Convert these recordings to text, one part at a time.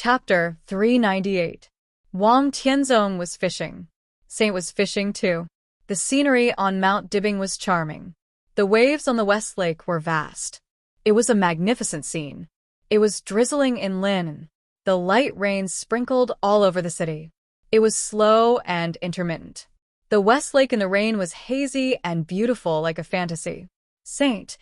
Chapter 398. Wang Tianzong was fishing. Saint was fishing too. The scenery on Mount Dibbing was charming. The waves on the West Lake were vast. It was a magnificent scene. It was drizzling in Lin. The light rain sprinkled all over the city. It was slow and intermittent. The West Lake in the rain was hazy and beautiful like a fantasy. Saint,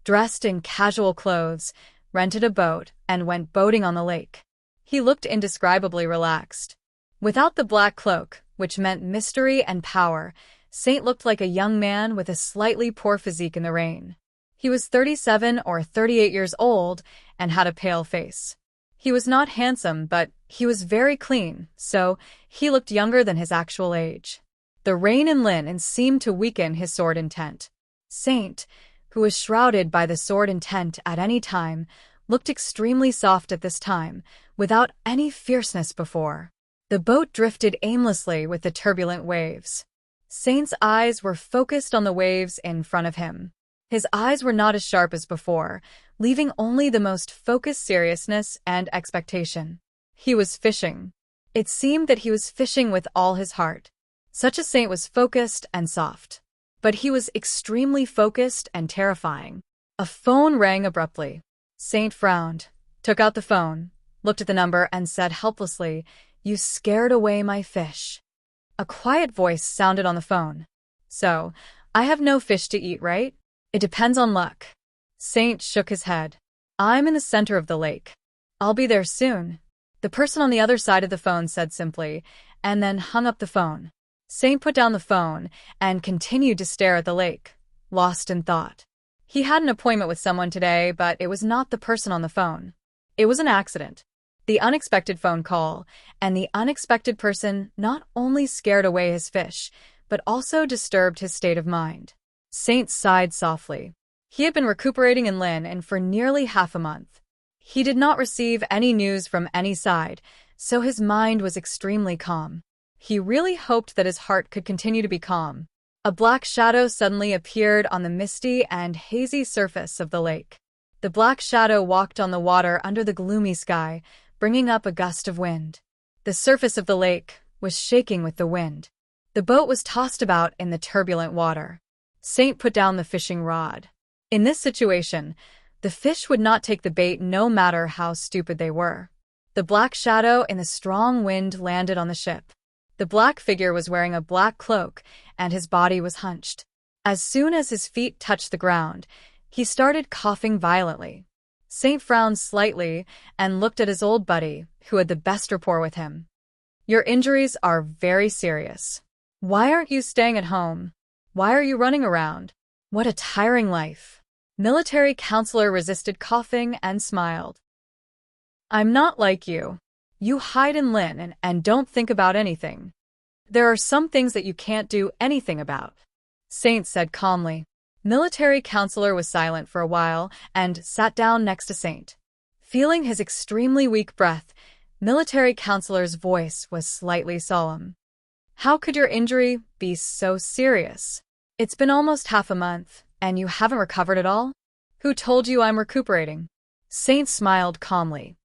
dressed in casual clothes, rented a boat and went boating on the lake. He looked indescribably relaxed. Without the black cloak, which meant mystery and power, Saint looked like a young man with a slightly poor physique in the rain. He was 37 or 38 years old and had a pale face. He was not handsome, but he was very clean, so he looked younger than his actual age. The rain in Lin seemed to weaken his sword intent. Saint, who was shrouded by the sword intent at any time, looked extremely soft at this time, without any fierceness before. The boat drifted aimlessly with the turbulent waves. Saint's eyes were focused on the waves in front of him. His eyes were not as sharp as before, leaving only the most focused seriousness and expectation. He was fishing. It seemed that he was fishing with all his heart. Such a Saint was focused and soft. But he was extremely focused and terrifying. A phone rang abruptly. Saint frowned, took out the phone, looked at the number and said helplessly, "You scared away my fish." A quiet voice sounded on the phone. "So, I have no fish to eat, right? It depends on luck." Saint shook his head. "I'm in the center of the lake. I'll be there soon." The person on the other side of the phone said simply, and then hung up the phone. Saint put down the phone and continued to stare at the lake, lost in thought. He had an appointment with someone today, but it was not the person on the phone. It was an accident. The unexpected phone call, and the unexpected person not only scared away his fish, but also disturbed his state of mind. Saint sighed softly. He had been recuperating in Lin and for nearly half a month. He did not receive any news from any side, so his mind was extremely calm. He really hoped that his heart could continue to be calm. A black shadow suddenly appeared on the misty and hazy surface of the lake. The black shadow walked on the water under the gloomy sky, bringing up a gust of wind. The surface of the lake was shaking with the wind. The boat was tossed about in the turbulent water. Saint put down the fishing rod. In this situation, the fish would not take the bait no matter how stupid they were. The black shadow in the strong wind landed on the ship. The black figure was wearing a black cloak, and his body was hunched. As soon as his feet touched the ground, he started coughing violently. Saint frowned slightly and looked at his old buddy, who had the best rapport with him. "Your injuries are very serious. Why aren't you staying at home? Why are you running around? What a tiring life." Military counselor resisted coughing and smiled. "I'm not like you. You hide in Lin and don't think about anything. There are some things that you can't do anything about," Saint said calmly. Military counselor was silent for a while and sat down next to Saint. Feeling his extremely weak breath, military counselor's voice was slightly solemn. "How could your injury be so serious? It's been almost half a month, and you haven't recovered at all? Who told you I'm recuperating?" Saint smiled calmly.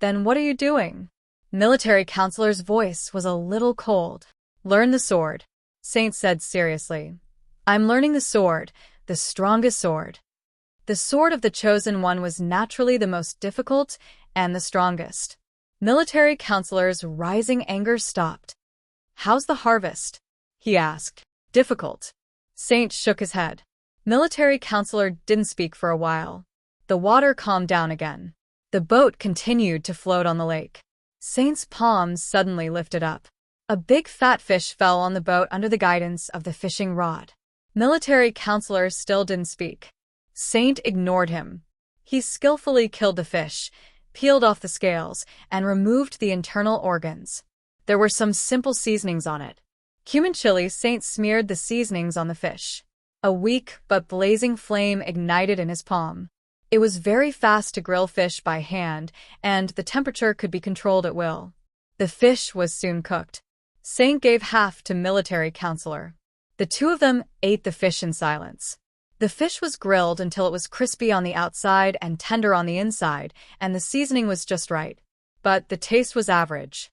"Then what are you doing?" Military counselor's voice was a little cold. "Learn the sword," Saint said seriously. "I'm learning the sword, the strongest sword." The sword of the chosen one was naturally the most difficult and the strongest. Military counselor's rising anger stopped. "How's the harvest?" he asked. "Difficult." Saint shook his head. Military counselor didn't speak for a while. The water calmed down again. The boat continued to float on the lake. Saint's palms suddenly lifted up. A big fat fish fell on the boat under the guidance of the fishing rod. Military counselor still didn't speak. Saint ignored him. He skillfully killed the fish, peeled off the scales, and removed the internal organs. There were some simple seasonings on it. Cumin chili. Saint smeared the seasonings on the fish. A weak but blazing flame ignited in his palm. It was very fast to grill fish by hand, and the temperature could be controlled at will. The fish was soon cooked. Saint gave half to military counselor. The two of them ate the fish in silence. The fish was grilled until it was crispy on the outside and tender on the inside, and the seasoning was just right. but the taste was average.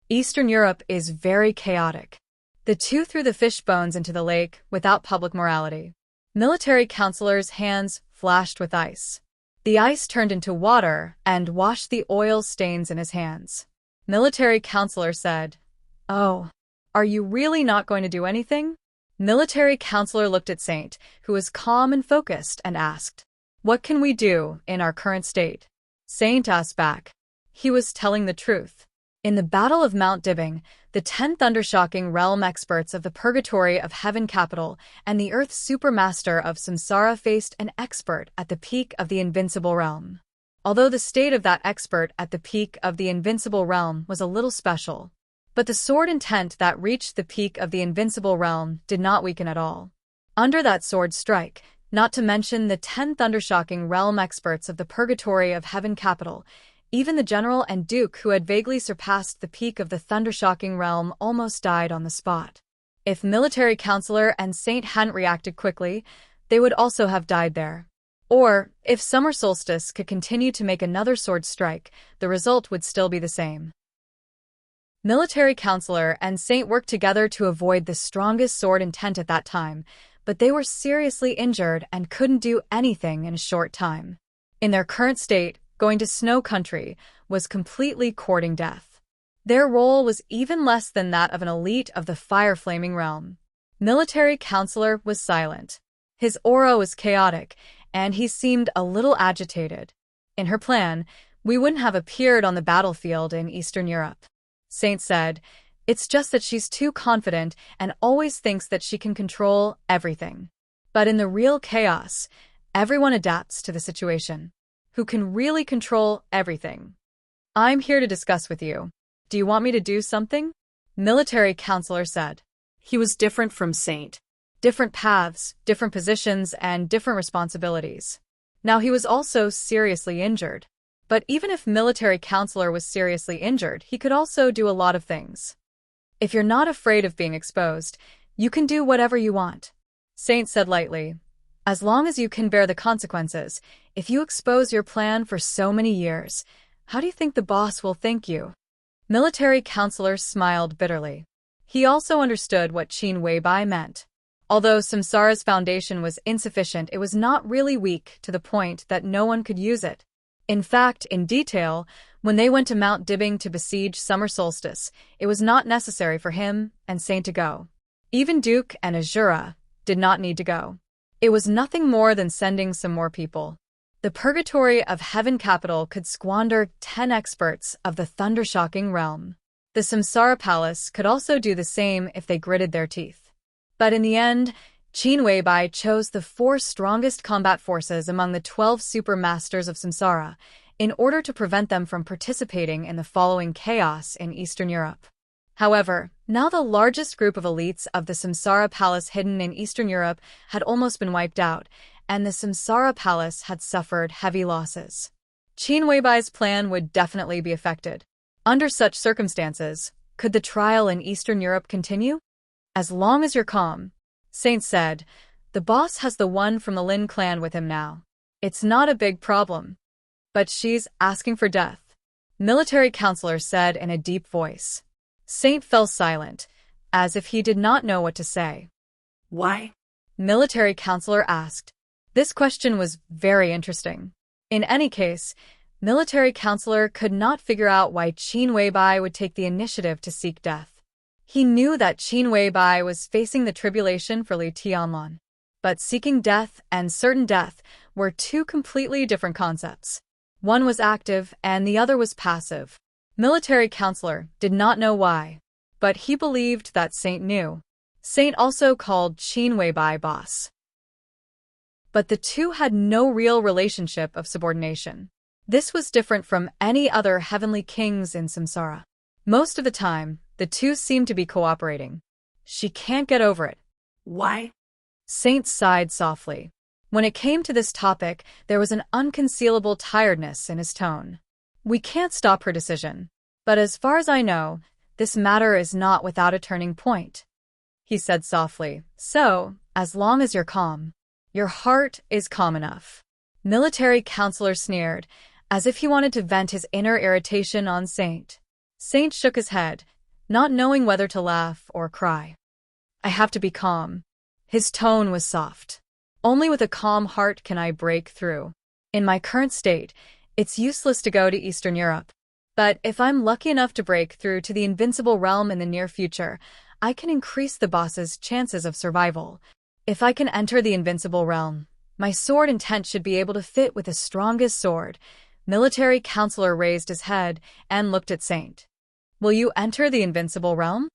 Eastern Europe is very chaotic. The two threw the fish bones into the lake without public morality. Military counselor's hands flashed with ice. The ice turned into water and washed the oil stains in his hands. Military counselor said, "Oh, are you really not going to do anything?" Military counselor looked at Saint, who was calm and focused, and asked, "What can we do in our current state?" Saint asked back. He was telling the truth. In the Battle of Mount Dibbing, the 10 thundershocking realm experts of the Purgatory of Heaven Capital and the Earth Supermaster of Samsara faced an expert at the peak of the Invincible Realm. Although the state of that expert at the peak of the Invincible Realm was a little special, but the sword intent that reached the peak of the Invincible Realm did not weaken at all. Under that sword strike, not to mention the 10 thundershocking realm experts of the Purgatory of Heaven Capital, even the general and duke who had vaguely surpassed the peak of the thundershocking realm almost died on the spot. If military counselor and Saint hadn't reacted quickly, they would also have died there. Or, if summer solstice could continue to make another sword strike, the result would still be the same. Military counselor and Saint worked together to avoid the strongest sword intent at that time, but they were seriously injured and couldn't do anything in a short time. In their current state, going to Snow Country was completely courting death. Their role was even less than that of an elite of the fire-flaming realm. Military counselor was silent. His aura was chaotic, and he seemed a little agitated. In her plan, we wouldn't have appeared on the battlefield in Eastern Europe. Saint said, "It's just that she's too confident and always thinks that she can control everything. But in the real chaos, everyone adapts to the situation. Who can really control everything? I'm here to discuss with you. Do you want me to do something?" Military counselor said. He was different from Saint. Different paths, different positions, and different responsibilities. Now he was also seriously injured. But even if military counselor was seriously injured, he could also do a lot of things. "If you're not afraid of being exposed, you can do whatever you want," Saint said lightly. "As long as you can bear the consequences, if you expose your plan for so many years, how do you think the boss will thank you?" Military counselor smiled bitterly. He also understood what Qin Weibai meant. Although Samsara's foundation was insufficient, it was not really weak to the point that no one could use it. In fact, in detail, when they went to Mount Dibbing to besiege summer solstice, it was not necessary for him and Saint to go. Even Duke and Azura did not need to go. It was nothing more than sending some more people. The Purgatory of Heaven Capital could squander 10 experts of the thundershocking realm. The Samsara Palace could also do the same if they gritted their teeth. But in the end, Qin Weibai chose the 4 strongest combat forces among the 12 super masters of Samsara in order to prevent them from participating in the following chaos in Eastern Europe. However, now the largest group of elites of the Samsara Palace hidden in Eastern Europe had almost been wiped out, and the Samsara Palace had suffered heavy losses. Qin Weibai's plan would definitely be affected. Under such circumstances, could the trial in Eastern Europe continue? "As long as you're calm," Saint said. "The boss has the one from the Lin clan with him now. It's not a big problem. But she's asking for death," military counselor said in a deep voice. Saint fell silent, as if he did not know what to say. "Why?" military counselor asked. This question was very interesting. In any case, military counselor could not figure out why Qin Weibai would take the initiative to seek death. He knew that Qin Weibai was facing the tribulation for Li Tianlan. But seeking death and certain death were 2 completely different concepts. One was active and the other was passive. Military counselor did not know why, but he believed that Saint knew. Saint also called Qin Weibai boss. But the two had no real relationship of subordination. This was different from any other heavenly kings in Samsara. Most of the time, the two seemed to be cooperating. "She can't get over it." "Why?" Saint sighed softly. When it came to this topic, there was an unconcealable tiredness in his tone. "We can't stop her decision. But as far as I know, this matter is not without a turning point," he said softly. "So, as long as you're calm, your heart is calm enough." Military counselor sneered, as if he wanted to vent his inner irritation on Saint. Saint shook his head, not knowing whether to laugh or cry. I have to be calm. His tone was soft. Only with a calm heart can I break through. In my current state, it's useless to go to Eastern Europe. But if I'm lucky enough to break through to the invincible realm in the near future, I can increase the boss's chances of survival. If I can enter the invincible realm, my sword and tent should be able to fit with the strongest sword. Military counselor raised his head and looked at Saint. Will you enter the invincible realm?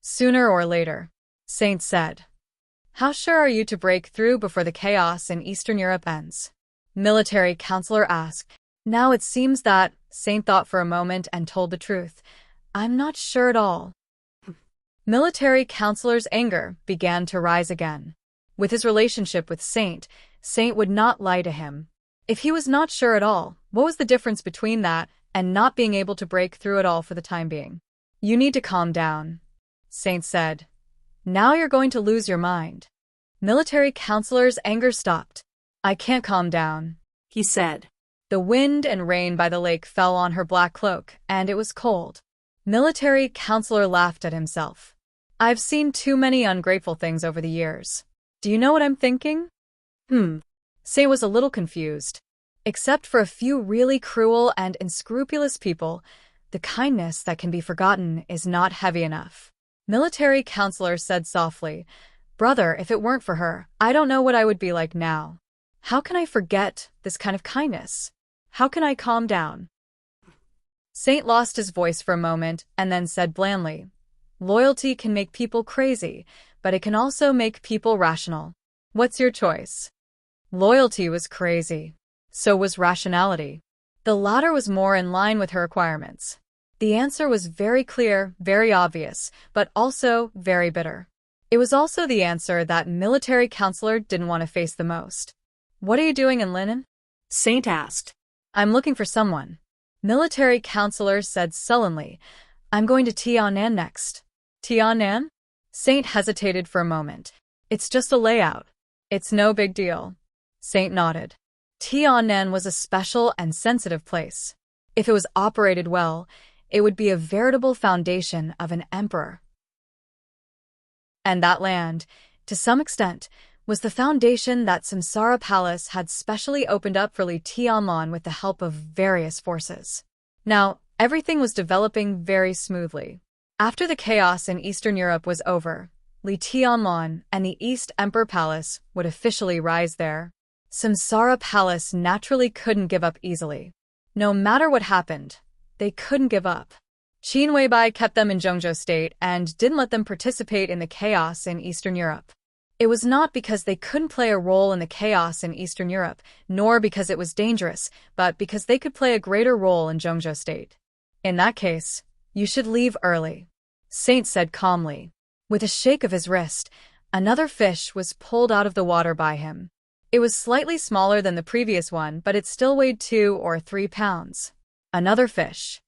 Sooner or later, Saint said. How sure are you to break through before the chaos in Eastern Europe ends? Military counselor asked. Now it seems that Saint thought for a moment and told the truth. I'm not sure at all. Military counselor's anger began to rise again. With his relationship with Saint would not lie to him. If he was not sure at all, what was the difference between that and not being able to break through at all for the time being? You need to calm down, Saint said. Now you're going to lose your mind. Military counselor's anger stopped. I can't calm down, he said. The wind and rain by the lake fell on her black cloak, and it was cold. Military counselor laughed at himself. I've seen too many ungrateful things over the years. Do you know what I'm thinking? Saint was a little confused. Except for a few really cruel and unscrupulous people, the kindness that can be forgotten is not heavy enough. Military counselor said softly, Brother, if it weren't for her, I don't know what I would be like now. How can I forget this kind of kindness? How can I calm down? Saint lost his voice for a moment and then said blandly, Loyalty can make people crazy, but it can also make people rational. What's your choice? Loyalty was crazy. So was rationality. The latter was more in line with her requirements. The answer was very clear, very obvious, but also very bitter. It was also the answer that military counselor didn't want to face the most. What are you doing in Linen? Saint asked. I'm looking for someone. Military counselor said sullenly, I'm going to Tianan next. Tianan? Saint hesitated for a moment. It's just a layout. It's no big deal. Saint nodded. Tianan was a special and sensitive place. If it was operated well, it would be a veritable foundation of an emperor. And that land, to some extent, was the foundation that Samsara Palace had specially opened up for Li Tianlan with the help of various forces. Now, everything was developing very smoothly. After the chaos in Eastern Europe was over, Li Tianlan and the East Emperor Palace would officially rise there. Samsara Palace naturally couldn't give up easily. No matter what happened, they couldn't give up. Qin Weibai kept them in Zhongzhou state and didn't let them participate in the chaos in Eastern Europe. It was not because they couldn't play a role in the chaos in Eastern Europe, nor because it was dangerous, but because they could play a greater role in Zhongzhou state. In that case, you should leave early, Saint said calmly. With a shake of his wrist, another fish was pulled out of the water by him. It was slightly smaller than the previous one, but it still weighed 2 or 3 pounds. Another fish.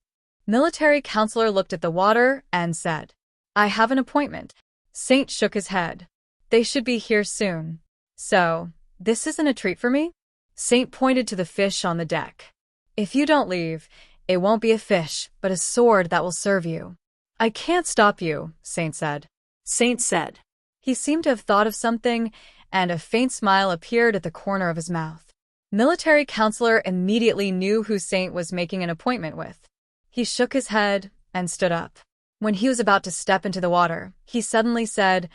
Military counselor looked at the water and said, I have an appointment. Saint shook his head. They should be here soon. So, this isn't a treat for me? Saint pointed to the fish on the deck. If you don't leave, it won't be a fish, but a sword that will serve you. I can't stop you, Saint said. Saint said. He seemed to have thought of something, and a faint smile appeared at the corner of his mouth. Military counselor immediately knew who Saint was making an appointment with. He shook his head and stood up. When he was about to step into the water, he suddenly said,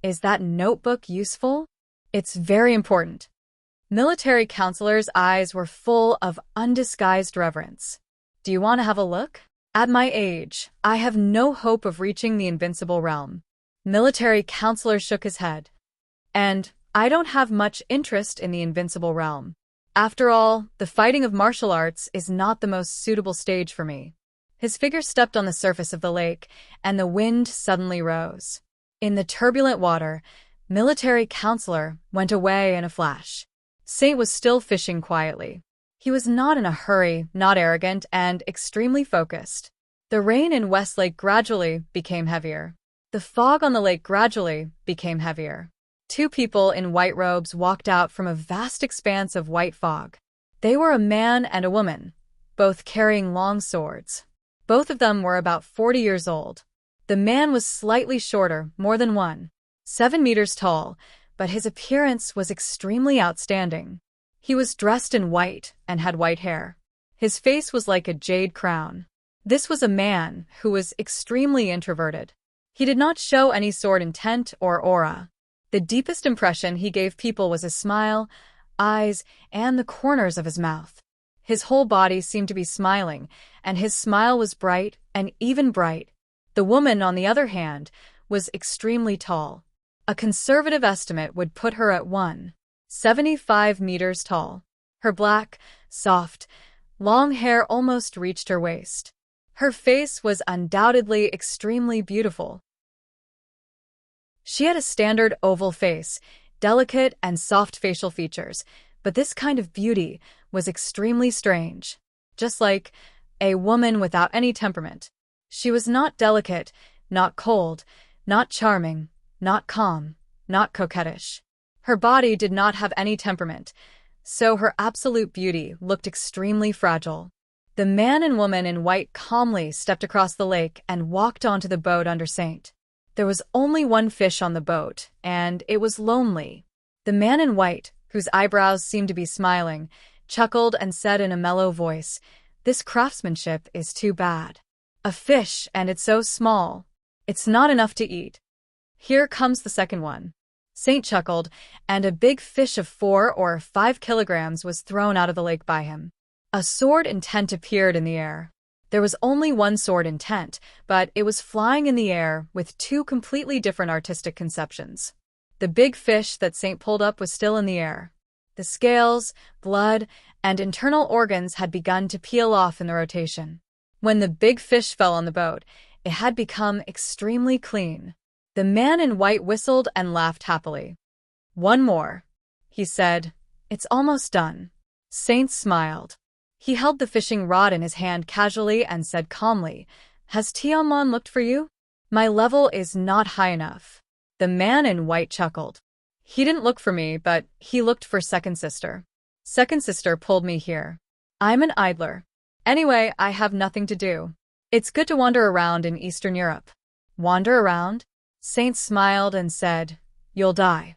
Is that notebook useful? It's very important. Military counselor's eyes were full of undisguised reverence. Do you want to have a look? At my age, I have no hope of reaching the invincible realm. Military counselor shook his head. And I don't have much interest in the invincible realm. After all, the fighting of martial arts is not the most suitable stage for me. His figure stepped on the surface of the lake, and the wind suddenly rose. In the turbulent water, military counselor went away in a flash. Saint was still fishing quietly. He was not in a hurry, not arrogant, and extremely focused. The rain in West Lake gradually became heavier. The fog on the lake gradually became heavier. 2 people in white robes walked out from a vast expanse of white fog. They were a man and a woman, both carrying long swords. Both of them were about 40 years old. The man was slightly shorter, more than 7 meters tall, but his appearance was extremely outstanding. He was dressed in white and had white hair. His face was like a jade crown. This was a man who was extremely introverted. He did not show any sword intent or aura. The deepest impression he gave people was his smile, eyes, and the corners of his mouth. His whole body seemed to be smiling, and his smile was bright and even bright. The woman, on the other hand, was extremely tall. A conservative estimate would put her at 175 meters tall. Her black, soft, long hair almost reached her waist. Her face was undoubtedly extremely beautiful. She had a standard oval face, delicate and soft facial features, but this kind of beauty was extremely strange. Just like a woman without any temperament. She was not delicate, not cold, not charming, not calm, not coquettish. Her body did not have any temperament, so her absolute beauty looked extremely fragile. The man and woman in white calmly stepped across the lake and walked onto the boat under Saint. There was only one fish on the boat, and it was lonely. The man in white, whose eyebrows seemed to be smiling, chuckled and said in a mellow voice, "This craftsmanship is too bad. A fish, and it's so small. It's not enough to eat. Here comes the second one." Saint chuckled, and a big fish of 4 or 5 kilograms was thrown out of the lake by him. A sword intent appeared in the air. There was only one sword intent, but it was flying in the air with 2 completely different artistic conceptions. The big fish that Saint pulled up was still in the air. The scales, blood, and internal organs had begun to peel off in the rotation. When the big fish fell on the boat, it had become extremely clean. The man in white whistled and laughed happily. "One more," he said. "It's almost done." Saint smiled. He held the fishing rod in his hand casually and said calmly, "Has Tiamat looked for you? My level is not high enough." The man in white chuckled. "He didn't look for me, but he looked for Second Sister. Second Sister pulled me here. I'm an idler. Anyway, I have nothing to do. It's good to wander around in Eastern Europe." "Wander around?" Saint smiled and said, "You'll die."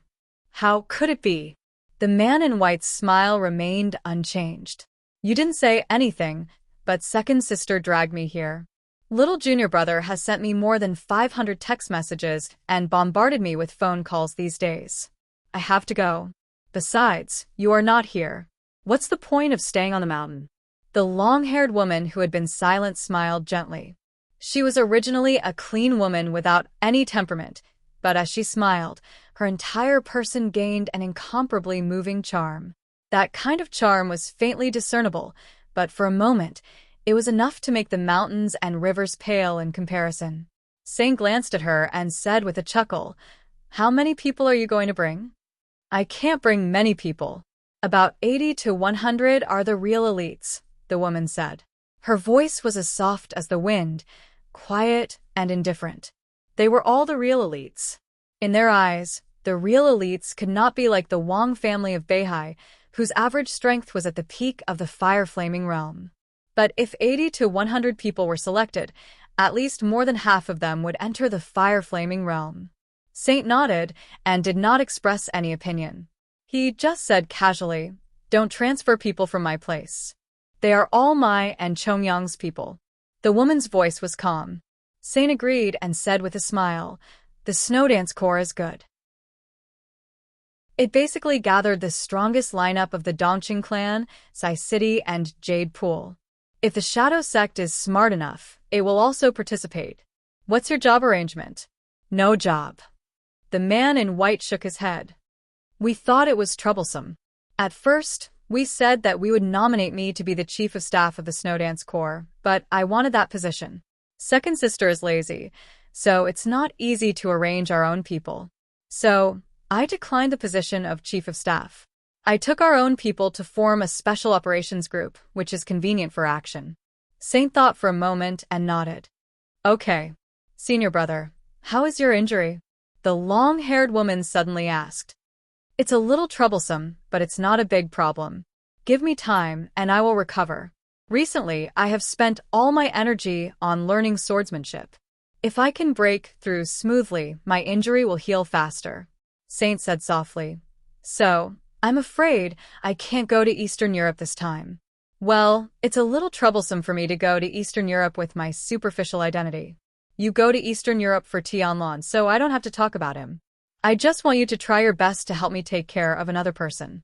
"How could it be?" The man in white's smile remained unchanged. "You didn't say anything, but Second Sister dragged me here. Little junior brother has sent me more than 500 text messages and bombarded me with phone calls these days. I have to go. Besides, you are not here. What's the point of staying on the mountain?" The long-haired woman who had been silent smiled gently. She was originally a clean woman without any temperament, but as she smiled, her entire person gained an incomparably moving charm. That kind of charm was faintly discernible, but for a moment, it was enough to make the mountains and rivers pale in comparison. Saint glanced at her and said with a chuckle, "How many people are you going to bring?" "I can't bring many people. About 80 to 100 are the real elites," the woman said. Her voice was as soft as the wind, quiet and indifferent. They were all the real elites. In their eyes, the real elites could not be like the Wang family of Beihai, whose average strength was at the peak of the fire-flaming realm. But if 80 to 100 people were selected, at least more than half of them would enter the fire-flaming realm. Saint nodded and did not express any opinion. He just said casually, "Don't transfer people from my place. They are all my and Chongyang's people." The woman's voice was calm. Saint agreed and said with a smile, "The Snowdance Corps is good." It basically gathered the strongest lineup of the Dongqing clan, Sai City, and Jade Pool. If the Shadow Sect is smart enough, it will also participate. "What's your job arrangement?" "No job." The man in white shook his head. "We thought it was troublesome. At first, we said that we would nominate me to be the chief of staff of the Snowdance Corps, but I wanted that position. Second Sister is lazy, so it's not easy to arrange our own people. So, I declined the position of chief of staff. I took our own people to form a special operations group, which is convenient for action." Saint thought for a moment and nodded. "Okay. Senior brother, how is your injury?" the long-haired woman suddenly asked. "It's a little troublesome, but it's not a big problem. Give me time, and I will recover." Recently, I have spent all my energy on learning swordsmanship. If I can break through smoothly, my injury will heal faster, Saint said softly. So, I'm afraid I can't go to Eastern Europe this time. Well, it's a little troublesome for me to go to Eastern Europe with my superficial identity. You go to Eastern Europe for Tianlon, so I don't have to talk about him. I just want you to try your best to help me take care of another person.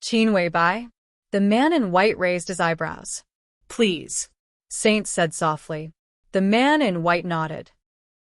Qin Wei Bai? The man in white raised his eyebrows. Please. Saint said softly. The man in white nodded.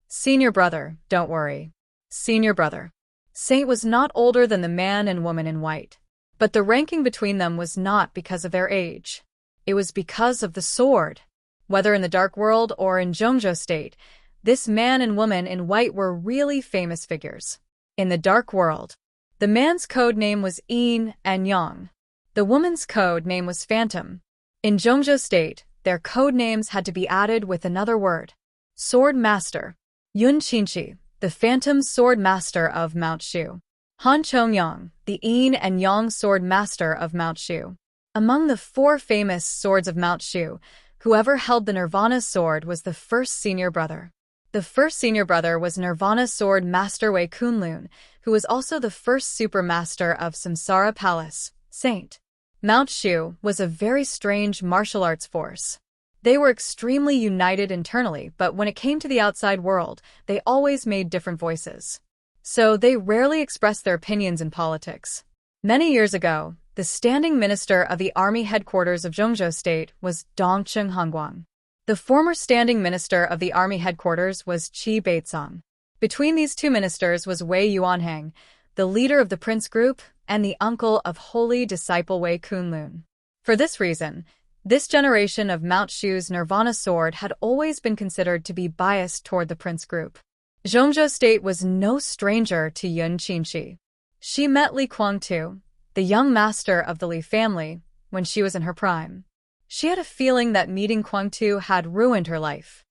Senior brother, don't worry. Senior brother. Saint was not older than the man and woman in white. But the ranking between them was not because of their age. It was because of the sword. Whether in the Dark World or in Zhongzhou State, this man and woman in white were really famous figures. In the Dark World, the man's code name was Yin and Yang. The woman's code name was Phantom. In Zhongzhou State, their code names had to be added with another word. Sword Master. Yun Qinshi, the Phantom Sword Master of Mount Shu. Han Chongyang, the Yin and Yang Sword Master of Mount Shu. Among the 4 famous swords of Mount Shu, whoever held the Nirvana sword was the first senior brother. The first senior brother was Nirvana Sword Master Wei Kunlun, who was also the first super master of Samsara Palace, Saint. Mount Shu was a very strange martial arts force. They were extremely united internally, but when it came to the outside world, they always made different voices. So they rarely expressed their opinions in politics. Many years ago, the standing minister of the army headquarters of Zhongzhou State was Dongcheng Hongguang. The former standing minister of the army headquarters was Qi Beizong. Between these 2 ministers was Wei Yuanhang, the leader of the prince group and the uncle of holy disciple Wei Kunlun. For this reason, this generation of Mount Shu's Nirvana sword had always been considered to be biased toward the prince group. Zhongzhou State was no stranger to Yun Qinshi. She met Li Kuangtu, the young master of the Li family, when she was in her prime. She had a feeling that meeting Kuangtu had ruined her life.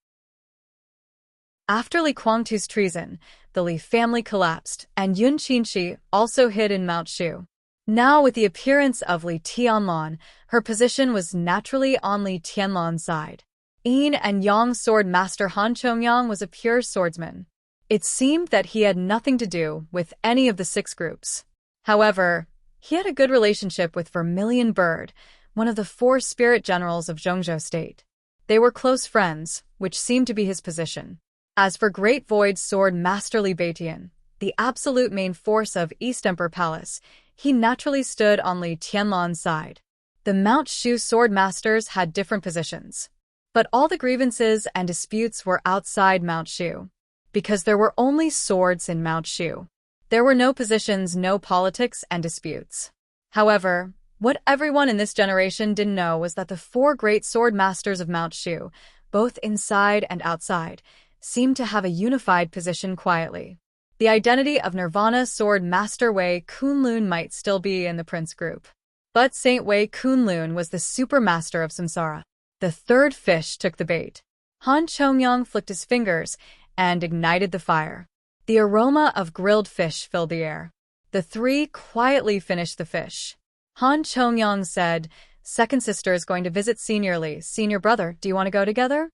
After Li Kuangtu's treason, the Li family collapsed, and Yun Qinshi also hid in Mount Shu. Now, with the appearance of Li Tianlon, her position was naturally on Li Tianlon's side. Yin and Yang sword master Han Chongyang was a pure swordsman. It seemed that he had nothing to do with any of the 6 groups. However, he had a good relationship with Vermilion Bird, one of the 4 spirit generals of Zhongzhou State. They were close friends, which seemed to be his position. As for Great Void's sword master Li Beitian, the absolute main force of East Emperor Palace, he naturally stood on Li Tianlon's side. The Mount Shu sword masters had different positions. But all the grievances and disputes were outside Mount Shu. Because there were only swords in Mount Shu. There were no positions, no politics, and disputes. However, what everyone in this generation didn't know was that the 4 great sword masters of Mount Shu, both inside and outside, seemed to have a unified position quietly. The identity of Nirvana Sword Master Wei Kunlun might still be in the prince group. But Saint Wei Kunlun was the super master of Samsara. The 3rd fish took the bait. Han Chongyang flicked his fingers and ignited the fire. The aroma of grilled fish filled the air. The 3 quietly finished the fish. Han Chongyang said, "Second sister is going to visit Senior Li. Senior brother, do you want to go together?"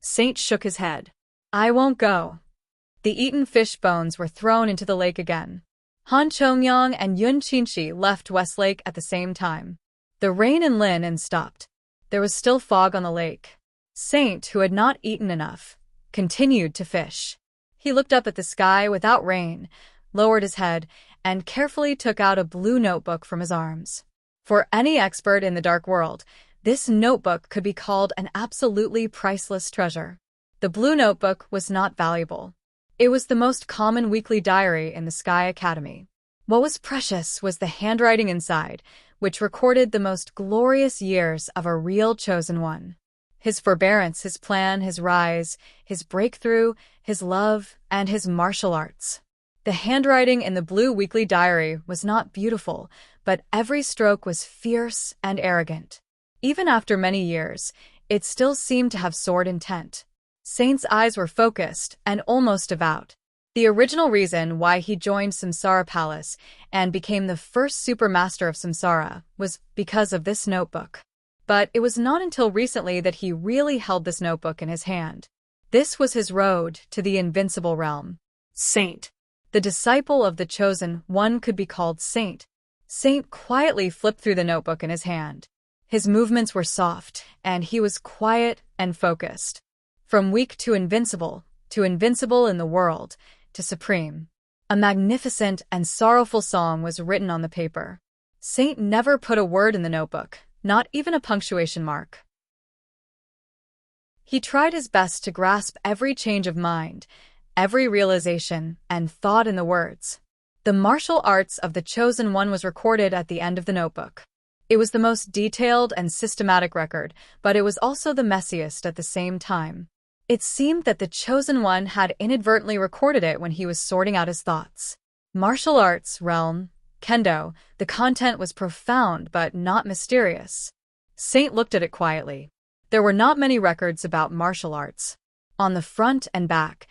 Saint shook his head. "I won't go." The eaten fish bones were thrown into the lake again. Han Chongyang and Yun Qinshi left Westlake at the same time. The rain in Lin stopped. There was still fog on the lake. Saint, who had not eaten enough, continued to fish. He looked up at the sky without rain, lowered his head, and carefully took out a blue notebook from his arms. For any expert in the Dark World, this notebook could be called an absolutely priceless treasure. The blue notebook was not valuable. It was the most common weekly diary in the Sky Academy. What was precious was the handwriting inside, which recorded the most glorious years of a real chosen one. His forbearance, his plan, his rise, his breakthrough, his love, and his martial arts. The handwriting in the blue weekly diary was not beautiful, but every stroke was fierce and arrogant. Even after many years, it still seemed to have sword intent. Saint's eyes were focused and almost devout. The original reason why he joined Samsara Palace and became the first supermaster of Samsara was because of this notebook. But it was not until recently that he really held this notebook in his hand. This was his road to the invincible realm. Saint. The disciple of the chosen one could be called Saint. Saint quietly flipped through the notebook in his hand. His movements were soft, and he was quiet and focused. From weak to invincible in the world, to supreme. A magnificent and sorrowful song was written on the paper. Saint never put a word in the notebook, not even a punctuation mark. He tried his best to grasp every change of mind, every realization and thought in the words. The martial arts of the chosen one was recorded at the end of the notebook. It was the most detailed and systematic record, but it was also the messiest at the same time. It seemed that the chosen one had inadvertently recorded it when he was sorting out his thoughts. Martial arts, realm, kendo, the content was profound but not mysterious. Saint looked at it quietly. There were not many records about martial arts. On the front and back,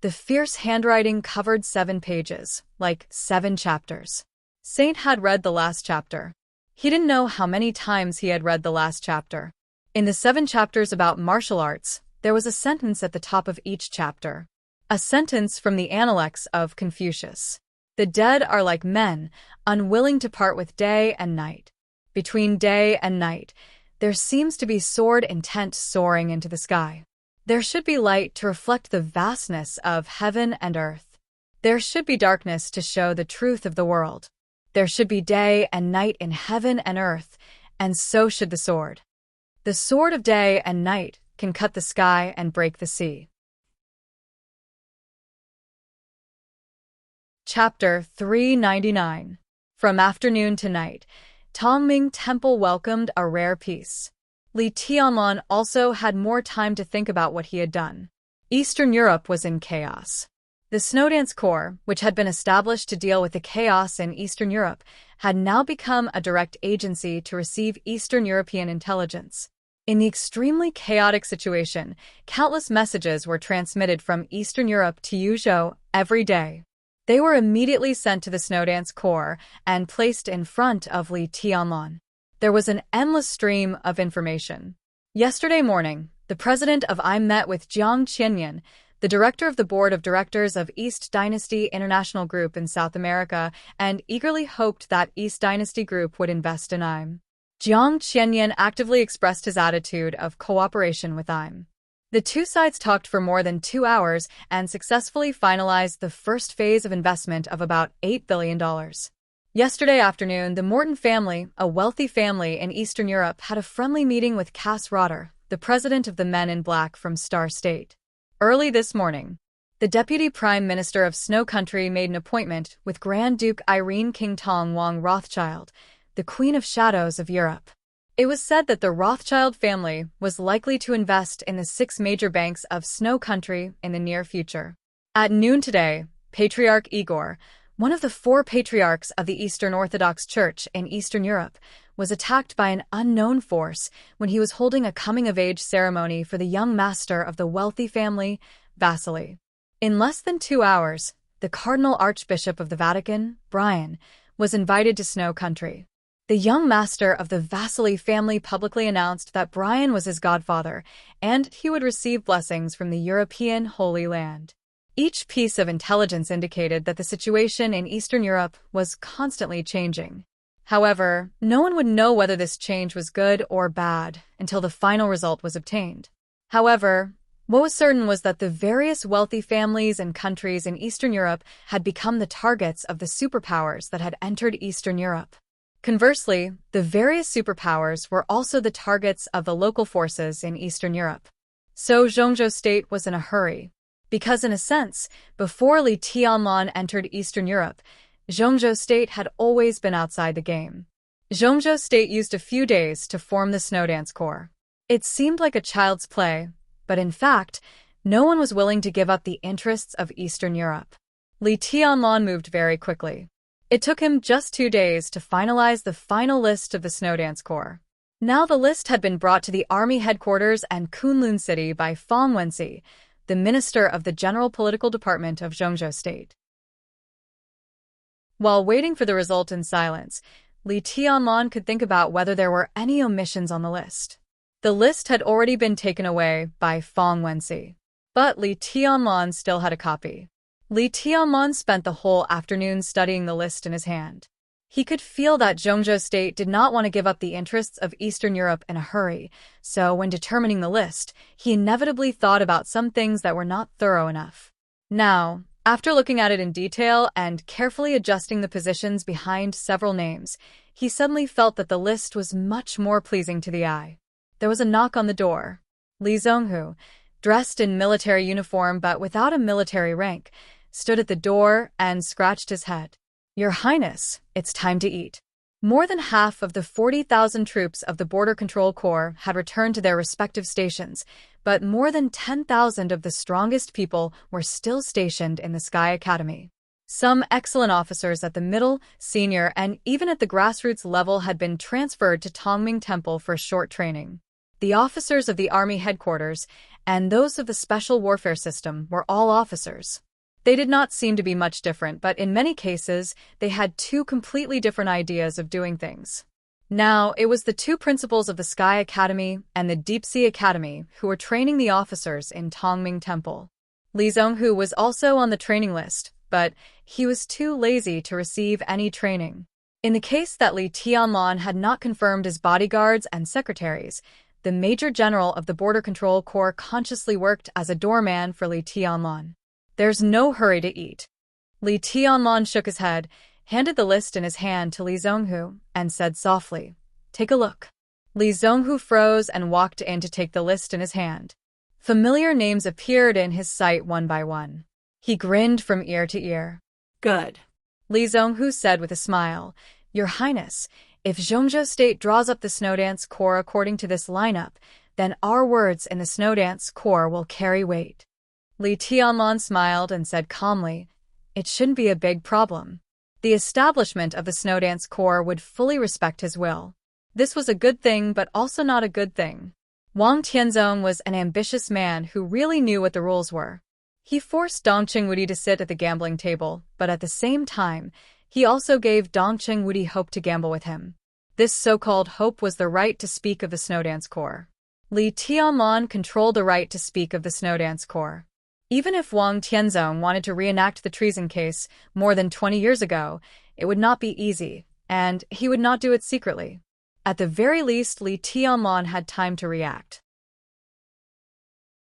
the fierce handwriting covered 7 pages, like 7 chapters. Saint had read the last chapter. He didn't know how many times he had read the last chapter. In the 7 chapters about martial arts, there was a sentence at the top of each chapter. A sentence from the Analects of Confucius. The dead are like men, unwilling to part with day and night. Between day and night, there seems to be sword intent soaring into the sky. There should be light to reflect the vastness of heaven and earth. There should be darkness to show the truth of the world. There should be day and night in heaven and earth, and so should the sword. The sword of day and night can cut the sky and break the sea. Chapter 399. From afternoon to night, Tongming Temple welcomed a rare peace. Li Tianlan also had more time to think about what he had done. Eastern Europe was in chaos. The Snowdance Corps, which had been established to deal with the chaos in Eastern Europe, had now become a direct agency to receive Eastern European intelligence. In the extremely chaotic situation, countless messages were transmitted from Eastern Europe to Yuzhou every day. They were immediately sent to the Snowdance Corps and placed in front of Li Tianlan. There was an endless stream of information. Yesterday morning, the president of IM met with Jiang Qianyan, the director of the board of directors of East Dynasty International Group in South America, and eagerly hoped that East Dynasty Group would invest in IM. Jiang Qianyan actively expressed his attitude of cooperation with IM. The two sides talked for more than 2 hours and successfully finalized the first phase of investment of about $8 billion. Yesterday afternoon, the Morton family, a wealthy family in Eastern Europe, had a friendly meeting with Cass Rotter, the president of the Men in Black from Star State. Early this morning, the Deputy Prime Minister of Snow Country made an appointment with Grand Duke Irene King Tong Wang Rothschild, the Queen of Shadows of Europe. It was said that the Rothschild family was likely to invest in the 6 major banks of Snow Country in the near future. At noon today, Patriarch Igor, one of the 4 patriarchs of the Eastern Orthodox Church in Eastern Europe, was attacked by an unknown force when he was holding a coming-of-age ceremony for the young master of the wealthy family, Vasily. In less than 2 hours, the Cardinal Archbishop of the Vatican, Brian, was invited to Snow Country. The young master of the Vasily family publicly announced that Brian was his godfather, and he would receive blessings from the European Holy Land. Each piece of intelligence indicated that the situation in Eastern Europe was constantly changing. However, no one would know whether this change was good or bad until the final result was obtained. However, what was certain was that the various wealthy families and countries in Eastern Europe had become the targets of the superpowers that had entered Eastern Europe. Conversely, the various superpowers were also the targets of the local forces in Eastern Europe. So Zhongzhou State was in a hurry. Because in a sense, before Li Tianlan entered Eastern Europe, Zhongzhou State had always been outside the game. Zhongzhou State used a few days to form the Snowdance Corps. It seemed like a child's play, but in fact, no one was willing to give up the interests of Eastern Europe. Li Tianlan moved very quickly. It took him just 2 days to finalize the final list of the Snowdance Corps. Now the list had been brought to the army headquarters and Kunlun City by Fang Wenxi, the minister of the General Political Department of Zhongzhou State. While waiting for the result in silence, Li Tianlong could think about whether there were any omissions on the list. The list had already been taken away by Feng Wenxi, but Li Tianlong still had a copy. Li Tianlong spent the whole afternoon studying the list in his hand. He could feel that Zhongzhou State did not want to give up the interests of Eastern Europe in a hurry, so when determining the list, he inevitably thought about some things that were not thorough enough. Now, after looking at it in detail and carefully adjusting the positions behind several names, he suddenly felt that the list was much more pleasing to the eye. There was a knock on the door. Li Zhonghu, dressed in military uniform but without a military rank, stood at the door and scratched his head. "Your Highness, it's time to eat." More than half of the 40,000 troops of the Border Control Corps had returned to their respective stations, but more than 10,000 of the strongest people were still stationed in the Sky Academy. Some excellent officers at the middle, senior, and even at the grassroots level had been transferred to Tongming Temple for short training. The officers of the Army headquarters and those of the Special Warfare System were all officers. They did not seem to be much different, but in many cases, they had two completely different ideas of doing things. Now, it was the two principals of the Sky Academy and the Deep Sea Academy who were training the officers in Tongming Temple. Li Zhonghu was also on the training list, but he was too lazy to receive any training. In the case that Li Tianlong had not confirmed his bodyguards and secretaries, the Major General of the Border Control Corps consciously worked as a doorman for Li Tianlong. "There's no hurry to eat." Li Tianlong shook his head, handed the list in his hand to Li Zhonghu, and said softly, "Take a look." Li Zhonghu froze and walked in to take the list in his hand. Familiar names appeared in his sight one by one. He grinned from ear to ear. Good. Li Zhonghu said with a smile, "Your Highness, if Zhongzhou State draws up the Snowdance Corps according to this lineup, then our words in the Snowdance Corps will carry weight." Li Tianlong smiled and said calmly, "It shouldn't be a big problem. The establishment of the Snowdance Corps would fully respect his will." This was a good thing, but also not a good thing. Wang Tianzong was an ambitious man who really knew what the rules were. He forced Dongqing Wudi to sit at the gambling table, but at the same time, he also gave Dongqing Wudi hope to gamble with him. This so-called hope was the right to speak of the Snowdance Corps. Li Tianlong controlled the right to speak of the Snowdance Corps. Even if Wang Tianzong wanted to reenact the treason case more than 20 years ago, it would not be easy, and he would not do it secretly. At the very least, Li Tianlong had time to react.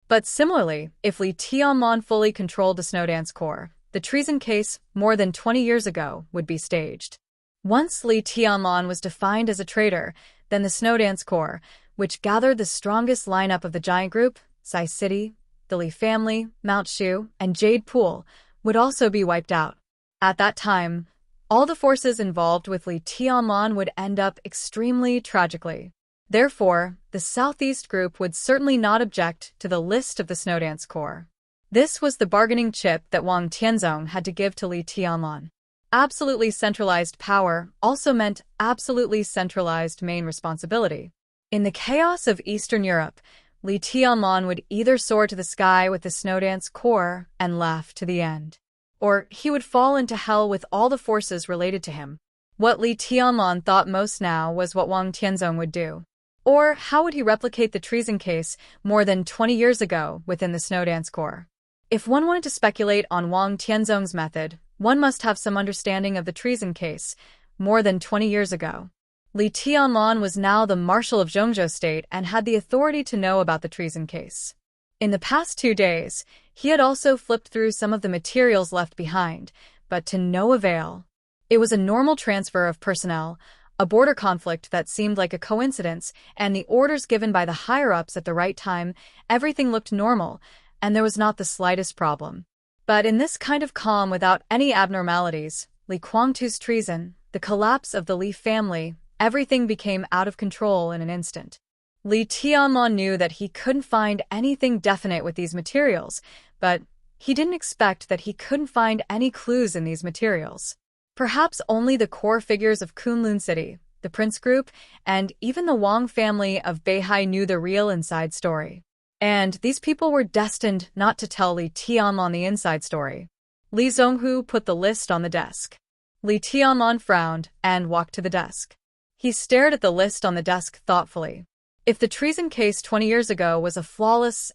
But similarly, if Li Tianlong fully controlled the Snowdance Corps, the treason case more than 20 years ago would be staged. Once Li Tianlong was defined as a traitor, then the Snowdance Corps, which gathered the strongest lineup of the giant group, Sai City, the Li family, Mount Shu, and Jade Pool, would also be wiped out. At that time, all the forces involved with Li Tianlong would end up extremely tragically. Therefore, the Southeast Group would certainly not object to the list of the Snowdance Corps. This was the bargaining chip that Wang Tianzong had to give to Li Tianlong. Absolutely centralized power also meant absolutely centralized main responsibility. In the chaos of Eastern Europe, Li Tianlong would either soar to the sky with the Snowdance Corps and laugh to the end, or he would fall into hell with all the forces related to him. What Li Tianlong thought most now was what Wang Tianzong would do. Or how would he replicate the treason case more than 20 years ago within the Snowdance Corps? If one wanted to speculate on Wang Tianzong's method, one must have some understanding of the treason case more than 20 years ago. Li Tianlong was now the Marshal of Zhongzhou State and had the authority to know about the treason case. In the past 2 days, he had also flipped through some of the materials left behind, but to no avail. It was a normal transfer of personnel, a border conflict that seemed like a coincidence, and the orders given by the higher-ups at the right time. Everything looked normal, and there was not the slightest problem. But in this kind of calm without any abnormalities, Li Guangtu's treason, the collapse of the Li family, everything became out of control in an instant. Li Tianlong knew that he couldn't find anything definite with these materials, but he didn't expect that he couldn't find any clues in these materials. Perhaps only the core figures of Kunlun City, the Prince Group, and even the Wang family of Beihai knew the real inside story. And these people were destined not to tell Li Tianlong the inside story. Li Zhonghu put the list on the desk. Li Tianlong frowned and walked to the desk. He stared at the list on the desk thoughtfully. If the treason case 20 years ago was a flawless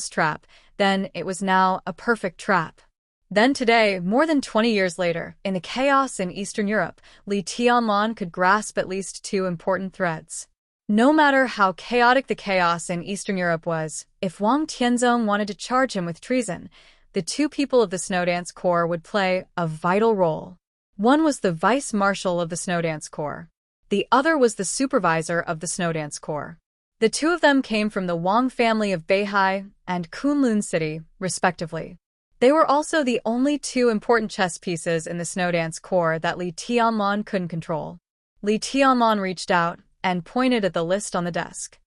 trap, then it was now a perfect trap. Then today, more than 20 years later, in the chaos in Eastern Europe, Li Tianlong could grasp at least two important threads. No matter how chaotic the chaos in Eastern Europe was, if Wang Tianzong wanted to charge him with treason, the two people of the Snowdance Corps would play a vital role. One was the vice marshal of the Snowdance Corps. The other was the supervisor of the Snowdance Corps. The two of them came from the Wang family of Beihai and Kunlun City, respectively. They were also the only two important chess pieces in the Snowdance Corps that Li Tianlong couldn't control. Li Tianlong reached out and pointed at the list on the desk.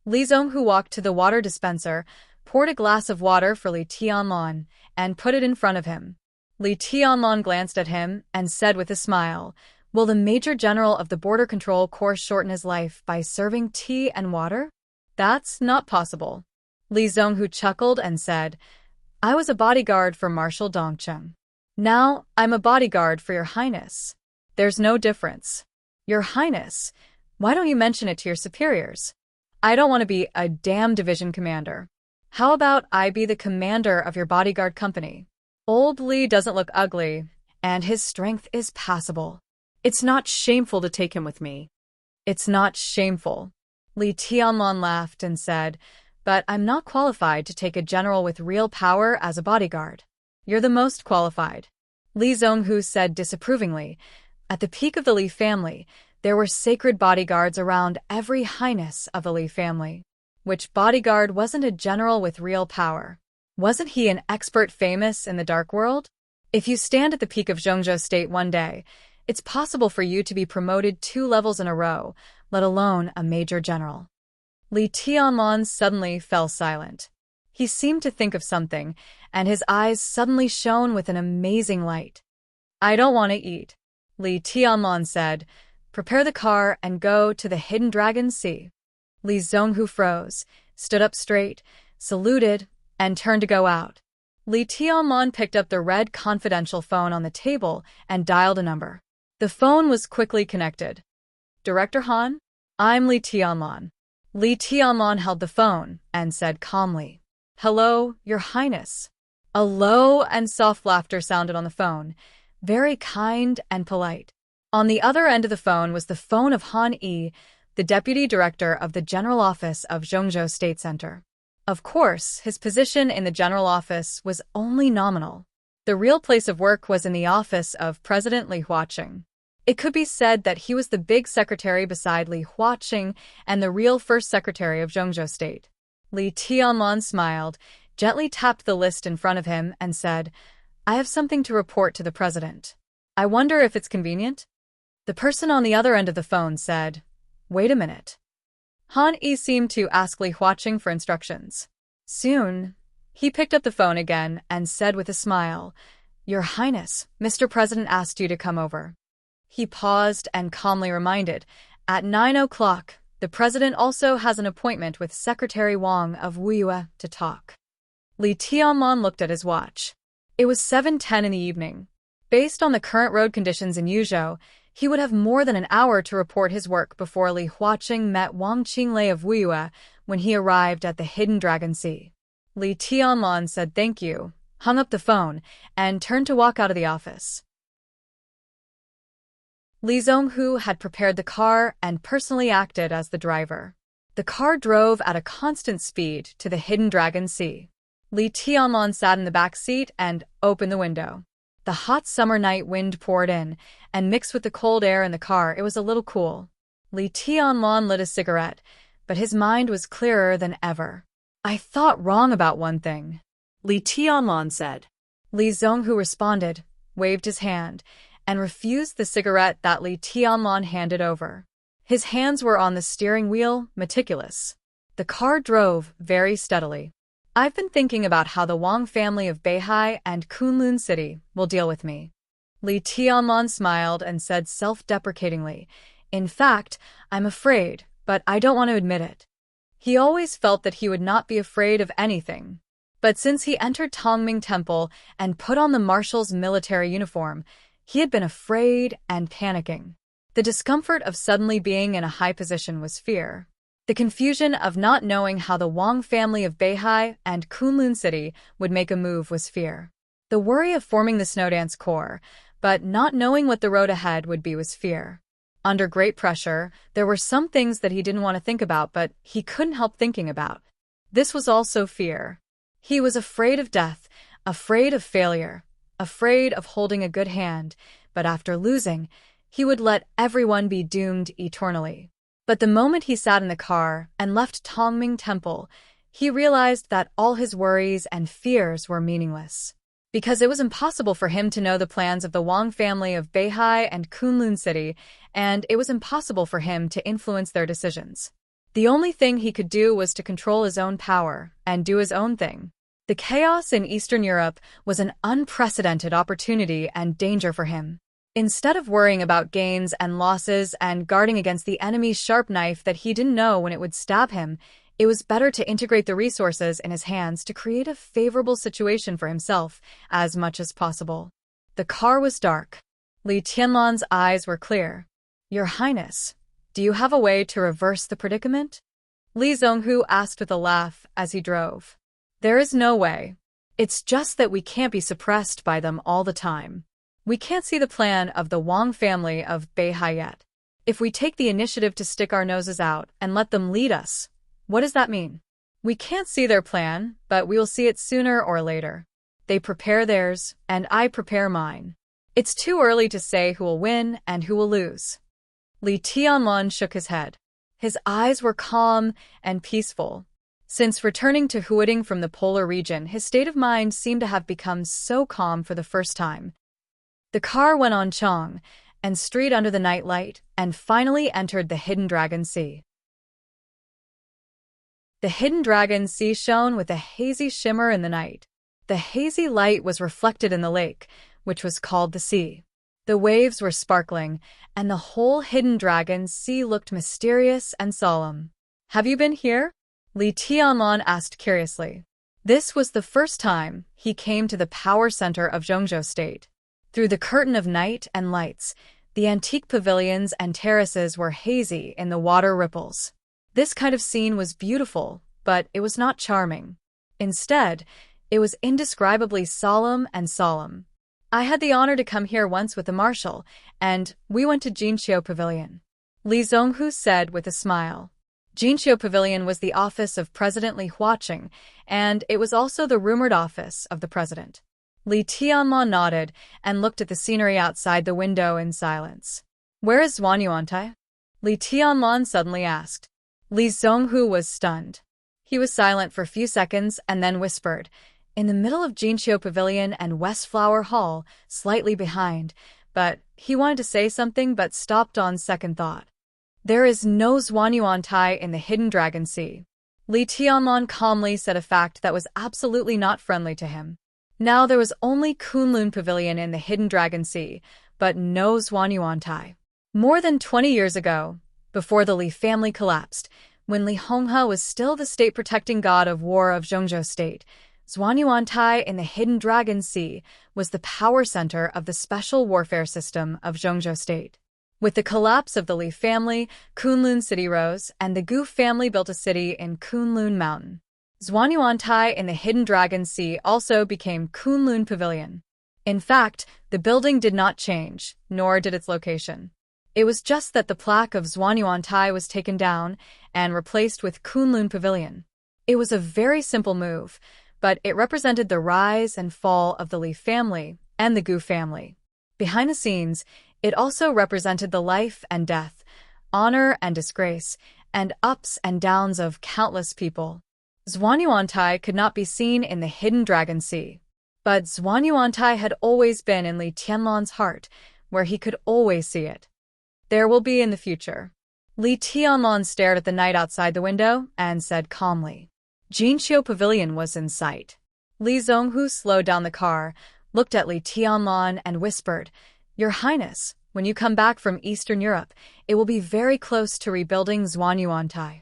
Li Zonghu walked to the water dispenser, poured a glass of water for Li Tianlong, and put it in front of him. Li Tianlong glanced at him and said with a smile, "Will the Major General of the Border Control Corps shorten his life by serving tea and water? That's not possible." Li Zonghu chuckled and said, "I was a bodyguard for Marshal Dongcheng. Now I'm a bodyguard for Your Highness. There's no difference. Your Highness, why don't you mention it to your superiors? I don't want to be a damn division commander. How about I be the commander of your bodyguard company? Old Li doesn't look ugly, and his strength is passable. It's not shameful to take him with me." "It's not shameful." Li Tianlong laughed and said, "But I'm not qualified to take a general with real power as a bodyguard. You're the most qualified." Li Zonghu said disapprovingly, "At the peak of the Li family, there were sacred bodyguards around every highness of the Li family. Which bodyguard wasn't a general with real power? Wasn't he an expert famous in the dark world? If you stand at the peak of Zhongzhou State one day, it's possible for you to be promoted 2 levels in a row, let alone a major general." Li Tianlong suddenly fell silent. He seemed to think of something, and his eyes suddenly shone with an amazing light. "I don't want to eat," Li Tianlong said. "Prepare the car and go to the Hidden Dragon Sea." Li Zonghu froze, stood up straight, saluted, and turned to go out. Li Tianlong picked up the red confidential phone on the table and dialed a number. The phone was quickly connected. "Director Han? I'm Li Tianlong." Li Tianlong held the phone and said calmly, "Hello, Your Highness." A low and soft laughter sounded on the phone, very kind and polite. On the other end of the phone was the phone of Han Yi, the deputy director of the General Office of Zhongzhou State Center. Of course, his position in the General Office was only nominal. The real place of work was in the office of President Li Huaqing. It could be said that he was the big secretary beside Li Huaqing and the real first secretary of Zhongzhou State. Li Tianlong smiled, gently tapped the list in front of him, and said, "I have something to report to the president. I wonder if it's convenient?" The person on the other end of the phone said, "Wait a minute." Han Yi seemed to ask Li Huaqing for instructions. Soon, he picked up the phone again and said with a smile, "Your Highness, Mr. President asked you to come over." He paused and calmly reminded, "At 9 o'clock, the president also has an appointment with Secretary Wang of Wuyue to talk." Li Tianlong looked at his watch. It was 7:10 in the evening. Based on the current road conditions in Yuzhou, he would have more than an hour to report his work before Li Huaqing met Wang Qinglei of Wuyue when he arrived at the Hidden Dragon Sea. Li Tianlong said thank you, hung up the phone, and turned to walk out of the office. Li Zonghu had prepared the car and personally acted as the driver. The car drove at a constant speed to the Hidden Dragon Sea. Li Tianlong sat in the back seat and opened the window. The hot summer night wind poured in, and mixed with the cold air in the car, it was a little cool. Li Tianlong lit a cigarette, but his mind was clearer than ever. "I thought wrong about one thing," Li Tianlong said. Li Zonghu responded, waved his hand, and refused the cigarette that Li Tianlong handed over. His hands were on the steering wheel, meticulous. The car drove very steadily. "I've been thinking about how the Wang family of Beihai and Kunlun City will deal with me." Li Tianlong smiled and said self-deprecatingly, "In fact, I'm afraid, but I don't want to admit it." He always felt that he would not be afraid of anything. But since he entered Tongming Temple and put on the marshal's military uniform, he had been afraid and panicking. The discomfort of suddenly being in a high position was fear. The confusion of not knowing how the Wang family of Beihai and Kunlun City would make a move was fear. The worry of forming the Snowdance Corps, but not knowing what the road ahead would be was fear. Under great pressure, there were some things that he didn't want to think about, but he couldn't help thinking about. This was also fear. He was afraid of death, afraid of failure, afraid of holding a good hand, but after losing, he would let everyone be doomed eternally. But the moment he sat in the car and left Tongming Temple, he realized that all his worries and fears were meaningless. Because it was impossible for him to know the plans of the Wang family of Beihai and Kunlun City, and it was impossible for him to influence their decisions. The only thing he could do was to control his own power and do his own thing. The chaos in Eastern Europe was an unprecedented opportunity and danger for him. Instead of worrying about gains and losses and guarding against the enemy's sharp knife that he didn't know when it would stab him, it was better to integrate the resources in his hands to create a favorable situation for himself as much as possible. The car was dark. Li Tianlan's eyes were clear. "Your Highness, do you have a way to reverse the predicament?" Li Zonghu asked with a laugh as he drove. "There is no way. It's just that we can't be suppressed by them all the time. We can't see the plan of the Wang family of Beihai yet. If we take the initiative to stick our noses out and let them lead us, what does that mean? We can't see their plan, but we will see it sooner or later. They prepare theirs, and I prepare mine. It's too early to say who will win and who will lose." Li Tianlan shook his head. His eyes were calm and peaceful. Since returning to Huading from the polar region, his state of mind seemed to have become so calm for the first time. The car went on Chong and street under the night light and finally entered the Hidden Dragon Sea. The Hidden Dragon Sea shone with a hazy shimmer in the night. The hazy light was reflected in the lake, which was called the sea. The waves were sparkling, and the whole Hidden Dragon Sea looked mysterious and solemn. "Have you been here?" Li Tianlan asked curiously. This was the first time he came to the power center of Zhongzhou State. Through the curtain of night and lights, the antique pavilions and terraces were hazy in the water ripples. This kind of scene was beautiful, but it was not charming. Instead, it was indescribably solemn and solemn. "I had the honor to come here once with the marshal, and we went to Jinqiu Pavilion," Li Zonghu said with a smile. Jinqiu Pavilion was the office of President Li Huaqing, and it was also the rumored office of the president. Li Tianlan nodded and looked at the scenery outside the window in silence. "Where is Zhuan Yuantai?" Li Tianlan suddenly asked. Li Zonghu was stunned. He was silent for a few seconds and then whispered, "In the middle of Jinqiu Pavilion and West Flower Hall, slightly behind," but he wanted to say something but stopped on second thought. "There is no Zhuan Yuantai in the Hidden Dragon Sea." Li Tianlan calmly said a fact that was absolutely not friendly to him. Now there was only Kunlun Pavilion in the Hidden Dragon Sea, but no Zhuan Yuantai. More than 20 years ago, before the Li family collapsed, when Li Honghe was still the state-protecting god of war of Zhongzhou State, Zhuan Yuantai in the Hidden Dragon Sea was the power center of the special warfare system of Zhongzhou State. With the collapse of the Li family, Kunlun City rose, and the Gu family built a city in Kunlun Mountain. Zhuan Yuantai in the Hidden Dragon Sea also became Kunlun Pavilion. In fact, the building did not change, nor did its location. It was just that the plaque of Zhuan Yuantai was taken down and replaced with Kunlun Pavilion. It was a very simple move, but it represented the rise and fall of the Li family and the Gu family. Behind the scenes, it also represented the life and death, honor and disgrace, and ups and downs of countless people. Zhuan Yuantai could not be seen in the Hidden Dragon Sea, but Zhuan Yuantai had always been in Li Tianlan's heart, where he could always see it. There will be in the future. Li Tianlan stared at the night outside the window and said calmly. Jinqiu Pavilion was in sight. Li Zonghu slowed down the car, looked at Li Tianlan and whispered, "Your Highness, when you come back from Eastern Europe, it will be very close to rebuilding Zhuan Yuantai.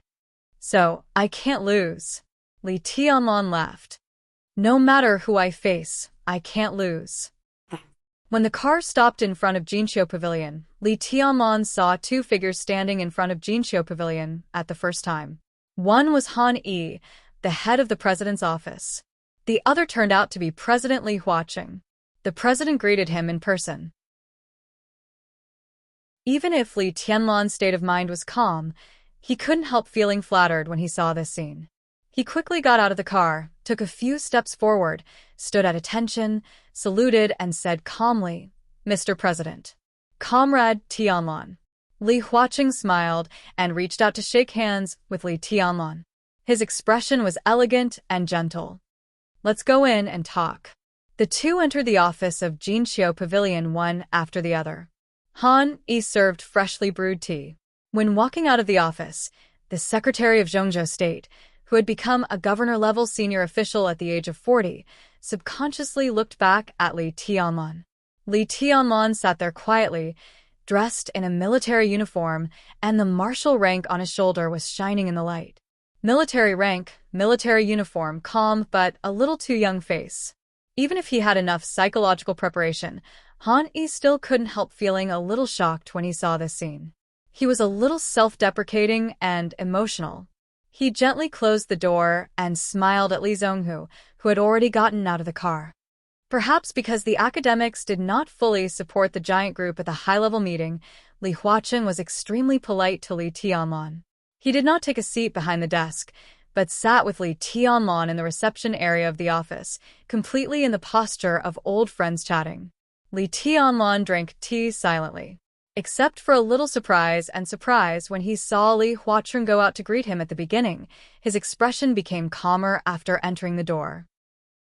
So, I can't lose." Li Tianlan laughed. No matter who I face, I can't lose. When the car stopped in front of Jinqiu Pavilion, Li Tianlong saw two figures standing in front of Jinqiu Pavilion at the first time. One was Han Yi, the head of the president's office. The other turned out to be President Li Huaqing. The president greeted him in person. Even if Li Tianlong's state of mind was calm, he couldn't help feeling flattered when he saw this scene. He quickly got out of the car, took a few steps forward, stood at attention, saluted, and said calmly, "Mr. President. Comrade Tianlong." Li Huaqing smiled and reached out to shake hands with Li Tianlong. His expression was elegant and gentle. "Let's go in and talk." The two entered the office of Jinqiu Pavilion one after the other. Han Yi served freshly brewed tea. When walking out of the office, the Secretary of Zhongzhou State, who had become a governor-level senior official at the age of 40, subconsciously looked back at Li Tianlong. Li Tianlong sat there quietly, dressed in a military uniform, and the marshal rank on his shoulder was shining in the light. Military rank, military uniform, calm but a little too young face. Even if he had enough psychological preparation, Han Yi still couldn't help feeling a little shocked when he saw this scene. He was a little self-deprecating and emotional. He gently closed the door and smiled at Li Zhonghu, who had already gotten out of the car. Perhaps because the academics did not fully support the giant group at the high-level meeting, Li Huaqing was extremely polite to Li Tianlong. He did not take a seat behind the desk, but sat with Li Tianlong in the reception area of the office, completely in the posture of old friends chatting. Li Tianlong drank tea silently. Except for a little surprise when he saw Li Huaqing go out to greet him at the beginning, his expression became calmer after entering the door.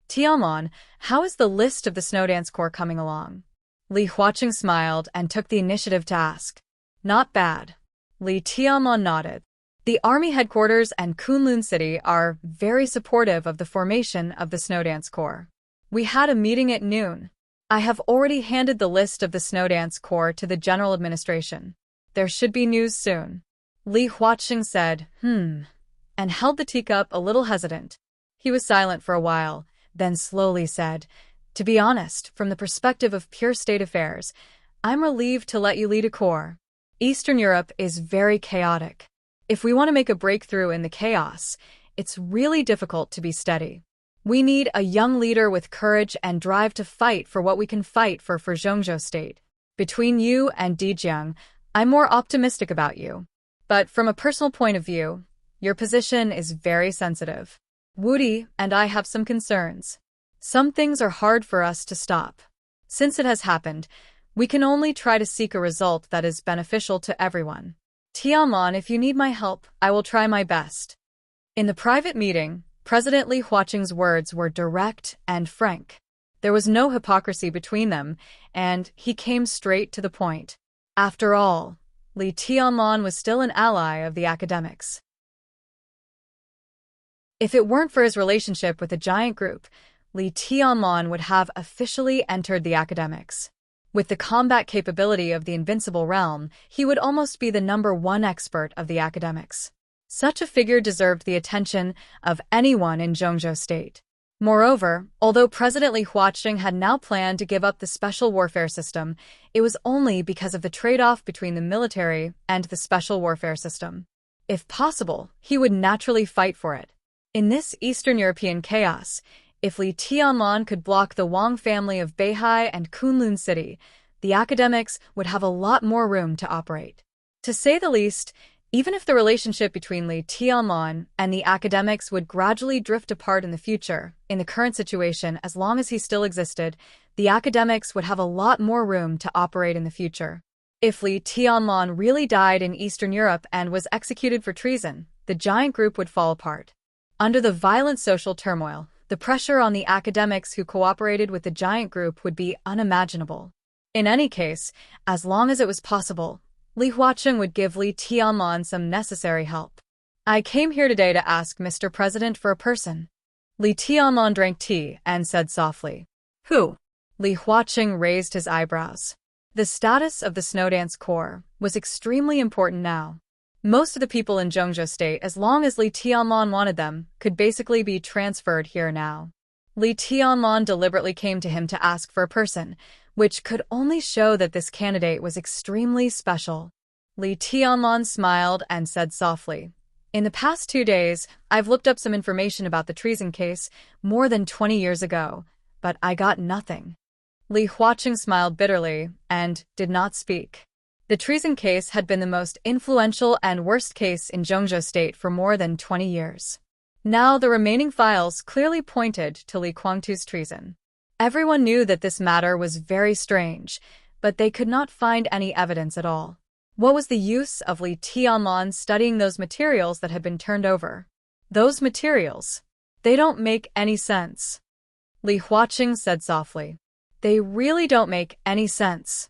"Tianlong, how is the list of the Snowdance Corps coming along?" Li Huaqing smiled and took the initiative to ask. "Not bad." Li Tianlong nodded. The army headquarters and Kunlun City are very supportive of the formation of the Snowdance Corps. We had a meeting at noon. I have already handed the list of the Snowdance Corps to the General Administration. There should be news soon. Li Huaqing said, and held the teacup a little hesitant. He was silent for a while, then slowly said, "To be honest, from the perspective of pure state affairs, I'm relieved to let you lead a corps. Eastern Europe is very chaotic. If we want to make a breakthrough in the chaos, it's really difficult to be steady. We need a young leader with courage and drive to fight for what we can fight for Zhongzhou State. Between you and Dijiang, I'm more optimistic about you. But from a personal point of view, your position is very sensitive. Wudi and I have some concerns. Some things are hard for us to stop. Since it has happened, we can only try to seek a result that is beneficial to everyone. Tianlong, if you need my help, I will try my best." In the private meeting, President Li Huaqing's words were direct and frank. There was no hypocrisy between them, and he came straight to the point. After all, Li Tianlong was still an ally of the academics. If it weren't for his relationship with the giant group, Li Tianlong would have officially entered the academics. With the combat capability of the Invincible Realm, he would almost be the #1 expert of the academics. Such a figure deserved the attention of anyone in Zhongzhou State. Moreover, although President Li Huaqing had now planned to give up the special warfare system, it was only because of the trade-off between the military and the special warfare system. If possible, he would naturally fight for it. In this Eastern European chaos, if Li Tianlong could block the Wang family of Beihai and Kunlun City, the academics would have a lot more room to operate. To say the least, even if the relationship between Li Tianlong and the academics would gradually drift apart in the future, in the current situation, as long as he still existed, the academics would have a lot more room to operate in the future. If Li Tianlong really died in Eastern Europe and was executed for treason, the giant group would fall apart. Under the violent social turmoil, the pressure on the academics who cooperated with the giant group would be unimaginable. In any case, as long as it was possible, Li Huaqing would give Li Tianlong some necessary help. "I came here today to ask Mr. President for a person." Li Tianlong drank tea and said softly. "Who?" Li Huaqing raised his eyebrows. The status of the Snowdance Corps was extremely important now. Most of the people in Zhongzhou State, as long as Li Tianlong wanted them, could basically be transferred here now. Li Tianlong deliberately came to him to ask for a person, which could only show that this candidate was extremely special. Li Tianlong smiled and said softly, "In the past 2 days, I've looked up some information about the treason case more than 20 years ago, but I got nothing." Li Huaqing smiled bitterly and did not speak. The treason case had been the most influential and worst case in Zhengzhou State for more than 20 years. Now the remaining files clearly pointed to Li Guangtu's treason. Everyone knew that this matter was very strange, but they could not find any evidence at all. What was the use of Li Tianlong studying those materials that had been turned over? Those materials? They don't make any sense. Li Huaqing said softly. They really don't make any sense.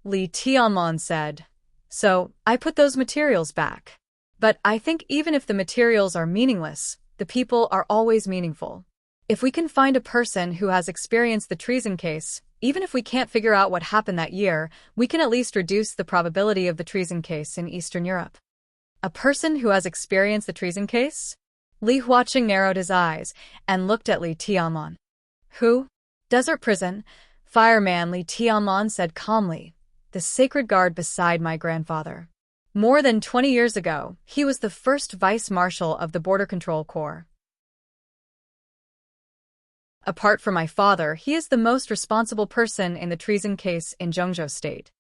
Li Tianlong said. So, I put those materials back. But I think even if the materials are meaningless, the people are always meaningful. If we can find a person who has experienced the treason case, even if we can't figure out what happened that year, we can at least reduce the probability of the treason case in Eastern Europe. A person who has experienced the treason case? Li Huaqing narrowed his eyes and looked at Li Tianlong. Who? Desert prison, fireman Li Tianlong said calmly. The sacred guard beside my grandfather. More than 20 years ago, he was the first vice-marshal of the Border Control Corps. Apart from my father, he is the most responsible person in the treason case in Zhengzhou State.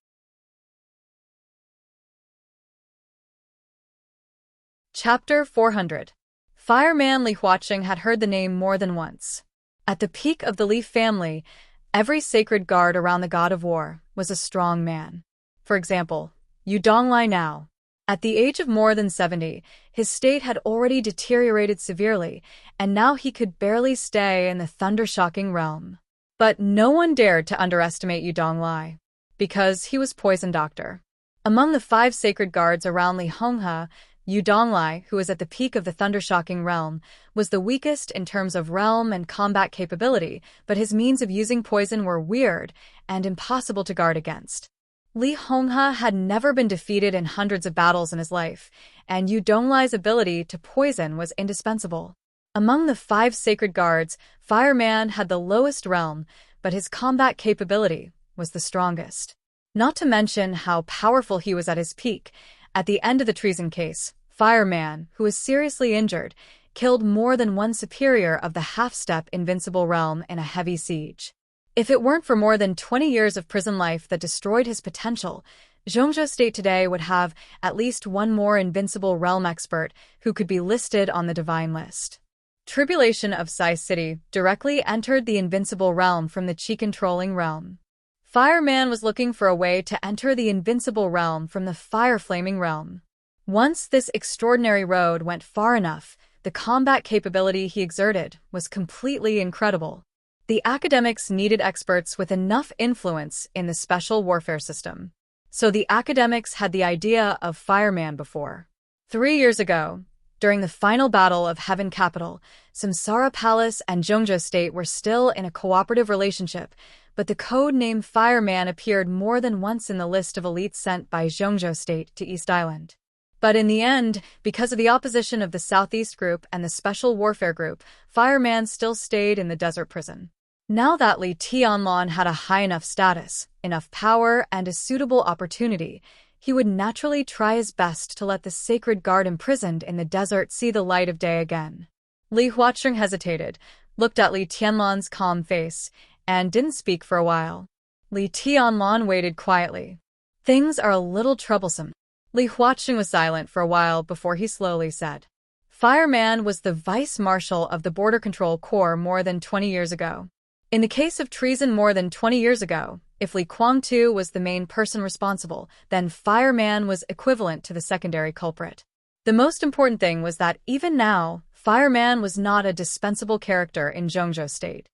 Chapter 400. Fireman Li Huaqing had heard the name more than once. At the peak of the Li family, every sacred guard around the god of war was a strong man. For example, Yu Donglai now. At the age of more than 70, his state had already deteriorated severely, and now he could barely stay in the thunder-shocking realm. But no one dared to underestimate Yu Donglai, because he was poison doctor. Among the 5 sacred guards around Li Honghe, Yu Donglai, who was at the peak of the thunder-shocking realm, was the weakest in terms of realm and combat capability, but his means of using poison were weird and impossible to guard against. Li Honghe had never been defeated in hundreds of battles in his life, and Yu Donglai's ability to poison was indispensable. Among the 5 sacred guards, Fireman had the lowest realm, but his combat capability was the strongest. Not to mention how powerful he was at his peak. At the end of the treason case, Fireman, who was seriously injured, killed more than one superior of the half-step invincible realm in a heavy siege. If it weren't for more than 20 years of prison life that destroyed his potential, Zhengzhou State today would have at least one more invincible realm expert who could be listed on the divine list. Tribulation of Sai City directly entered the invincible realm from the chi-controlling realm. Fireman was looking for a way to enter the invincible realm from the fire-flaming realm. Once this extraordinary road went far enough, the combat capability he exerted was completely incredible. The academics needed experts with enough influence in the special warfare system. So the academics had the idea of Fireman before. 3 years ago, during the final battle of Heaven Capital, Samsara Palace and Zhengzhou State were still in a cooperative relationship, but the code name Fireman appeared more than once in the list of elites sent by Zhengzhou State to East Island. But in the end, because of the opposition of the Southeast Group and the Special Warfare Group, Fireman still stayed in the desert prison. Now that Li Tianlong had a high enough status, enough power, and a suitable opportunity, he would naturally try his best to let the sacred guard imprisoned in the desert see the light of day again. Li Huaqing hesitated, looked at Li Tianlong's calm face, and didn't speak for a while. Li Tianlong waited quietly. Things are a little troublesome. Li Huaqing was silent for a while before he slowly said. Fireman was the vice-marshal of the Border Control Corps more than 20 years ago. In the case of treason more than 20 years ago, if Li Guangtu was the main person responsible, then Fireman was equivalent to the secondary culprit. The most important thing was that even now, Fireman was not a dispensable character in Zhengzhou State.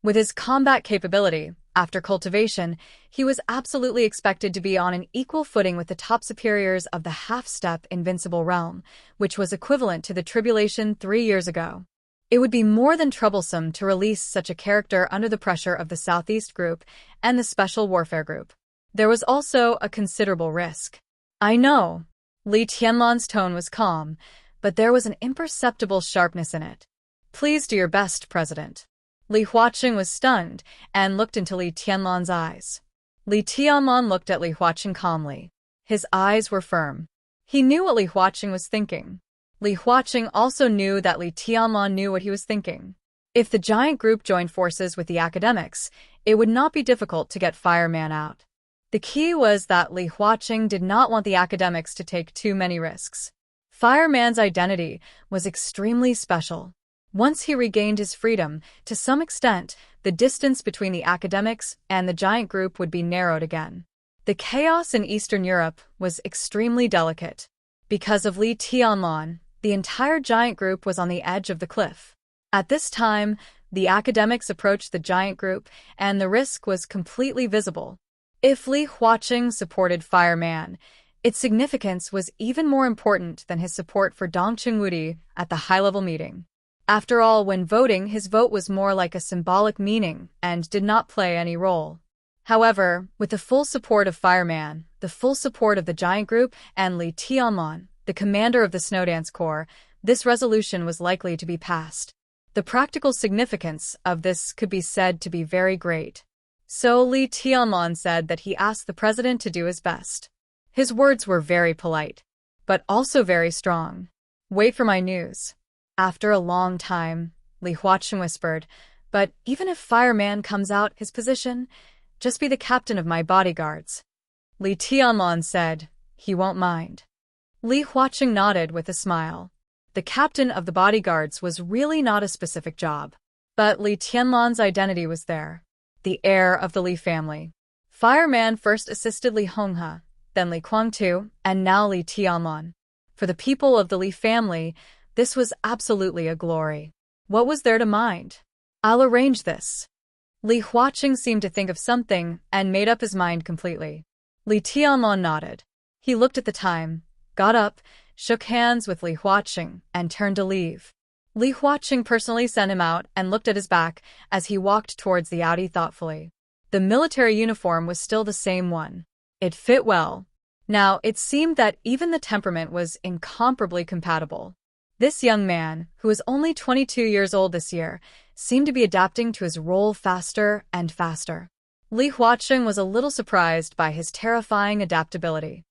With his combat capability, after cultivation, he was absolutely expected to be on an equal footing with the top superiors of the half-step invincible realm, which was equivalent to the tribulation 3 years ago. It would be more than troublesome to release such a character under the pressure of the Southeast Group and the Special Warfare Group. There was also a considerable risk. I know. Li Tianlong's tone was calm, but there was an imperceptible sharpness in it. Please do your best, President. Li Huaqing was stunned and looked into Li Tianlan's eyes. Li Tianlan looked at Li Huaqing calmly. His eyes were firm. He knew what Li Huaqing was thinking. Li Huaqing also knew that Li Tianlan knew what he was thinking. If the giant group joined forces with the academics, it would not be difficult to get Fireman out. The key was that Li Huaqing did not want the academics to take too many risks. Fireman's identity was extremely special. Once he regained his freedom, to some extent, the distance between the academics and the giant group would be narrowed again. The chaos in Eastern Europe was extremely delicate. Because of Li Tianlan, the entire giant group was on the edge of the cliff. At this time, the academics approached the giant group, and the risk was completely visible. If Li Huaqing supported Fireman, its significance was even more important than his support for Dong Chengwudi at the high-level meeting. After all, when voting, his vote was more like a symbolic meaning and did not play any role. However, with the full support of Fireman, the full support of the giant group, and Li Tianlan, the commander of the Snowdance Corps, this resolution was likely to be passed. The practical significance of this could be said to be very great. So Li Tianlan said that he asked the president to do his best. His words were very polite, but also very strong. Wait for my news. After a long time, Li Huaqing whispered, but even if Fireman comes out his position, just be the captain of my bodyguards. Li Tianlan said, he won't mind. Li Huaqing nodded with a smile. The captain of the bodyguards was really not a specific job. But Li Tianlan's identity was there. The heir of the Li family. Fireman first assisted Li Honghe, then Li Guangtu, and now Li Tianlan. For the people of the Li family, this was absolutely a glory. What was there to mind? I'll arrange this. Li Huaqing seemed to think of something and made up his mind completely. Li Tianlan nodded. He looked at the time, got up, shook hands with Li Huaqing, and turned to leave. Li Huaqing personally sent him out and looked at his back as he walked towards the Audi thoughtfully. The military uniform was still the same one. It fit well. Now, it seemed that even the temperament was incomparably compatible. This young man, who was only 22 years old this year, seemed to be adapting to his role faster and faster. Li Huaqing was a little surprised by his terrifying adaptability.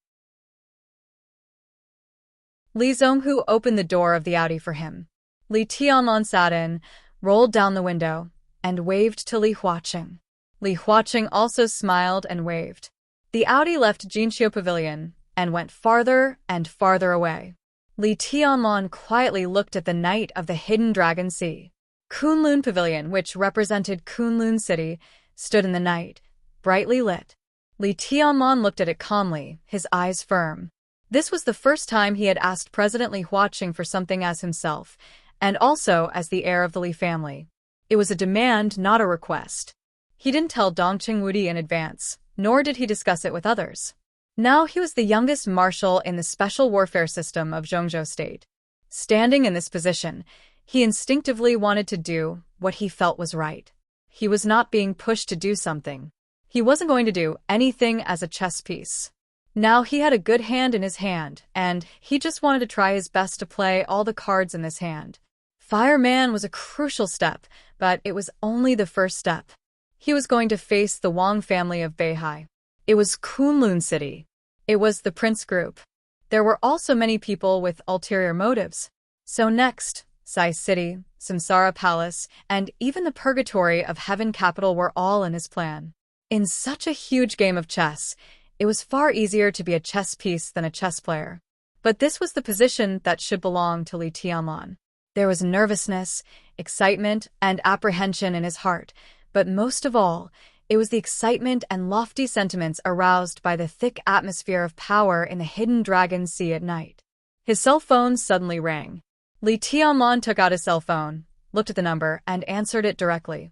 Li Zhonghu opened the door of the Audi for him. Li Tianlan sat in, rolled down the window, and waved to Li Huaqing. Li Huaqing also smiled and waved. The Audi left Jinqiu Pavilion and went farther and farther away. Li Tianlan quietly looked at the night of the Hidden Dragon Sea. Kunlun Pavilion, which represented Kunlun City, stood in the night, brightly lit. Li Tianlan looked at it calmly, his eyes firm. This was the first time he had asked President Li Huaqing for something as himself, and also as the heir of the Li family. It was a demand, not a request. He didn't tell Dong Chengwudi in advance, nor did he discuss it with others. Now he was the youngest marshal in the special warfare system of Zhongzhou State. Standing in this position, he instinctively wanted to do what he felt was right. He was not being pushed to do something. He wasn't going to do anything as a chess piece. Now he had a good hand in his hand, and he just wanted to try his best to play all the cards in this hand. Fireman was a crucial step, but it was only the first step. He was going to face the Wang family of Beihai. It was Kunlun City. It was the Prince Group. There were also many people with ulterior motives. So next, Sai City, Samsara Palace, and even the Purgatory of Heaven capital were all in his plan. In such a huge game of chess, it was far easier to be a chess piece than a chess player. But this was the position that should belong to Li Tianlan. There was nervousness, excitement, and apprehension in his heart, but most of all, it was the excitement and lofty sentiments aroused by the thick atmosphere of power in the Hidden Dragon Sea at night. His cell phone suddenly rang. Li Tianlan took out his cell phone, looked at the number, and answered it directly.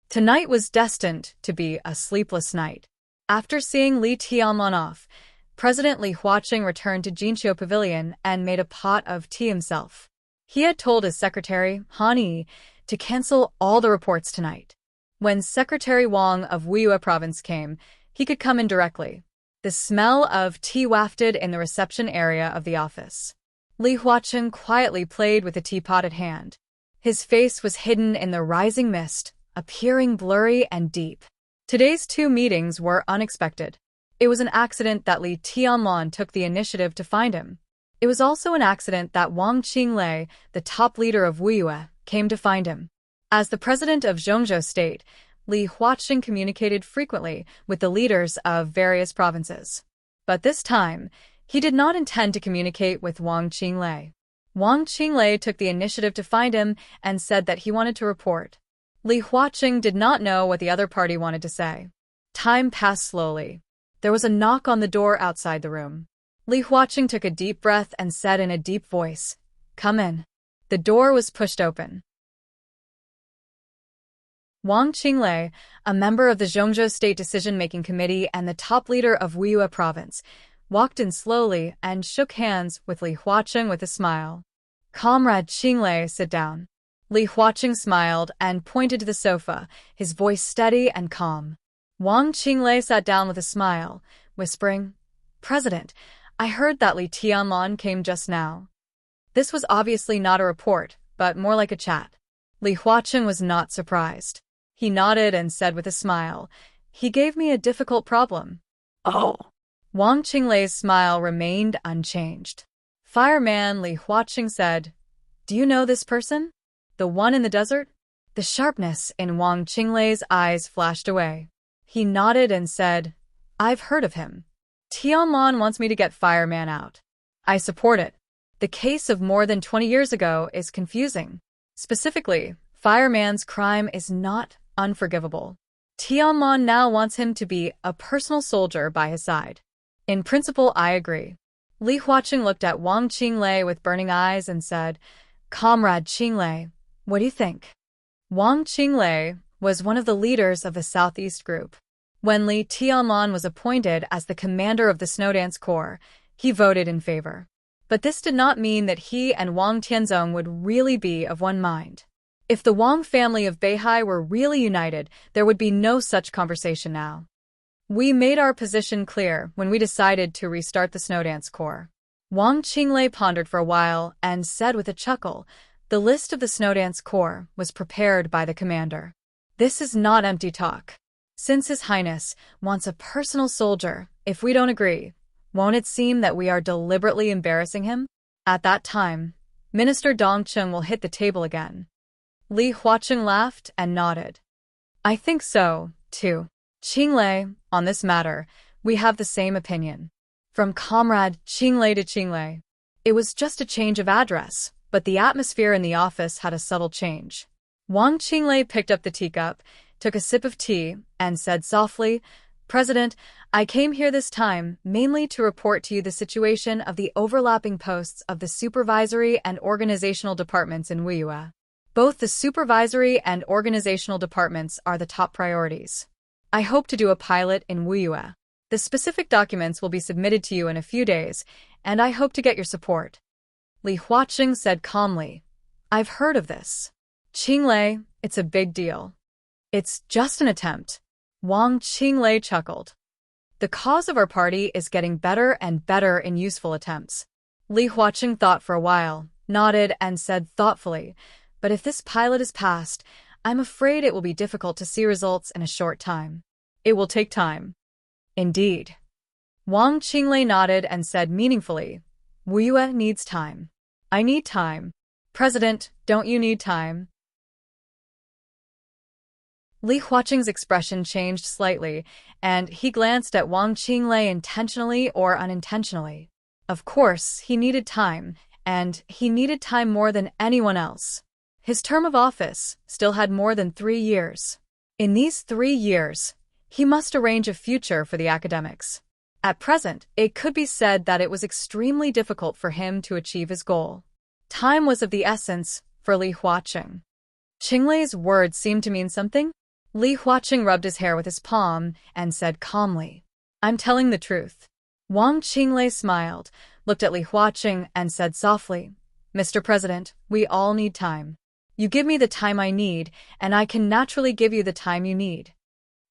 Tonight was destined to be a sleepless night. After seeing Li Tianlan off, President Li Huaqing returned to Jinqiu Pavilion and made a pot of tea himself. He had told his secretary, Han Yi, to cancel all the reports tonight. When Secretary Wang of Wuyue Province came, he could come in directly. The smell of tea wafted in the reception area of the office. Li Huaqing quietly played with the teapot at hand. His face was hidden in the rising mist, appearing blurry and deep. Today's two meetings were unexpected. It was an accident that Li Tianlan took the initiative to find him. It was also an accident that Wang Qinglei, the top leader of Wuyue, came to find him. As the president of Zhongzhou State, Li Huaqing communicated frequently with the leaders of various provinces. But this time, he did not intend to communicate with Wang Qinglei. Wang Qinglei took the initiative to find him and said that he wanted to report. Li Huaqing did not know what the other party wanted to say. Time passed slowly. There was a knock on the door outside the room. Li Huaqing took a deep breath and said in a deep voice, "Come in." The door was pushed open. Wang Qinglei, a member of the Zhongzhou State Decision-Making Committee and the top leader of Wuyue Province, walked in slowly and shook hands with Li Huaqing with a smile. "Comrade Qinglei, sit down." Li Huaqing smiled and pointed to the sofa, his voice steady and calm. Wang Qinglei sat down with a smile, whispering, "President, I heard that Li Tianlan came just now." This was obviously not a report, but more like a chat. Li Huaqing was not surprised. He nodded and said with a smile, "He gave me a difficult problem." Oh. Wang Qinglei's smile remained unchanged. "Fireman," Li Huaqing said, "Do you know this person? The one in the desert?" The sharpness in Wang Qinglei's eyes flashed away. He nodded and said, "I've heard of him. Tianlan wants me to get Fireman out. I support it. The case of more than 20 years ago is confusing. Specifically, Fireman's crime is not unforgivable. Tianlan now wants him to be a personal soldier by his side. In principle, I agree." Li Huaqing looked at Wang Qinglei with burning eyes and said, "Comrade Qinglei, what do you think?" Wang Qinglei was one of the leaders of the Southeast Group. When Li Tianlan was appointed as the commander of the Snowdance Corps, he voted in favor. But this did not mean that he and Wang Tianzong would really be of one mind. If the Wang family of Beihai were really united, there would be no such conversation now. "We made our position clear when we decided to restart the Snowdance Corps." Wang Qinglei pondered for a while and said with a chuckle, "The list of the Snowdance Corps was prepared by the commander. This is not empty talk. Since His Highness wants a personal soldier, if we don't agree, won't it seem that we are deliberately embarrassing him? At that time, Minister Dongcheng will hit the table again." Li Huaqing laughed and nodded. "I think so, too. Qinglei, on this matter, we have the same opinion." From Comrade Qinglei to Qinglei. It was just a change of address, but the atmosphere in the office had a subtle change. Wang Qinglei picked up the teacup, took a sip of tea, and said softly, "President, I came here this time mainly to report to you the situation of the overlapping posts of the supervisory and organizational departments in Wuyue. Both the supervisory and organizational departments are the top priorities. I hope to do a pilot in Wuyue. The specific documents will be submitted to you in a few days, and I hope to get your support." Li Huaqing said calmly, "I've heard of this. Qinglei, it's a big deal." "It's just an attempt." Wang Qinglei chuckled. "The cause of our party is getting better and better in useful attempts." Li Huaqing thought for a while, nodded and said thoughtfully, "But if this pilot is passed, I'm afraid it will be difficult to see results in a short time. It will take time." "Indeed." Wang Qinglei nodded and said meaningfully, "Wuyue needs time. I need time. President, don't you need time?" Li Huaqing's expression changed slightly, and he glanced at Wang Qinglei intentionally or unintentionally. Of course, he needed time, and he needed time more than anyone else. His term of office still had more than 3 years. In these 3 years, he must arrange a future for the academics. At present, it could be said that it was extremely difficult for him to achieve his goal. Time was of the essence for Li Huaqing. Qinglei's words seemed to mean something. Li Huaqing rubbed his hair with his palm and said calmly, "I'm telling the truth." Wang Qinglei smiled, looked at Li Huaqing and said softly, "Mr. President, we all need time. You give me the time I need, and I can naturally give you the time you need."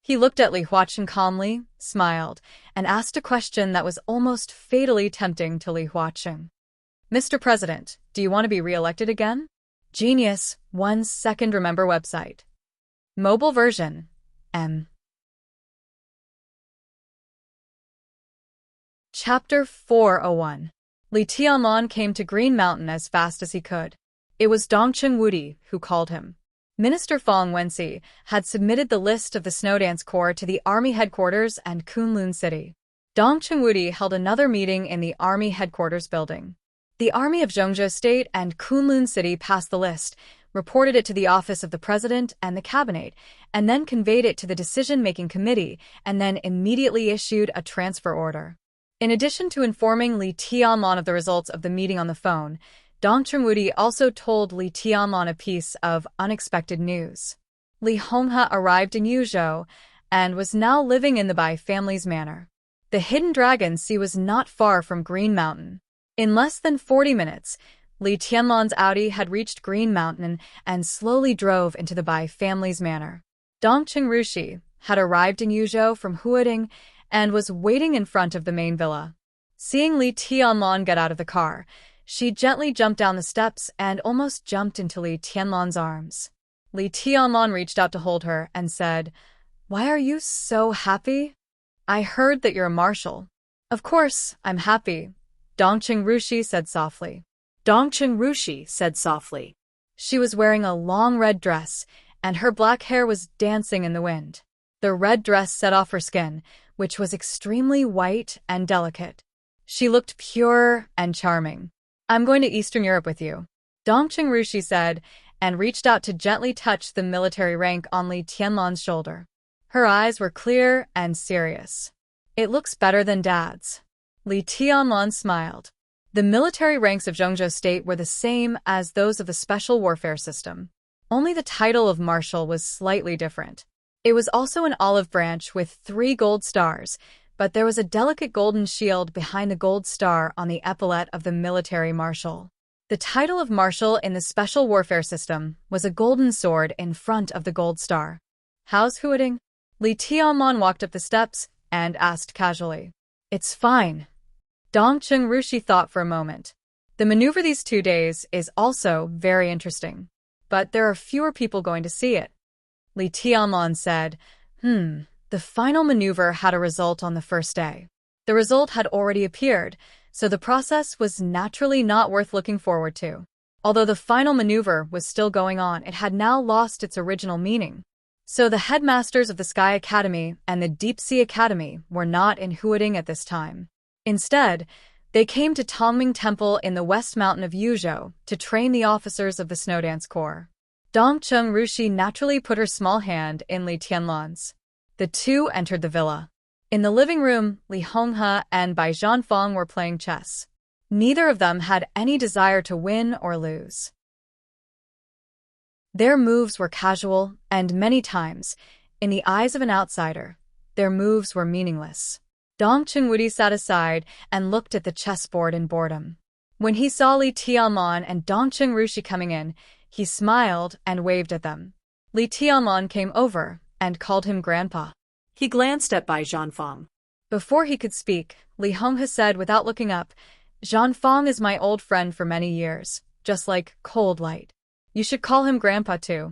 He looked at Li Huaqing calmly, smiled, and asked a question that was almost fatally tempting to Li Huaqing. "Mr. President, do you want to be re-elected again?" "Genius," 1 second remember website. Mobile version. M. Chapter 401. Li Tianlong came to Green Mountain as fast as he could. It was Dongcheng Wudi who called him. Minister Fong Wenxi had submitted the list of the Snowdance Corps to the Army headquarters and Kunlun City. Dongcheng Wudi held another meeting in the Army headquarters building. The Army of Zhongzhou State and Kunlun City passed the list, reported it to the office of the president and the cabinet, and then conveyed it to the decision-making committee, and then immediately issued a transfer order. In addition to informing Li Tianlong of the results of the meeting on the phone, Dongcheng Wudi also told Li Tianlong a piece of unexpected news. Li Honghe arrived in Yuzhou and was now living in the Bai family's manor. The Hidden Dragon Sea was not far from Green Mountain. In less than 40 minutes, Li Tianlong's Audi had reached Green Mountain and slowly drove into the Bai family's manor. Dongcheng Rushi had arrived in Yuzhou from Huading and was waiting in front of the main villa. Seeing Li Tianlong get out of the car, she gently jumped down the steps and almost jumped into Li Tianlong's arms. Li Tianlong reached out to hold her and said, "Why are you so happy? I heard that you're a marshal." "Of course, I'm happy," Dongcheng Rushi said softly. Dongcheng Rushi said softly. She was wearing a long red dress, and her black hair was dancing in the wind. The red dress set off her skin, which was extremely white and delicate. She looked pure and charming. "I'm going to Eastern Europe with you," Dongcheng Rushi said, and reached out to gently touch the military rank on Li Tianlong's shoulder. Her eyes were clear and serious. "It looks better than Dad's." Li Tianlong smiled. The military ranks of Zhongzhou State were the same as those of the Special Warfare System. Only the title of Marshal was slightly different. It was also an olive branch with 3 gold stars, but there was a delicate golden shield behind the gold star on the epaulet of the military marshal. The title of Marshal in the Special Warfare System was a golden sword in front of the gold star. "How's Huading?" Li Tianlong walked up the steps and asked casually. "It's fine." Dongcheng Rushi thought for a moment. The maneuver these 2 days is also very interesting, but there are fewer people going to see it. Li Tianlong said, The final maneuver had a result on the first day. The result had already appeared, so the process was naturally not worth looking forward to. Although the final maneuver was still going on, it had now lost its original meaning. So the headmasters of the Sky Academy and the Deep Sea Academy were not in Huading at this time. Instead, they came to Tongming Temple in the West Mountain of Yuzhou to train the officers of the Snowdance Corps. Dongcheng Rushi naturally put her small hand in Li Tianlong's. The two entered the villa. In the living room, Li Honghe and Bai Zhanfang were playing chess. Neither of them had any desire to win or lose. Their moves were casual, and many times, in the eyes of an outsider, their moves were meaningless. Dongcheng Wudi sat aside and looked at the chessboard in boredom. When he saw Li Tianlong and Dongcheng Rushi coming in, he smiled and waved at them. Li Tianlong came over and called him Grandpa. He glanced at Bai Zhanfang. Before he could speak, Li Honghe said without looking up, "Zhanfang is my old friend for many years, just like Cold Light. You should call him Grandpa too."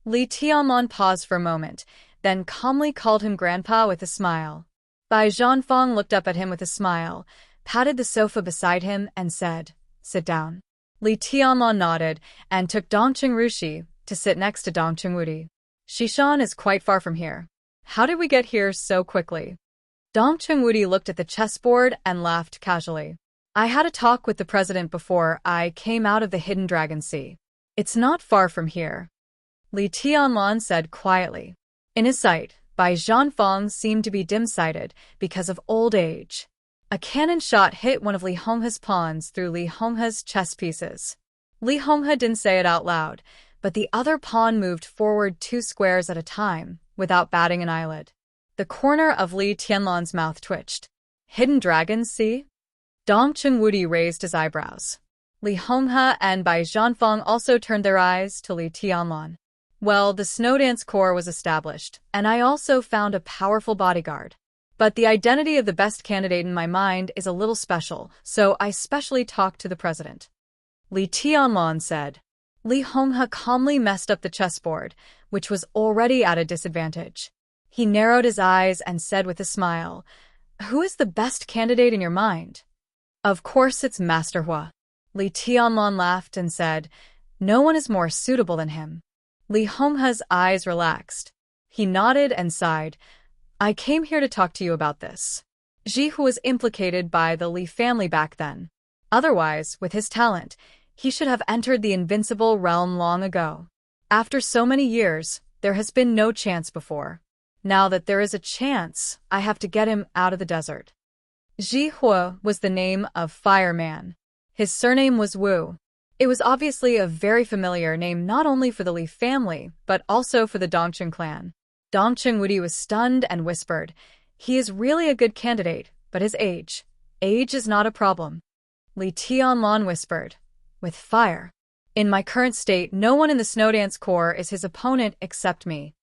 Li Tianlong paused for a moment, then calmly called him Grandpa with a smile. Bai Zhanfang looked up at him with a smile, patted the sofa beside him, and said, "Sit down." Li Tianlong nodded and took Dongcheng Rushi to sit next to Dongcheng Wudi. "Shishan is quite far from here. How did we get here so quickly?" Dongcheng Wudi looked at the chessboard and laughed casually. "I had a talk with the president before I came out of the Hidden Dragon Sea. It's not far from here," Li Tianlong said quietly. In his sight, Bai Zhanfang seemed to be dim-sighted because of old age. A cannon shot hit one of Li Honghe's pawns through Li Honghe's chess pieces. Li Honghe didn't say it out loud, but the other pawn moved forward 2 squares at a time, without batting an eyelid. The corner of Li Tianlong's mouth twitched. "Hidden Dragon Sea?" Dongcheng Wudi raised his eyebrows. Li Honghe and Bai Zhanfang also turned their eyes to Li Tianlong. "Well, the Snowdance Corps was established, and I also found a powerful bodyguard. But the identity of the best candidate in my mind is a little special, so I specially talked to the president," Li Tianlong said. Li Honghe calmly messed up the chessboard, which was already at a disadvantage. He narrowed his eyes and said with a smile, "Who is the best candidate in your mind?" "Of course it's Master Hua." Li Tianlon laughed and said, "No one is more suitable than him." Li Honghe's eyes relaxed. He nodded and sighed. "I came here to talk to you about this." Ji Hu was implicated by the Li family back then. Otherwise, with his talent, he should have entered the invincible realm long ago. After so many years, there has been no chance before. Now that there is a chance, I have to get him out of the desert. Ji Hu was the name of Fireman. His surname was Wu. It was obviously a very familiar name not only for the Li family, but also for the Dongqing clan. Dongqing Wudi was stunned and whispered, "He is really a good candidate, but his age. Age is not a problem." Li Tianlon whispered, "With fire. In my current state, no one in the Snowdance Corps is his opponent except me."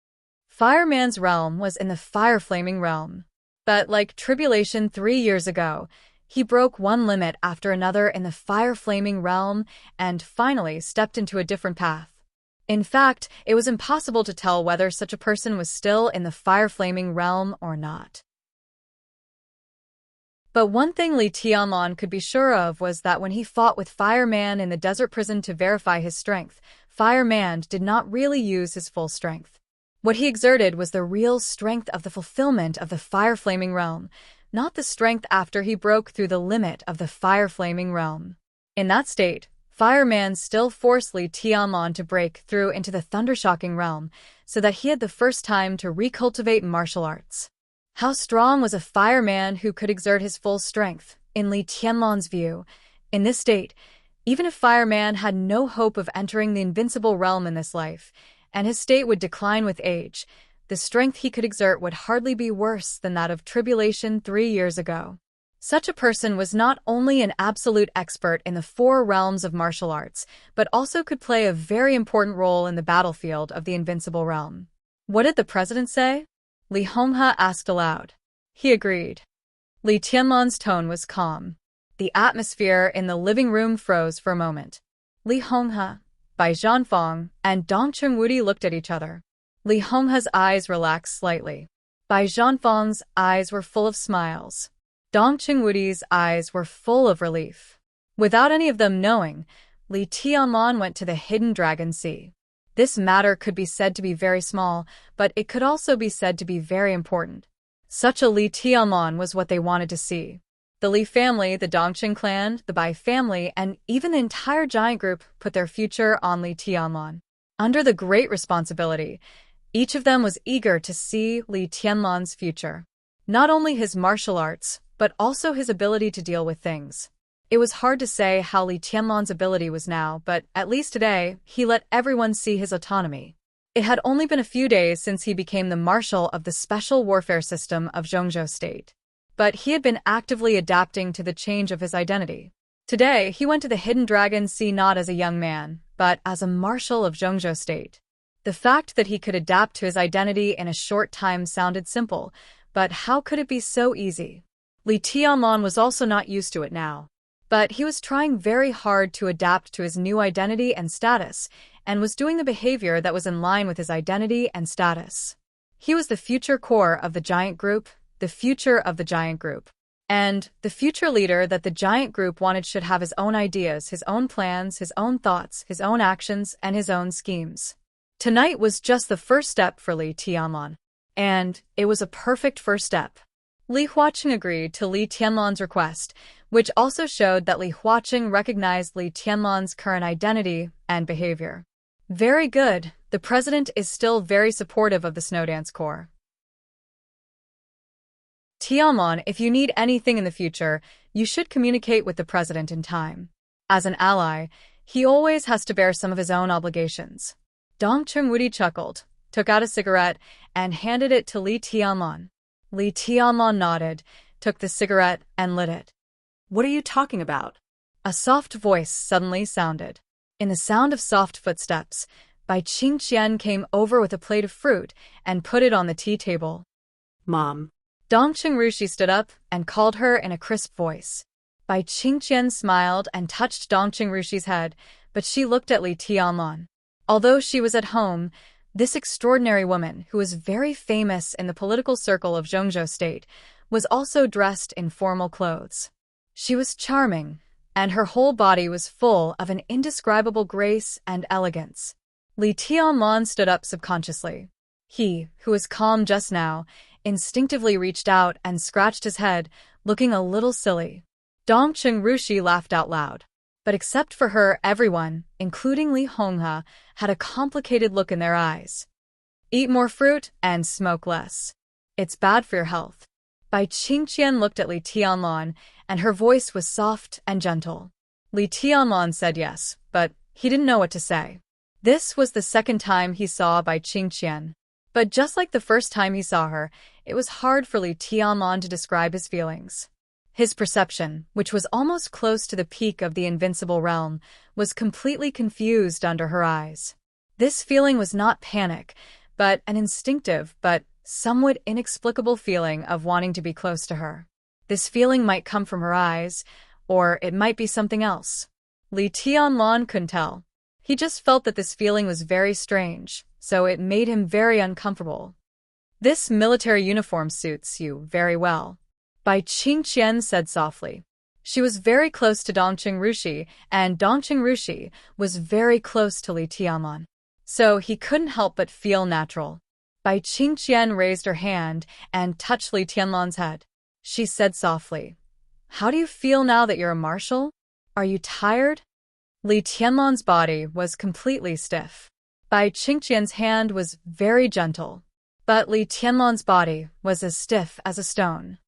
Fireman's realm was in the fire-flaming realm. But like Tribulation 3 years ago, he broke one limit after another in the fire-flaming realm and finally stepped into a different path. In fact, it was impossible to tell whether such a person was still in the fire-flaming realm or not. But one thing Li Tianlon could be sure of was that when he fought with Fireman in the desert prison to verify his strength, Fireman did not really use his full strength. What he exerted was the real strength of the fulfillment of the fire-flaming realm, not the strength after he broke through the limit of the fire-flaming realm. In that state, Fireman still forced Li Tianlon to break through into the thundershocking realm, so that he had the first time to recultivate martial arts. How strong was a fireman who could exert his full strength, in Li Tianlon's view? In this state, even if Fireman had no hope of entering the invincible realm in this life, and his state would decline with age, the strength he could exert would hardly be worse than that of Tribulation 3 years ago. Such a person was not only an absolute expert in the 4 realms of martial arts, but also could play a very important role in the battlefield of the invincible realm. "What did the president say?" Li Honghe asked aloud. He agreed. Li Tianlon's tone was calm. The atmosphere in the living room froze for a moment. Li Honghe, Bai Zhanfang, and Dongqing Wudi looked at each other. Li Honghe's eyes relaxed slightly. Bai Zhanfang's eyes were full of smiles. Dongqing Wudi's eyes were full of relief. Without any of them knowing, Li Tianlon went to the Hidden Dragon Sea. This matter could be said to be very small, but it could also be said to be very important. Such a Li Tianlon was what they wanted to see. The Li family, the Dongqing clan, the Bai family, and even the entire giant group put their future on Li Tianlon. Under the great responsibility, each of them was eager to see Li Tianlon's future. Not only his martial arts, but also his ability to deal with things. It was hard to say how Li Tianlon's ability was now, but at least today, he let everyone see his autonomy. It had only been a few days since he became the marshal of the special warfare system of Zhongzhou State. But he had been actively adapting to the change of his identity. Today, he went to the Hidden Dragon Sea not as a young man, but as a marshal of Zhongzhou State. The fact that he could adapt to his identity in a short time sounded simple, but how could it be so easy? Li Tianlon was also not used to it now. But he was trying very hard to adapt to his new identity and status, and was doing the behavior that was in line with his identity and status. He was the future core of the giant group, the future of the giant group. And the future leader that the giant group wanted should have his own ideas, his own plans, his own thoughts, his own actions, and his own schemes. Tonight was just the first step for Li Tianlon. And it was a perfect first step. Li Huaqing agreed to Li Tianlon's request, which also showed that Li Huaqing recognized Li Tianlon's current identity and behavior. Very good. The president is still very supportive of the Snowdance Corps. Tianlon, if you need anything in the future, you should communicate with the president in time. As an ally, he always has to bear some of his own obligations. Dongqing Wudi chuckled, took out a cigarette, and handed it to Li Tianlon. Li Tianlon nodded, took the cigarette, and lit it. "What are you talking about?" A soft voice suddenly sounded. In the sound of soft footsteps, Bai Qingqian came over with a plate of fruit and put it on the tea table. "Mom." Dongqing Rushi stood up and called her in a crisp voice. Bai Qingqian smiled and touched Dongqing Rushi's head, but she looked at Li Tianlan. Although she was at home, this extraordinary woman, who was very famous in the political circle of Zhongzhou State, was also dressed in formal clothes. She was charming, and her whole body was full of an indescribable grace and elegance. Li Tianlan stood up subconsciously. He, who was calm just now, instinctively reached out and scratched his head, looking a little silly. Dongqing Rushi laughed out loud. But except for her, everyone, including Li Honghe, had a complicated look in their eyes. Eat more fruit and smoke less. It's bad for your health. Bai Qingqian looked at Li Tianlan, and her voice was soft and gentle. Li Tianlan said yes, but he didn't know what to say. This was the second time he saw Bai Qingqian. But just like the first time he saw her, it was hard for Li Tianlan to describe his feelings. His perception, which was almost close to the peak of the invincible realm, was completely confused under her eyes. This feeling was not panic, but an instinctive but somewhat inexplicable feeling of wanting to be close to her. This feeling might come from her eyes, or it might be something else. Li Tianlan couldn't tell. He just felt that this feeling was very strange, so it made him very uncomfortable. This military uniform suits you very well, Bai Qingqian said softly. She was very close to Dongqing Rushi, and Dongqing Rushi was very close to Li Tianlan. So he couldn't help but feel natural. Bai Qingqian raised her hand and touched Li Tianlan's head. She said softly, "How do you feel now that you're a marshal? Are you tired?" Li Tianlan's body was completely stiff. Bai Qingqian's hand was very gentle, but Li Tianlan's body was as stiff as a stone.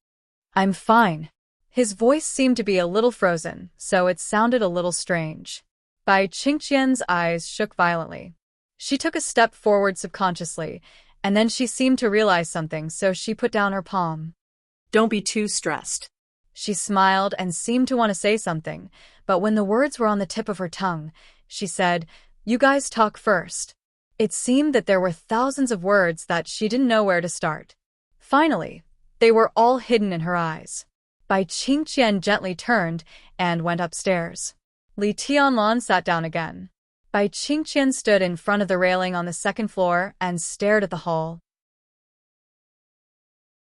"I'm fine." His voice seemed to be a little frozen, so it sounded a little strange. Bai Qingqian's eyes shook violently. She took a step forward subconsciously, and then she seemed to realize something, so she put down her palm. Don't be too stressed. She smiled and seemed to want to say something, but when the words were on the tip of her tongue, she said, "You guys talk first." It seemed that there were thousands of words that she didn't know where to start. Finally, they were all hidden in her eyes. Bai Qingqian gently turned and went upstairs. Li Tianlan sat down again. Bai Qingqian stood in front of the railing on the second floor and stared at the hall.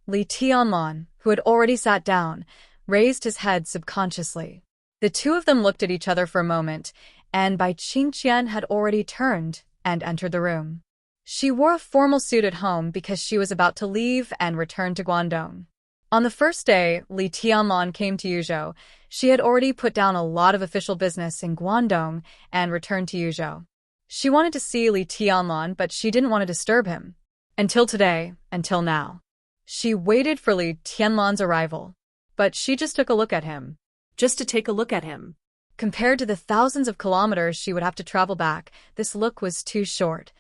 Li Tianlan, who had already sat down, raised his head subconsciously. The two of them looked at each other for a moment, and Bai Qingqian had already turned and entered the room. She wore a formal suit at home because she was about to leave and return to Guangdong. On the first day Li Tianlan came to Yuzhou, she had already put down a lot of official business in Guangdong and returned to Yuzhou. She wanted to see Li Tianlan, but she didn't want to disturb him. Until today, until now. She waited for Li Tianlan's arrival, but she just took a look at him. Just to take a look at him. Compared to the thousands of kilometers she would have to travel back, this look was too short.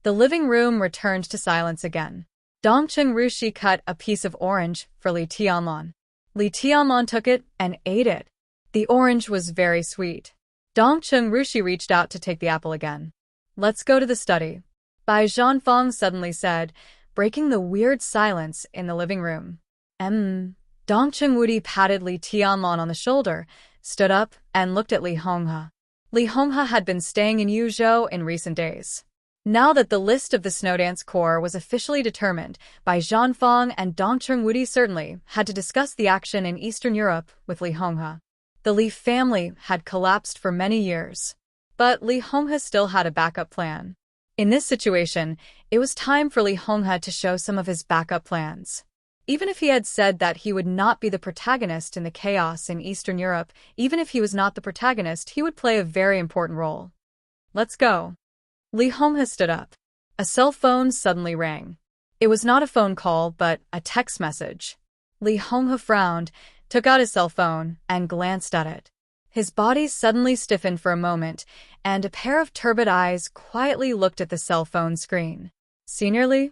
The living room returned to silence again. Dongqing Rushi cut a piece of orange for Li Tianlan. Li Tianlan took it and ate it. The orange was very sweet. Dongqing Rushi reached out to take the apple again. "Let's go to the study," Bai Zhanfang suddenly said, breaking the weird silence in the living room. Dongqing Wudi patted Li Tianlan on the shoulder, stood up, and looked at Li Honghe. Li Honghe had been staying in Yuzhou in recent days. Now that the list of the Snowdance Corps was officially determined, Bai Zhanfang and Dongqing Wudi certainly had to discuss the action in Eastern Europe with Li Honghe. The Li family had collapsed for many years, but Li Honghe still had a backup plan. In this situation, it was time for Li Honghe to show some of his backup plans. Even if he had said that he would not be the protagonist in the chaos in Eastern Europe, even if he was not the protagonist, he would play a very important role. "Let's go." Li Honghe stood up. A cell phone suddenly rang. It was not a phone call, but a text message. Li Honghe frowned, took out his cell phone, and glanced at it. His body suddenly stiffened for a moment, and a pair of turbid eyes quietly looked at the cell phone screen. "Senior Li?"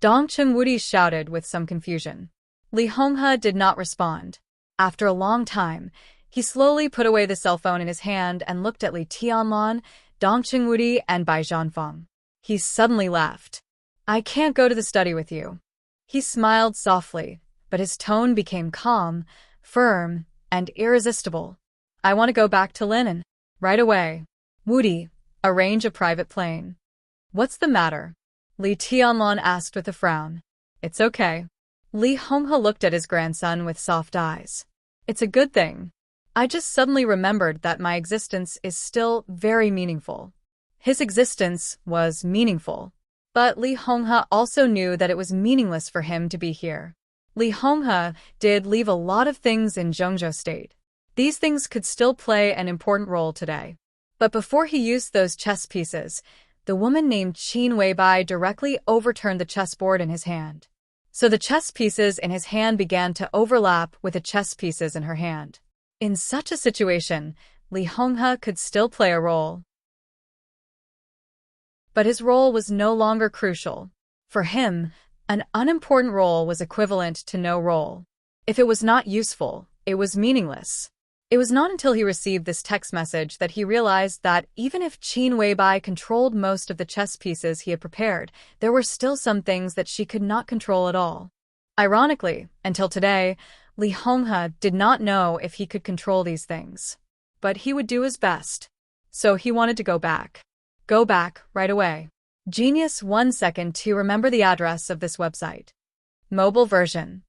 Dongqing Wudi shouted with some confusion. Li Honghe did not respond. After a long time, he slowly put away the cell phone in his hand and looked at Li Tianlan, Dongqing Wudi, and Bai Zhanfang. He suddenly laughed. "I can't go to the study with you." He smiled softly, but his tone became calm, firm, and irresistible. "I want to go back to Linen. Right away." Woody, arrange a private plane. What's the matter? Li Tianlan asked with a frown. It's okay. Li Honghe looked at his grandson with soft eyes. It's a good thing. I just suddenly remembered that my existence is still very meaningful. His existence was meaningful. But Li Honghe also knew that it was meaningless for him to be here. Li Honghe did leave a lot of things in Zhengzhou State. These things could still play an important role today. But before he used those chess pieces, the woman named Qin Weibai directly overturned the chessboard in his hand. So the chess pieces in his hand began to overlap with the chess pieces in her hand. In such a situation, Li Honghe could still play a role. But his role was no longer crucial. For him, an unimportant role was equivalent to no role. If it was not useful, it was meaningless. It was not until he received this text message that he realized that even if Qin Weibai controlled most of the chess pieces he had prepared, there were still some things that she could not control at all. Ironically, until today, Li Honghe did not know if he could control these things. But he would do his best. So he wanted to go back. Go back, right away. Genius 1 second to remember the address of this website. Mobile version.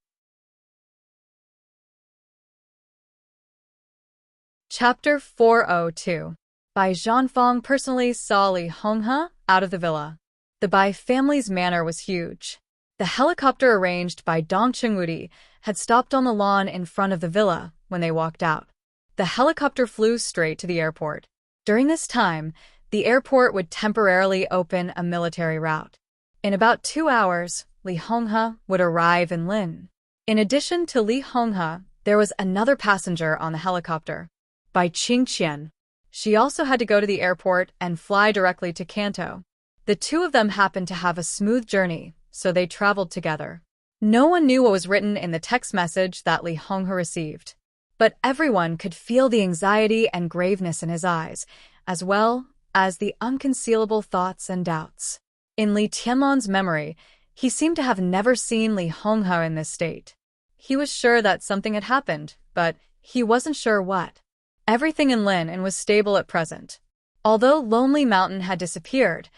Chapter 402. Bai Zhanfang personally saw Li Honghe out of the villa. The Bai family's manor was huge. The helicopter arranged by Dongqing Wudi had stopped on the lawn in front of the villa when they walked out. The helicopter flew straight to the airport. During this time, the airport would temporarily open a military route. In about 2 hours, Li Honghe would arrive in Lin. In addition to Li Honghe, there was another passenger on the helicopter, Bai Qingqian. She also had to go to the airport and fly directly to Kanto. The two of them happened to have a smooth journey, so they traveled together. No one knew what was written in the text message that Li Honghe received. But everyone could feel the anxiety and graveness in his eyes, as well as the unconcealable thoughts and doubts. In Li Tianlan's memory, he seemed to have never seen Li Honghe in this state. He was sure that something had happened, but he wasn't sure what. Everything in Lin was stable at present. Although Lonely Mountain had disappeared,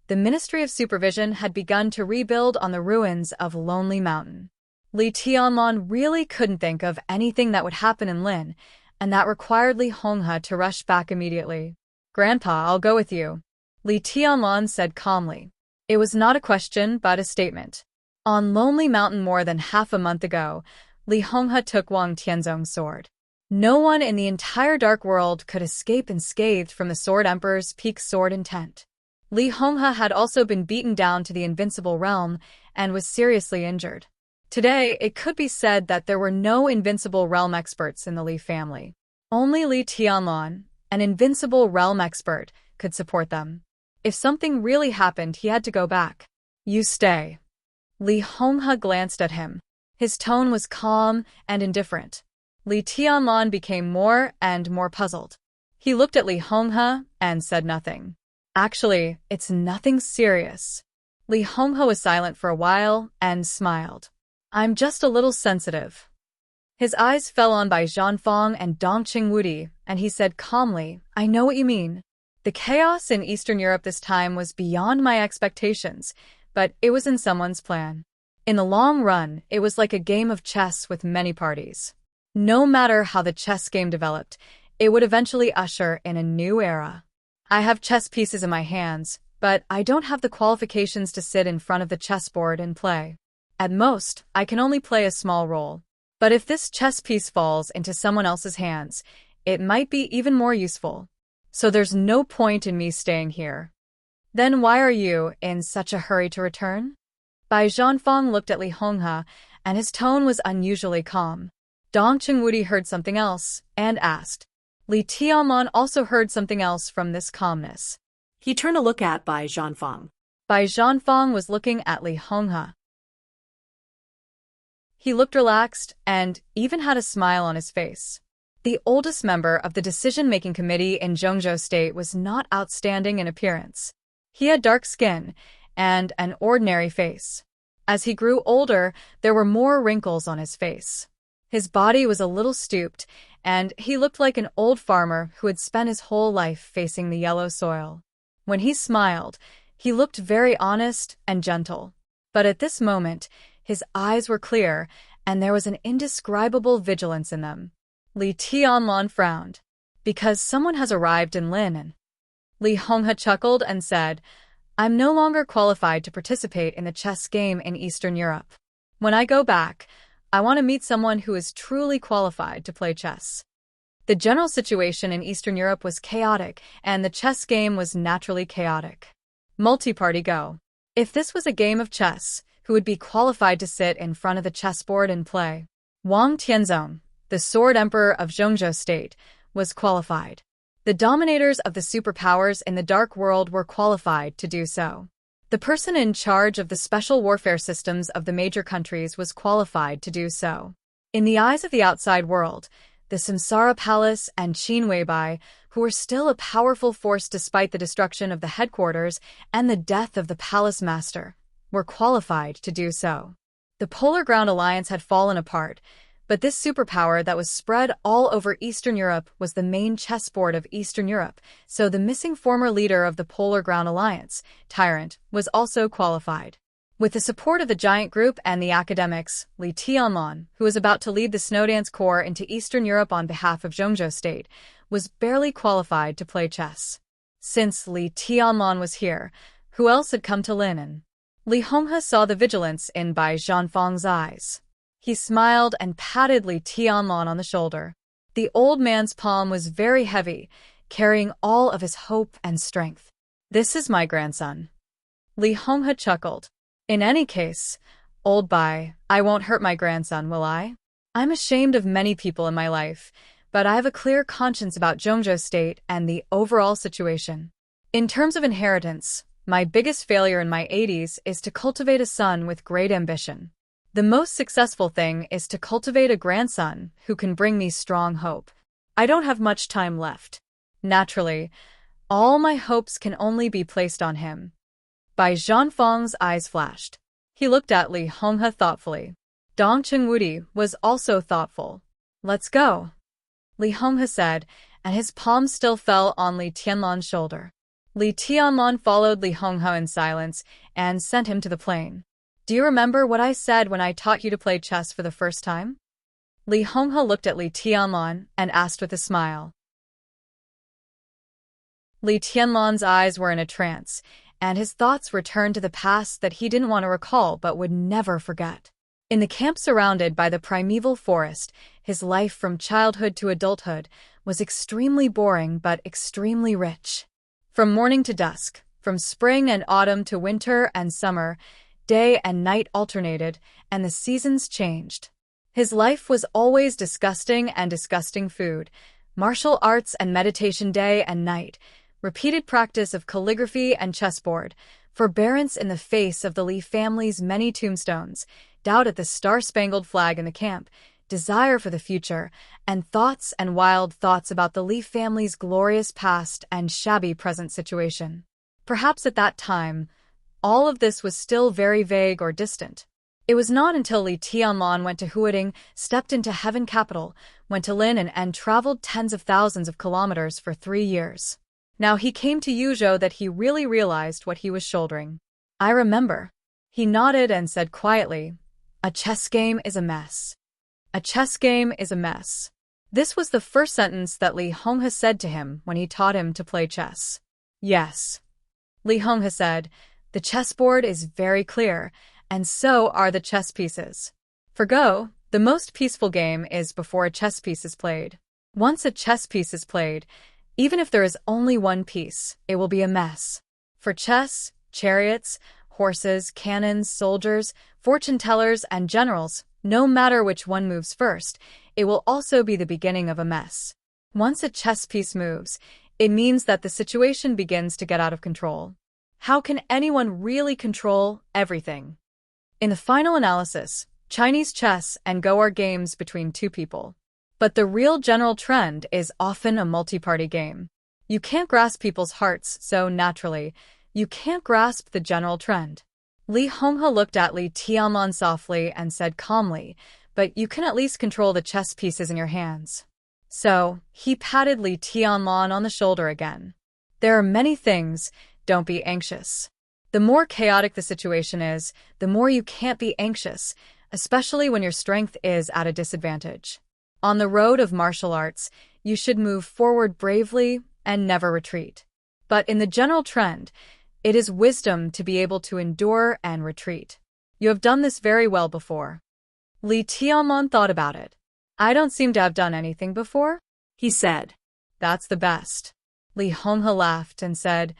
the Ministry of Supervision had begun to rebuild on the ruins of Lonely Mountain. Li Tianlan really couldn't think of anything that would happen in Lin, and that required Li Honghe to rush back immediately. Grandpa, I'll go with you, Li Tianlan said calmly. It was not a question, but a statement. On Lonely Mountain more than half a month ago, Li Honghe took Wang Tianzong's sword. No one in the entire dark world could escape unscathed from the Sword Emperor's peak sword intent. Li Honghe had also been beaten down to the invincible realm and was seriously injured. Today, it could be said that there were no invincible realm experts in the Li family. Only Li Tianlan, an invincible realm expert, could support them. If something really happened, he had to go back. You stay. Li Honghe glanced at him. His tone was calm and indifferent. Li Tianlan became more and more puzzled. He looked at Li Honghe and said nothing. Actually, it's nothing serious. Li Honghe was silent for a while and smiled. I'm just a little sensitive. His eyes fell on Bai Zhanfang and Dongqing Wudi, and he said calmly, I know what you mean. The chaos in Eastern Europe this time was beyond my expectations, but it was in someone's plan. In the long run, it was like a game of chess with many parties. No matter how the chess game developed, it would eventually usher in a new era. I have chess pieces in my hands, but I don't have the qualifications to sit in front of the chessboard and play. At most, I can only play a small role. But if this chess piece falls into someone else's hands, it might be even more useful. So there's no point in me staying here. Then why are you in such a hurry to return? Bai Zhanfang looked at Li Honghe, and his tone was unusually calm. Dongqing Wudi heard something else, and asked. Li Tianlan also heard something else from this calmness. He turned to look at Bai Zhanfang. Bai Zhanfang was looking at Li Honghe. He looked relaxed and even had a smile on his face. The oldest member of the decision-making committee in Zhengzhou State was not outstanding in appearance. He had dark skin and an ordinary face. As he grew older, there were more wrinkles on his face. His body was a little stooped, and he looked like an old farmer who had spent his whole life facing the yellow soil. When he smiled, he looked very honest and gentle. But at this moment, his eyes were clear, and there was an indescribable vigilance in them. Li Tianlan frowned. Because someone has arrived in Lin. Li Honghe chuckled and said, I'm no longer qualified to participate in the chess game in Eastern Europe. When I go back, I want to meet someone who is truly qualified to play chess. The general situation in Eastern Europe was chaotic, and the chess game was naturally chaotic. Multi-party Go. If this was a game of chess, who would be qualified to sit in front of the chessboard and play? Wang Tianzong, the Sword Emperor of Zhongzhou State, was qualified. The dominators of the superpowers in the dark world were qualified to do so. The person in charge of the special warfare systems of the major countries was qualified to do so. In the eyes of the outside world, the Samsara Palace and Qin Weibai, who were still a powerful force despite the destruction of the headquarters and the death of the palace master, were qualified to do so. The Polar Ground Alliance had fallen apart, but this superpower that was spread all over Eastern Europe was the main chessboard of Eastern Europe, so the missing former leader of the Polar Ground Alliance, Tyrant, was also qualified. With the support of the giant group and the academics, Li Tianlan, who was about to lead the Snowdance Corps into Eastern Europe on behalf of Zhongzhou State, was barely qualified to play chess. Since Li Tianlan was here, who else had come to Lin? Li Honghe saw the vigilance in Bai Zhanfang's eyes. He smiled and patted Li Tianlan on the shoulder. The old man's palm was very heavy, carrying all of his hope and strength. This is my grandson. Li Honghe chuckled. In any case, old Bai, I won't hurt my grandson, will I? I'm ashamed of many people in my life, but I have a clear conscience about Zhongzhou State and the overall situation. In terms of inheritance, my biggest failure in my 80s is to cultivate a son with great ambition. The most successful thing is to cultivate a grandson who can bring me strong hope. I don't have much time left. Naturally, all my hopes can only be placed on him. Bai Zhanfang's eyes flashed. He looked at Li Honghe thoughtfully. Dong Chengwudi was also thoughtful. Let's go, Li Honghe said, and his palm still fell on Li Tianlan's shoulder. Li Tianlan followed Li Honghe in silence and sent him to the plane. Do you remember what I said when I taught you to play chess for the first time? Li Honghe looked at Li Tianlan and asked with a smile. Li Tianlan's eyes were in a trance, and his thoughts returned to the past that he didn't want to recall but would never forget. In the camp surrounded by the primeval forest, his life from childhood to adulthood was extremely boring but extremely rich. From morning to dusk, from spring and autumn to winter and summer, day and night alternated, and the seasons changed. His life was always disgusting and disgusting food, martial arts and meditation day and night, repeated practice of calligraphy and chessboard, forbearance in the face of the Li family's many tombstones, doubt at the star-spangled flag in the camp, desire for the future, and thoughts and wild thoughts about the Li family's glorious past and shabby present situation. Perhaps at that time, all of this was still very vague or distant. It was not until Li Tianlan went to Huading, stepped into Heaven Capital, went to Lin and traveled tens of thousands of kilometers for 3 years. Now he came to Yuzhou that he really realized what he was shouldering. I remember. He nodded and said quietly, a chess game is a mess. A chess game is a mess. This was the first sentence that Li Honghe said to him when he taught him to play chess. Yes, Li Honghe said, the chessboard is very clear, and so are the chess pieces. For Go, the most peaceful game is before a chess piece is played. Once a chess piece is played, even if there is only one piece, it will be a mess. For chess, chariots, horses, cannons, soldiers, fortune-tellers, and generals, no matter which one moves first, it will also be the beginning of a mess. Once a chess piece moves, it means that the situation begins to get out of control. How can anyone really control everything? In the final analysis, Chinese chess and Go are games between two people. But the real general trend is often a multi-party game. You can't grasp people's hearts, so naturally, you can't grasp the general trend. Li Honghe looked at Li Tianlan softly and said calmly, but you can at least control the chess pieces in your hands. So, he patted Li Tianlan on the shoulder again. There are many things, don't be anxious. The more chaotic the situation is, the more you can't be anxious, especially when your strength is at a disadvantage. On the road of martial arts, you should move forward bravely and never retreat. But in the general trend, it is wisdom to be able to endure and retreat. You have done this very well before. Li Tianlan thought about it. I don't seem to have done anything before, he said. That's the best. Li Honghe laughed and said,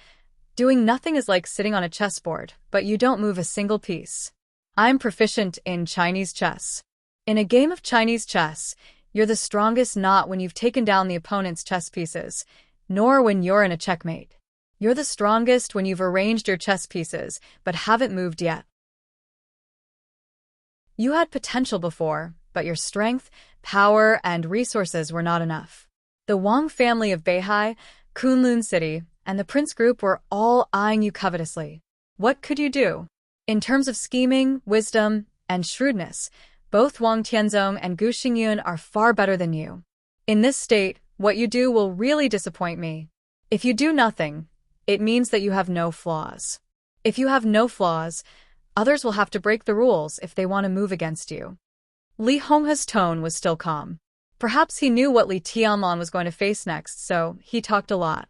doing nothing is like sitting on a chessboard, but you don't move a single piece. I'm proficient in Chinese chess. In a game of Chinese chess, you're the strongest not when you've taken down the opponent's chess pieces, nor when you're in a checkmate. You're the strongest when you've arranged your chess pieces, but haven't moved yet. You had potential before, but your strength, power, and resources were not enough. The Wang family of Beihai, Kunlun City, and the Prince Group were all eyeing you covetously. What could you do? In terms of scheming, wisdom, and shrewdness, both Wang Tianzong and Gu Xingyun are far better than you. In this state, what you do will really disappoint me. If you do nothing, it means that you have no flaws. If you have no flaws, others will have to break the rules if they want to move against you. Li Honghe's tone was still calm. Perhaps he knew what Li Tianlan was going to face next, so he talked a lot.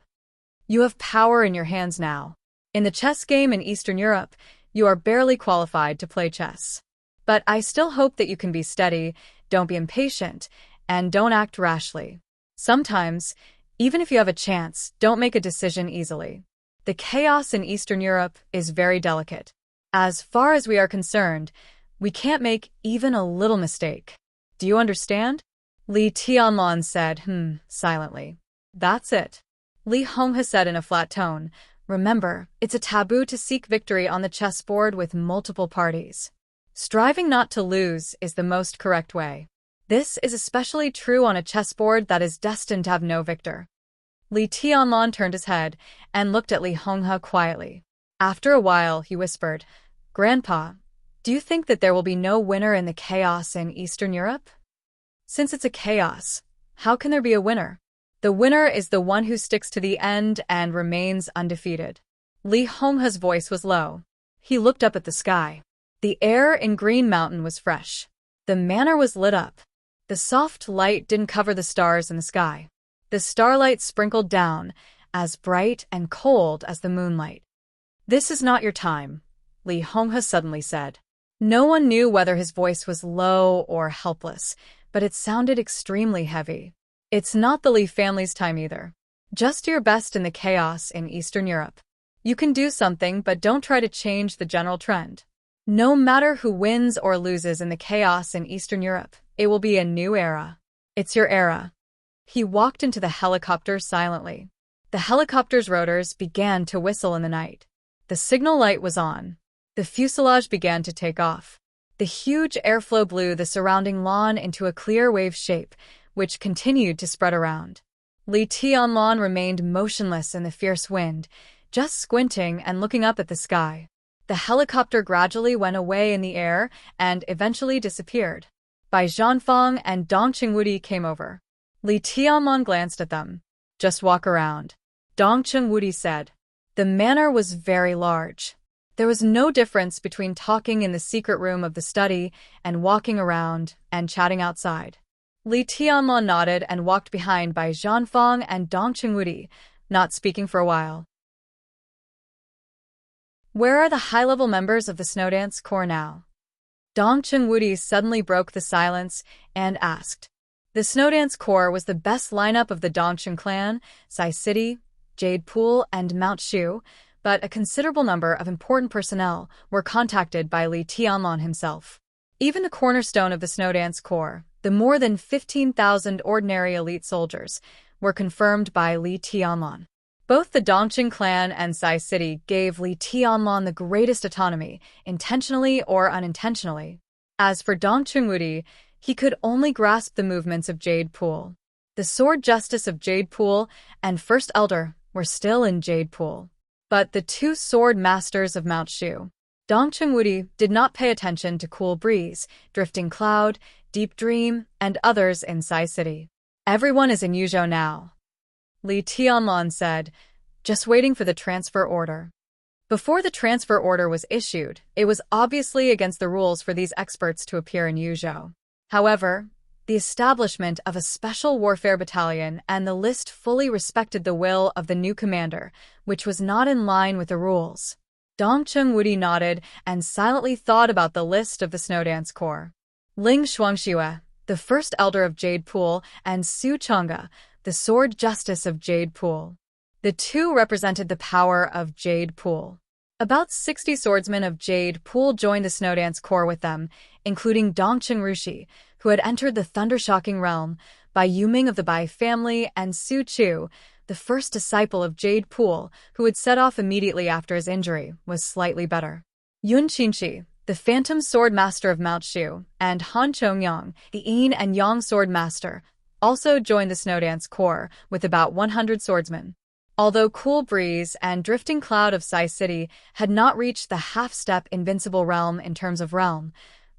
You have power in your hands now. In the chess game in Eastern Europe, you are barely qualified to play chess. But I still hope that you can be steady, don't be impatient, and don't act rashly. Sometimes, even if you have a chance, don't make a decision easily. The chaos in Eastern Europe is very delicate. As far as we are concerned, we can't make even a little mistake. Do you understand? Li Tianlan said, silently. That's it. Li Honghe said in a flat tone, remember, it's a taboo to seek victory on the chessboard with multiple parties. Striving not to lose is the most correct way. This is especially true on a chessboard that is destined to have no victor. Li Tianlan turned his head and looked at Li Honghe quietly. After a while, he whispered, Grandpa, do you think that there will be no winner in the chaos in Eastern Europe? Since it's a chaos, how can there be a winner? The winner is the one who sticks to the end and remains undefeated. Li Honghe's voice was low. He looked up at the sky. The air in Green Mountain was fresh. The manor was lit up. The soft light didn't cover the stars in the sky. The starlight sprinkled down, as bright and cold as the moonlight. This is not your time, Li Honghe suddenly said. No one knew whether his voice was low or helpless, but it sounded extremely heavy. It's not the Li family's time either. Just do your best in the chaos in Eastern Europe. You can do something, but don't try to change the general trend. No matter who wins or loses in the chaos in Eastern Europe, it will be a new era. It's your era. He walked into the helicopter silently. The helicopter's rotors began to whistle in the night. The signal light was on. The fuselage began to take off. The huge airflow blew the surrounding lawn into a clear wave shape, which continued to spread around. Li Tianlan remained motionless in the fierce wind, just squinting and looking up at the sky. The helicopter gradually went away in the air and eventually disappeared. Bai Zhanfang and Dong Qingwudi came over. Li Tianlan glanced at them. Just walk around. Dong Qingwudi said. The manor was very large. There was no difference between talking in the secret room of the study and walking around and chatting outside. Li Tianlan nodded and walked behind Bai Zhanfang and Dong Qingwudi, not speaking for a while. Where are the high-level members of the Snowdance Corps now? Dong Qingwudi suddenly broke the silence and asked. The Snowdance Corps was the best lineup of the Dongqing clan, Sai City, Jade Pool, and Mount Shu, but a considerable number of important personnel were contacted by Li Tianlan himself. Even the cornerstone of the Snowdance Corps, the more than 15,000 ordinary elite soldiers, were confirmed by Li Tianlan. Both the Dongqing clan and Sai City gave Li Tianlan the greatest autonomy, intentionally or unintentionally. As for Dong Qingwudi, he could only grasp the movements of Jade Pool. The Sword Justice of Jade Pool and First Elder were still in Jade Pool. But the two Sword Masters of Mount Shu, Dong Qingwudi, did not pay attention to Cool Breeze, Drifting Cloud, Deep Dream, and others in Sai City. Everyone is in Yuzhou now, Li Tianlan said, just waiting for the transfer order. Before the transfer order was issued, it was obviously against the rules for these experts to appear in Yuzhou. However, the establishment of a special warfare battalion and the list fully respected the will of the new commander, which was not in line with the rules. Dong Chengwudi nodded and silently thought about the list of the Snowdance Corps. Ling Shuangxue, the first elder of Jade Pool, and Su Chang'e, the sword justice of Jade Pool. The two represented the power of Jade Pool. About 60 swordsmen of Jade Pool joined the Snowdance Corps with them, including Dong Chengrushi, who had entered the thunder-shocking realm, Bai Yuming of the Bai family, and Su Chu, the first disciple of Jade Pool, who had set off immediately after his injury, was slightly better. Yun Qinshi, the Phantom Sword Master of Mount Shu, and Han Chongyang, the Yin and Yang Sword Master, also joined the Snowdance Corps with about 100 swordsmen. Although Cool Breeze and Drifting Cloud of Sai City had not reached the half-step invincible realm in terms of realm,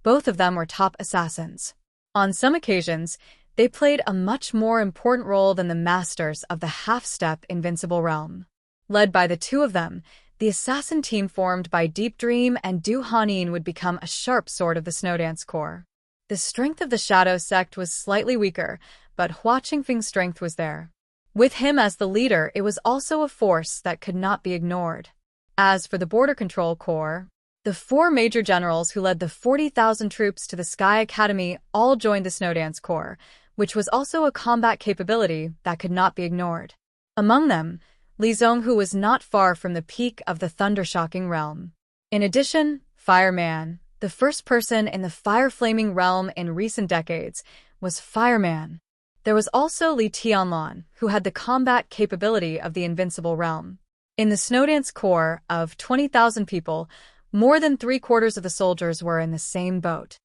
both of them were top assassins. On some occasions, they played a much more important role than the masters of the half-step invincible realm. Led by the two of them, the assassin team formed by Deep Dream and Du Hanin would become a sharp sword of the Snowdance Corps. The strength of the Shadow Sect was slightly weaker, but Hua Qingfeng's strength was there. With him as the leader, it was also a force that could not be ignored. As for the Border Control Corps, the 4 major generals who led the 40,000 troops to the Sky Academy all joined the Snowdance Corps, which was also a combat capability that could not be ignored. Among them, Li Zonghu was not far from the peak of the thunder-shocking realm. In addition, Fireman, the first person in the fire-flaming realm in recent decades, was Fireman. There was also Li Tianlan, who had the combat capability of the invincible realm. In the Snowdance Corps of 20,000 people, more than 3/4 of the soldiers were in the same boat.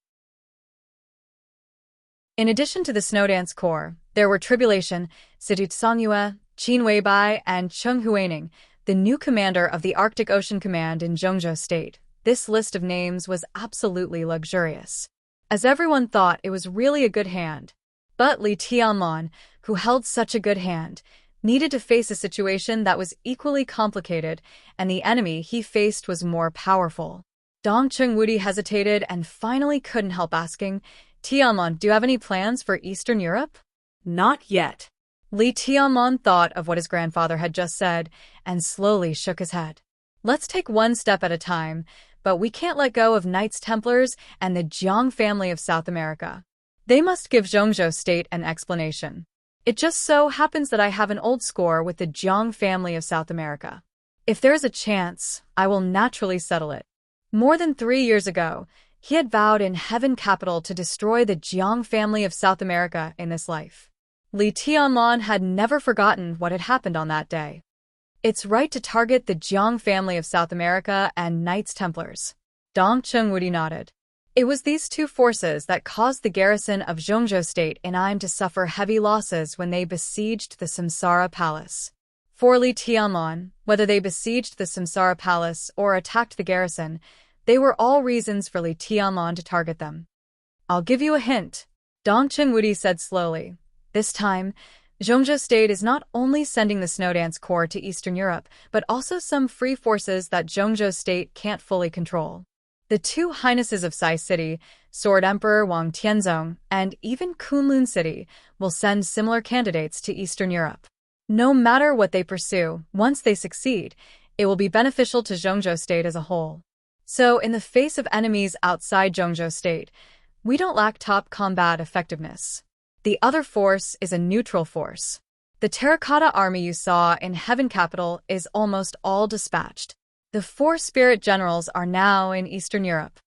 In addition to the Snowdance Corps, there were Tribulation, Sidut Songyue, Qin Weibai, and Cheng Huaining, the new commander of the Arctic Ocean Command in Zhengzhou State. This list of names was absolutely luxurious, as everyone thought it was really a good hand. But Li Tianlan, who held such a good hand, needed to face a situation that was equally complicated, and the enemy he faced was more powerful. Dong Chengwudi hesitated and finally couldn't help asking, Tianlan, do you have any plans for Eastern Europe? Not yet. Li Tianlan thought of what his grandfather had just said and slowly shook his head. Let's take one step at a time, but we can't let go of Knights Templars and the Jiang family of South America. They must give Zhengzhou State an explanation. It just so happens that I have an old score with the Jiang family of South America. If there is a chance, I will naturally settle it. More than 3 years ago, he had vowed in Heaven Capital to destroy the Jiang family of South America in this life. Li Tianlan had never forgotten what had happened on that day. It's right to target the Jiang family of South America and Knights Templars. Dong Chengwudi nodded. It was these two forces that caused the garrison of Zhengzhou State in Im to suffer heavy losses when they besieged the Samsara Palace. For Li Tianlan, whether they besieged the Samsara Palace or attacked the garrison, they were all reasons for Li Tianlan to target them. I'll give you a hint, Dong Chengwudi said slowly. This time, Zhengzhou State is not only sending the Snowdance Corps to Eastern Europe, but also some free forces that Zhengzhou State can't fully control. The 2 highnesses of Sai City, Sword Emperor Wang Tianzong, and even Kunlun City, will send similar candidates to Eastern Europe. No matter what they pursue, once they succeed, it will be beneficial to Zhengzhou State as a whole. So, in the face of enemies outside Zhengzhou State, we don't lack top combat effectiveness. The other force is a neutral force. The terracotta army you saw in Heaven Capital is almost all dispatched. The 4 spirit generals are now in Eastern Europe.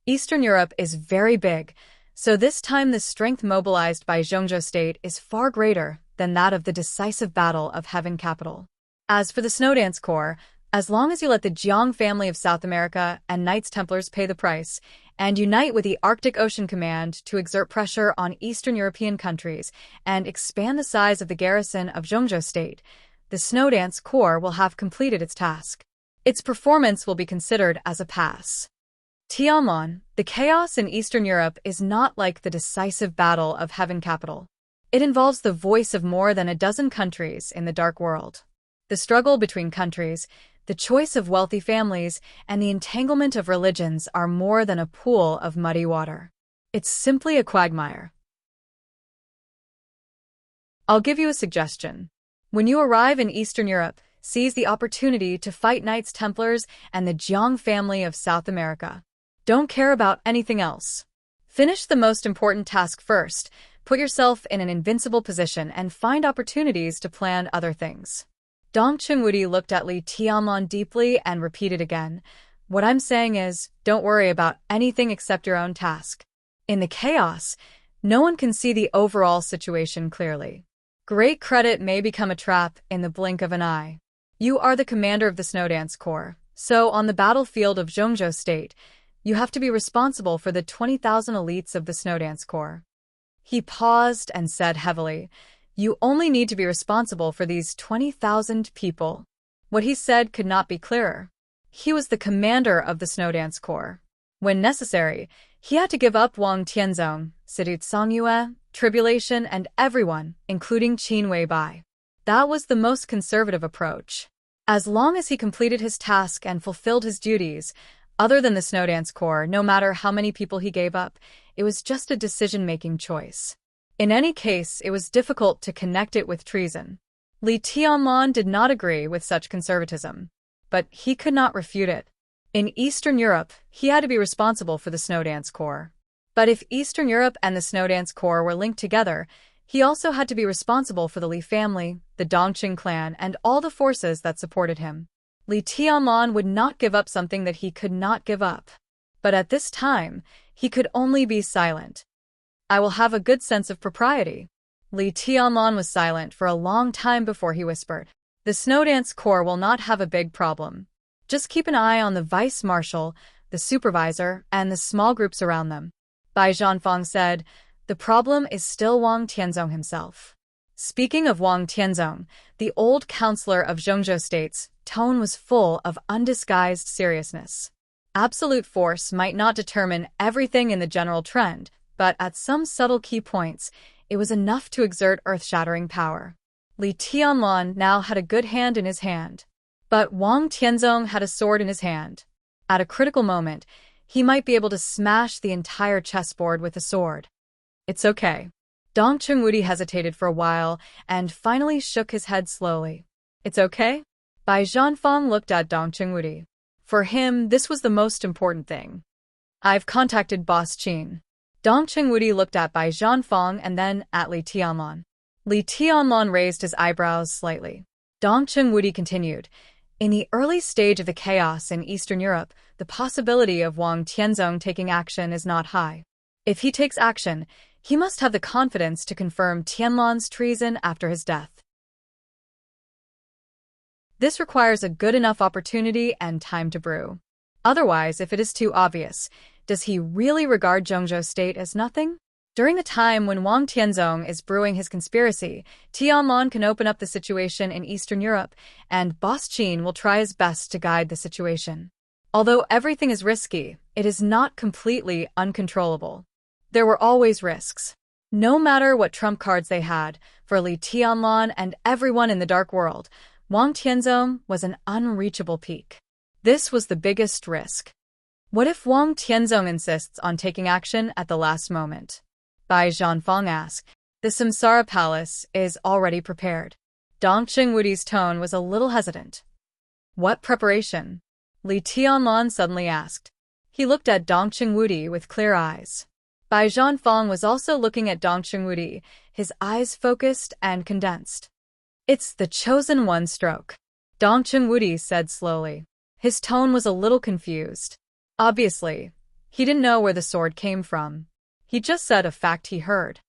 Eastern Europe is very big, so this time the strength mobilized by Zhengzhou State is far greater than that of the decisive battle of Heaven Capital. As for the Snowdance Corps, as long as you let the Jiang family of South America and Knights Templars pay the price, and unite with the Arctic Ocean Command to exert pressure on Eastern European countries and expand the size of the garrison of Zhengzhou State, the Snowdance Corps will have completed its task. Its performance will be considered as a pass. Tianlan, the chaos in Eastern Europe is not like the decisive battle of Heaven Capital. It involves the voice of more than a dozen countries in the dark world. The struggle between countries, the choice of wealthy families, and the entanglement of religions are more than a pool of muddy water. It's simply a quagmire. I'll give you a suggestion. When you arrive in Eastern Europe, seize the opportunity to fight Knights Templars and the Jiang family of South America. Don't care about anything else. Finish the most important task first, put yourself in an invincible position, and find opportunities to plan other things. Dong Chunwudi looked at Li Tianlong deeply and repeated again, "What I'm saying is, don't worry about anything except your own task." In the chaos, no one can see the overall situation clearly. Great credit may become a trap in the blink of an eye. You are the commander of the Snowdance Corps, so on the battlefield of Zhongzhou State, you have to be responsible for the 20,000 elites of the Snowdance Corps. He paused and said heavily, "You only need to be responsible for these 20,000 people." What he said could not be clearer. He was the commander of the Snowdance Corps. When necessary, he had to give up Wang Tianzong, Sidut Songyue, Tribulation, and everyone, including Qin Weibai. That was the most conservative approach. As long as he completed his task and fulfilled his duties, other than the Snowdance Corps, no matter how many people he gave up, it was just a decision-making choice. In any case, it was difficult to connect it with treason. Li Tianlong did not agree with such conservatism, but he could not refute it. In Eastern Europe, he had to be responsible for the Snowdance Corps. But if Eastern Europe and the Snowdance Corps were linked together, he also had to be responsible for the Li family, the Dongqing clan, and all the forces that supported him. Li Tianlong would not give up something that he could not give up. But at this time, he could only be silent. "I will have a good sense of propriety." Li Tianlong was silent for a long time before he whispered, "The Snowdance Corps will not have a big problem. Just keep an eye on the vice-marshal, the supervisor, and the small groups around them." Bai Zhanfang said, "The problem is still Wang Tianzong himself." Speaking of Wang Tianzong, the old counselor of Zhongzhou State's tone was full of undisguised seriousness. Absolute force might not determine everything in the general trend, but at some subtle key points, it was enough to exert earth-shattering power. Li Tianlong now had a good hand in his hand. But Wang Tianzong had a sword in his hand. At a critical moment, he might be able to smash the entire chessboard with a sword. "It's okay." Dong Chunwudi hesitated for a while and finally shook his head slowly. "It's okay?" Bai Zhanfang looked at Dong Chunwudi. For him, this was the most important thing. "I've contacted Boss Qin." Dong Chunwudi looked at Bai Zhanfang and then at Li Tianlong. Li Tianlong raised his eyebrows slightly. Dong Chunwudi continued, "In the early stage of the chaos in Eastern Europe, the possibility of Wang Tianzong taking action is not high. If he takes action, he must have the confidence to confirm Tianlong's treason after his death. This requires a good enough opportunity and time to brew. Otherwise, if it is too obvious, does he really regard Zhongzhou State as nothing? During the time when Wang Tianzong is brewing his conspiracy, Tianlong can open up the situation in Eastern Europe, and Boss Qin will try his best to guide the situation. Although everything is risky, it is not completely uncontrollable. There were always risks. No matter what trump cards they had, for Li Tianlong and everyone in the dark world, Wang Tianzong was an unreachable peak. This was the biggest risk. What if Wang Tianzong insists on taking action at the last moment? Bai Zhanfang asked. "The Samsara Palace is already prepared." Dong Chunwudi's tone was a little hesitant. "What preparation?" Li Tianlong suddenly asked. He looked at Dong Chunwudi with clear eyes. Bai Zhanfang was also looking at Dong Chunwudi, his eyes focused and condensed. "It's the chosen one stroke," Dong Chunwudi said slowly. His tone was a little confused. Obviously, he didn't know where the sword came from. He just said a fact he heard.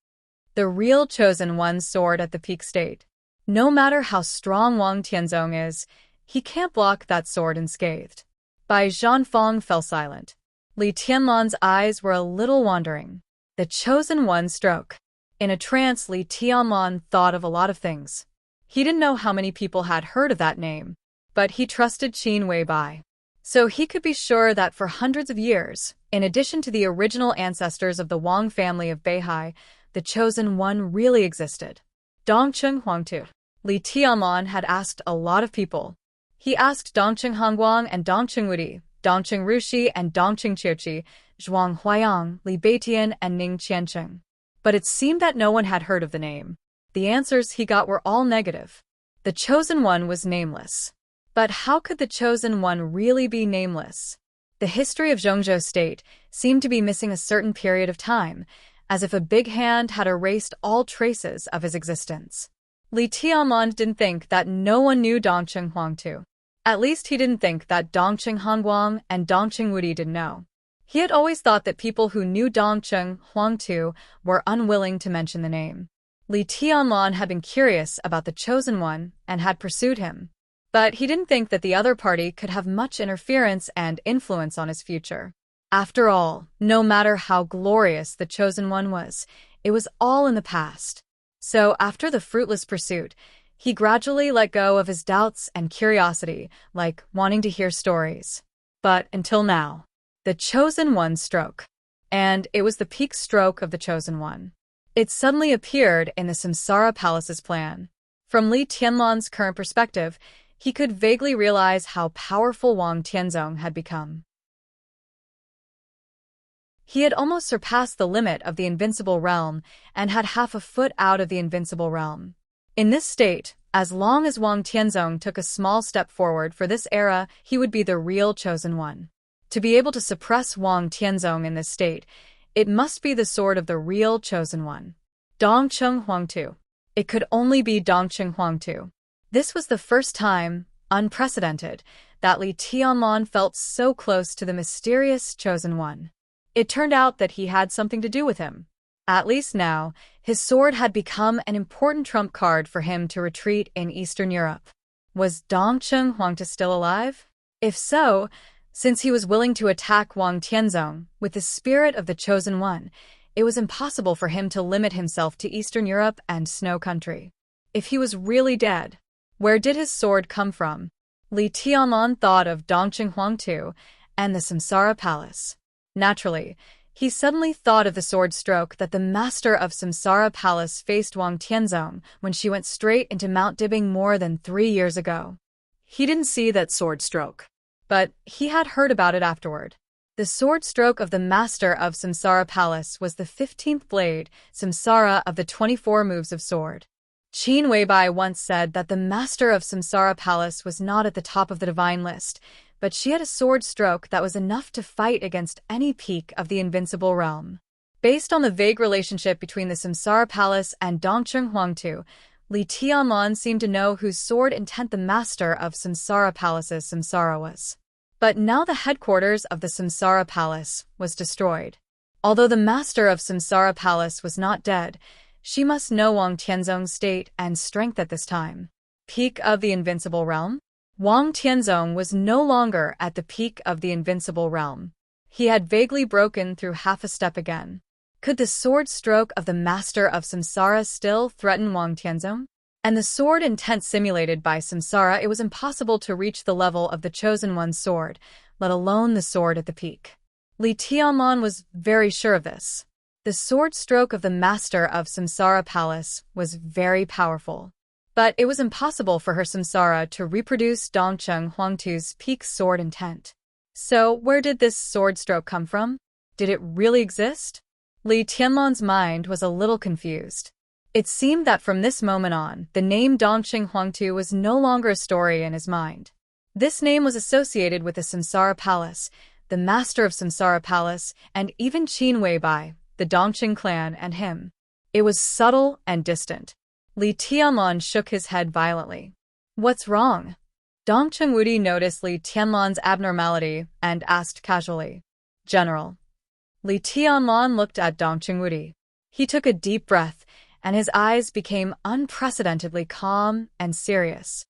The real chosen one's sword at the peak state. No matter how strong Wang Tianzong is, he can't block that sword unscathed. Bai Zhanfang fell silent. Li Tianlong's eyes were a little wandering. The chosen one stroke. In a trance, Li Tianlong thought of a lot of things. He didn't know how many people had heard of that name, but he trusted Qin Weibai. So he could be sure that for hundreds of years, in addition to the original ancestors of the Wang family of Beihai, the Chosen One really existed. Dongcheng Huangtu. Li Tianlan had asked a lot of people. He asked Dongcheng Hongguang and Dongcheng Wudi, Dongcheng Rushi and Dongcheng Qiuqi, Zhuang Huayang, Li Beitian and Ning Qiancheng. But it seemed that no one had heard of the name. The answers he got were all negative. The Chosen One was nameless. But how could the Chosen One really be nameless? The history of Zhongzhou State seemed to be missing a certain period of time, as if a big hand had erased all traces of his existence. Li Tianlan didn't think that no one knew Dongcheng Huangtu. At least he didn't think that Dongcheng Hongguang and Dongcheng Wudi didn't know. He had always thought that people who knew Dongcheng Huangtu were unwilling to mention the name. Li Tianlan had been curious about the Chosen One and had pursued him. But he didn't think that the other party could have much interference and influence on his future. After all, no matter how glorious the Chosen One was, it was all in the past. So after the fruitless pursuit, he gradually let go of his doubts and curiosity, like wanting to hear stories. But until now, the Chosen One stroke. And it was the peak stroke of the Chosen One. It suddenly appeared in the Samsara Palace's plan. From Li Tianlan's current perspective, he could vaguely realize how powerful Wang Tianzong had become. He had almost surpassed the limit of the invincible realm and had half a foot out of the invincible realm. In this state, as long as Wang Tianzong took a small step forward for this era, he would be the real Chosen One. To be able to suppress Wang Tianzong in this state, it must be the sword of the real Chosen One. Dongcheng Huangtu. It could only be Dongcheng Huangtu. This was the first time, unprecedented, that Li Tianlan felt so close to the mysterious Chosen One. It turned out that he had something to do with him. At least now, his sword had become an important trump card for him to retreat in Eastern Europe. Was Dongcheng Huangtu still alive? If so, since he was willing to attack Wang Tianzong with the spirit of the Chosen One, it was impossible for him to limit himself to Eastern Europe and Snow Country. If he was really dead, where did his sword come from? Li Tianlan thought of Dongcheng Huangtu and the Samsara Palace. Naturally, he suddenly thought of the sword stroke that the master of Samsara Palace faced Wang Tianzong when she went straight into Mount Dibbing more than 3 years ago. He didn't see that sword stroke, but he had heard about it afterward. The sword stroke of the master of Samsara Palace was the 15th blade, Samsara of the 24 moves of sword. Qin Weibai once said that the master of Samsara Palace was not at the top of the divine list, but she had a sword stroke that was enough to fight against any peak of the invincible realm. Based on the vague relationship between the Samsara Palace and Dongcheng Huangtu, Li Tianlan seemed to know whose sword intent the master of Samsara Palace's Samsara was. But now the headquarters of the Samsara Palace was destroyed. Although the master of Samsara Palace was not dead, she must know Wang Tianzong's state and strength at this time. Peak of the invincible realm? Wang Tianzong was no longer at the peak of the invincible realm. He had vaguely broken through half a step again. Could the sword stroke of the master of Samsara still threaten Wang Tianzong? And the sword intent simulated by Samsara, it was impossible to reach the level of the Chosen One's sword, let alone the sword at the peak. Li Tianlan was very sure of this. The sword stroke of the master of Samsara Palace was very powerful. But it was impossible for her Samsara to reproduce Dongcheng Huangtu's peak sword intent. So where did this sword stroke come from? Did it really exist? Li Tianlan's mind was a little confused. It seemed that from this moment on, the name Dongcheng Huangtu was no longer a story in his mind. This name was associated with the Samsara Palace, the master of Samsara Palace, and even Qin Weibai, the Dongcheng clan, and him. It was subtle and distant. Li Tianlan shook his head violently. What's wrong? Dongcheng Wudi noticed Li Tianlan's abnormality and asked casually. General. Li Tianlan looked at Dongcheng Wudi. He took a deep breath, and his eyes became unprecedentedly calm and serious.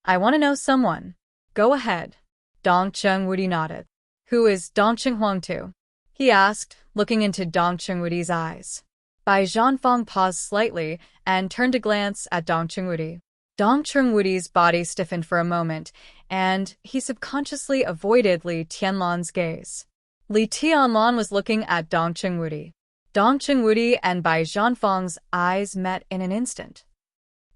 I want to know someone. Go ahead. Dongcheng Wudi nodded. Who is Dongcheng Huangtu? He asked, looking into Dongcheng Wudi's eyes. Bai Zhanfang paused slightly and turned to glance at Dongcheng Wudi. Dongcheng Wudi's body stiffened for a moment, and he subconsciously avoided Li Tianlan's gaze. Li Tianlan was looking at Dongcheng Wudi. Dong Chengwudi and Bai Zhanfang's eyes met in an instant.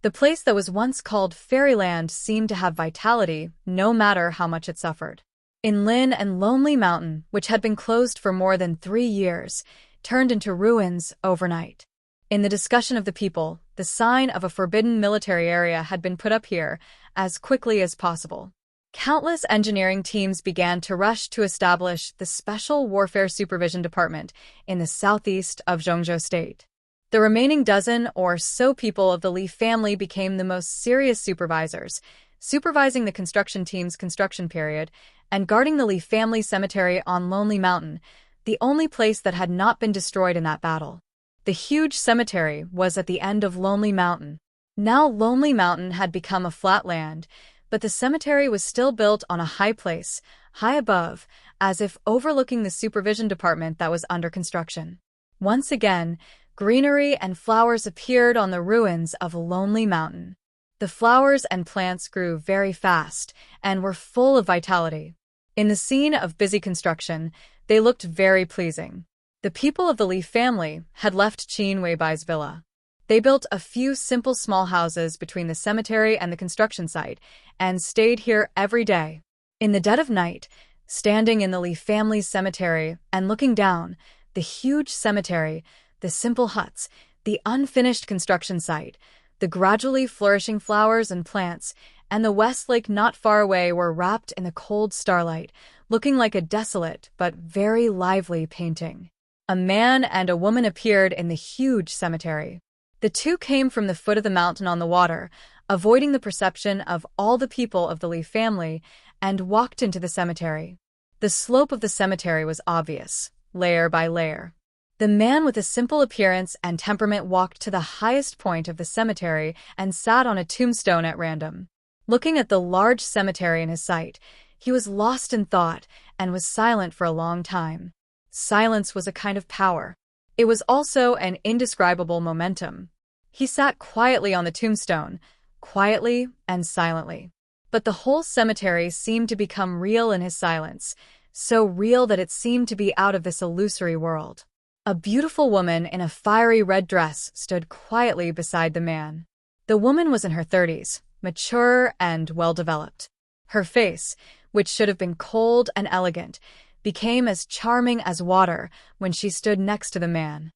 The place that was once called Fairyland seemed to have vitality, no matter how much it suffered. Inlin and Lonely Mountain, which had been closed for more than 3 years, turned into ruins overnight. In the discussion of the people, the sign of a forbidden military area had been put up here as quickly as possible. Countless engineering teams began to rush to establish the Special Warfare Supervision Department in the southeast of Zhengzhou State. The remaining dozen or so people of the Li family became the most serious supervisors, supervising the construction team's construction period and guarding the Li family cemetery on Lonely Mountain, the only place that had not been destroyed in that battle. The huge cemetery was at the end of Lonely Mountain. Now Lonely Mountain had become a flat land, but the cemetery was still built on a high place, high above, as if overlooking the supervision department that was under construction. Once again, greenery and flowers appeared on the ruins of Lonely Mountain. The flowers and plants grew very fast and were full of vitality. In the scene of busy construction, they looked very pleasing. The people of the Li family had left Qin Weibai's villa. They built a few simple small houses between the cemetery and the construction site and stayed here every day. In the dead of night, standing in the Li family's cemetery and looking down, the huge cemetery, the simple huts, the unfinished construction site, the gradually flourishing flowers and plants, and the West Lake not far away were wrapped in the cold starlight, looking like a desolate but very lively painting. A man and a woman appeared in the huge cemetery. The two came from the foot of the mountain on the water, avoiding the perception of all the people of the Li family, and walked into the cemetery. The slope of the cemetery was obvious, layer by layer. The man with a simple appearance and temperament walked to the highest point of the cemetery and sat on a tombstone at random. Looking at the large cemetery in his sight, he was lost in thought and was silent for a long time. Silence was a kind of power. It was also an indescribable momentum. He sat quietly on the tombstone, quietly and silently. But the whole cemetery seemed to become real in his silence, so real that it seemed to be out of this illusory world. A beautiful woman in a fiery red dress stood quietly beside the man. The woman was in her 30s, mature and well-developed. Her face, which should have been cold and elegant, became as charming as water when she stood next to the man.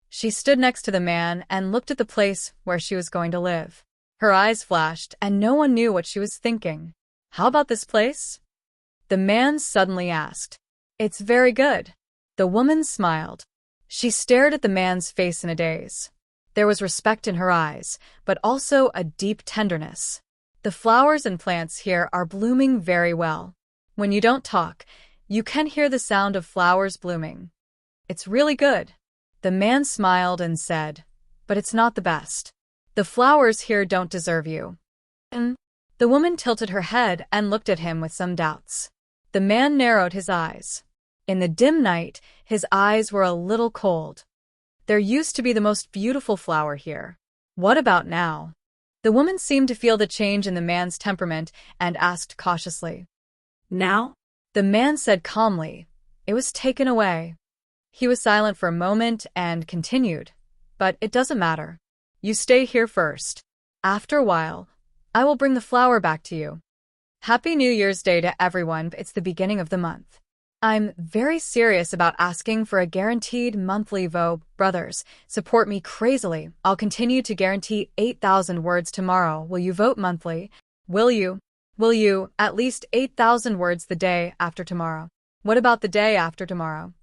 She stood next to the man and looked at the place where she was going to live. Her eyes flashed, and no one knew what she was thinking. "How about this place?" the man suddenly asked. "It's very good." The woman smiled. She stared at the man's face in a daze. There was respect in her eyes, but also a deep tenderness. "The flowers and plants here are blooming very well. When you don't talk, you can hear the sound of flowers blooming. It's really good." The man smiled and said, "But it's not the best. The flowers here don't deserve you." The woman tilted her head and looked at him with some doubts. The man narrowed his eyes. In the dim night, his eyes were a little cold. "There used to be the most beautiful flower here. What about now?" The woman seemed to feel the change in the man's temperament and asked cautiously. "Now?" The man said calmly, "It was taken away." He was silent for a moment and continued, "But it doesn't matter. You stay here first. After a while, I will bring the flower back to you." Happy New Year's Day to everyone. It's the beginning of the month. I'm very serious about asking for a guaranteed monthly vote. Brothers, support me crazily. I'll continue to guarantee 8,000 words tomorrow. Will you vote monthly? Will you? Will you? At least 8,000 words the day after tomorrow. What about the day after tomorrow?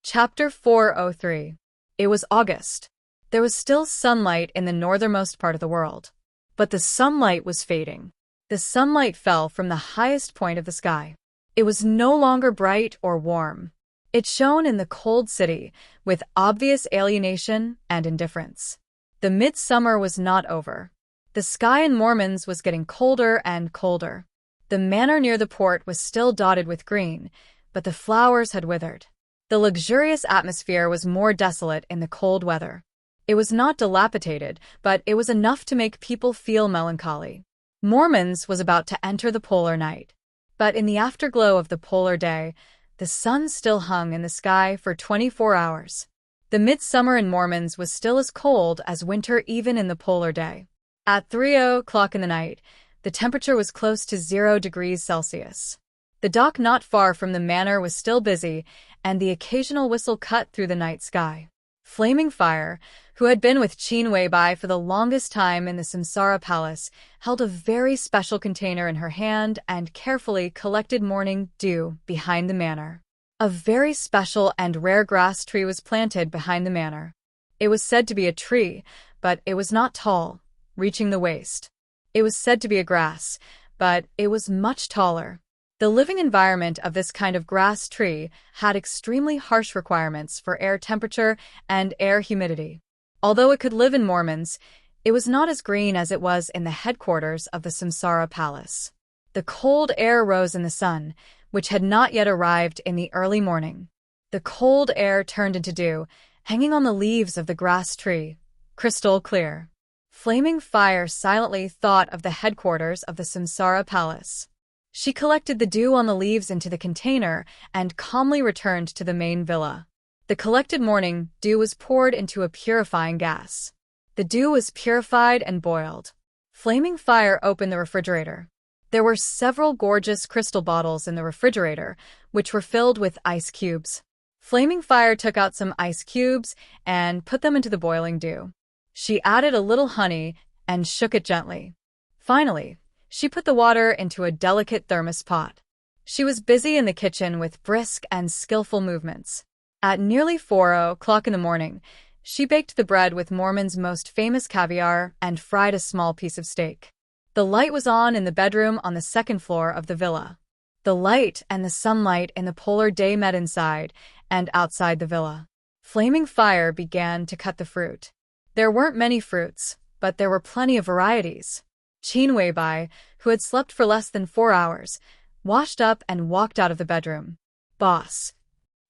Chapter 403. It was August. There was still sunlight in the northernmost part of the world. But the sunlight was fading. The sunlight fell from the highest point of the sky. It was no longer bright or warm. It shone in the cold city with obvious alienation and indifference. The midsummer was not over. The sky in Mormons was getting colder and colder. The manor near the port was still dotted with green, but the flowers had withered. The luxurious atmosphere was more desolate in the cold weather. It was not dilapidated, but it was enough to make people feel melancholy. Mormons was about to enter the polar night. But in the afterglow of the polar day, the sun still hung in the sky for 24 hours. The midsummer in Mormons was still as cold as winter even in the polar day. At 3 o'clock in the night, the temperature was close to 0 degrees Celsius. The dock not far from the manor was still busy, and the occasional whistle cut through the night sky. Flaming Fire, who had been with Qin Weibai for the longest time in the Samsara Palace, held a very special container in her hand and carefully collected morning dew behind the manor. A very special and rare grass tree was planted behind the manor. It was said to be a tree, but it was not tall, reaching the waist. It was said to be a grass, but it was much taller. The living environment of this kind of grass tree had extremely harsh requirements for air temperature and air humidity. Although it could live in Mormons, it was not as green as it was in the headquarters of the Samsara Palace. The cold air rose in the sun, which had not yet arrived in the early morning. The cold air turned into dew, hanging on the leaves of the grass tree, crystal clear. Flaming Fire silently thought of the headquarters of the Samsara Palace. She collected the dew on the leaves into the container and calmly returned to the main villa. The collected morning dew was poured into a purifying gas. The dew was purified and boiled. Flaming Fire opened the refrigerator. There were several gorgeous crystal bottles in the refrigerator, which were filled with ice cubes. Flaming Fire took out some ice cubes and put them into the boiling dew. She added a little honey and shook it gently. Finally, she put the water into a delicate thermos pot. She was busy in the kitchen with brisk and skillful movements. At nearly 4 o'clock in the morning, she baked the bread with Mormon's most famous caviar and fried a small piece of steak. The light was on in the bedroom on the second floor of the villa. The light and the sunlight in the polar day met inside and outside the villa. Flaming Fire began to cut the fruit. There weren't many fruits, but there were plenty of varieties. Qin Weibai, who had slept for less than 4 hours, washed up and walked out of the bedroom. Boss.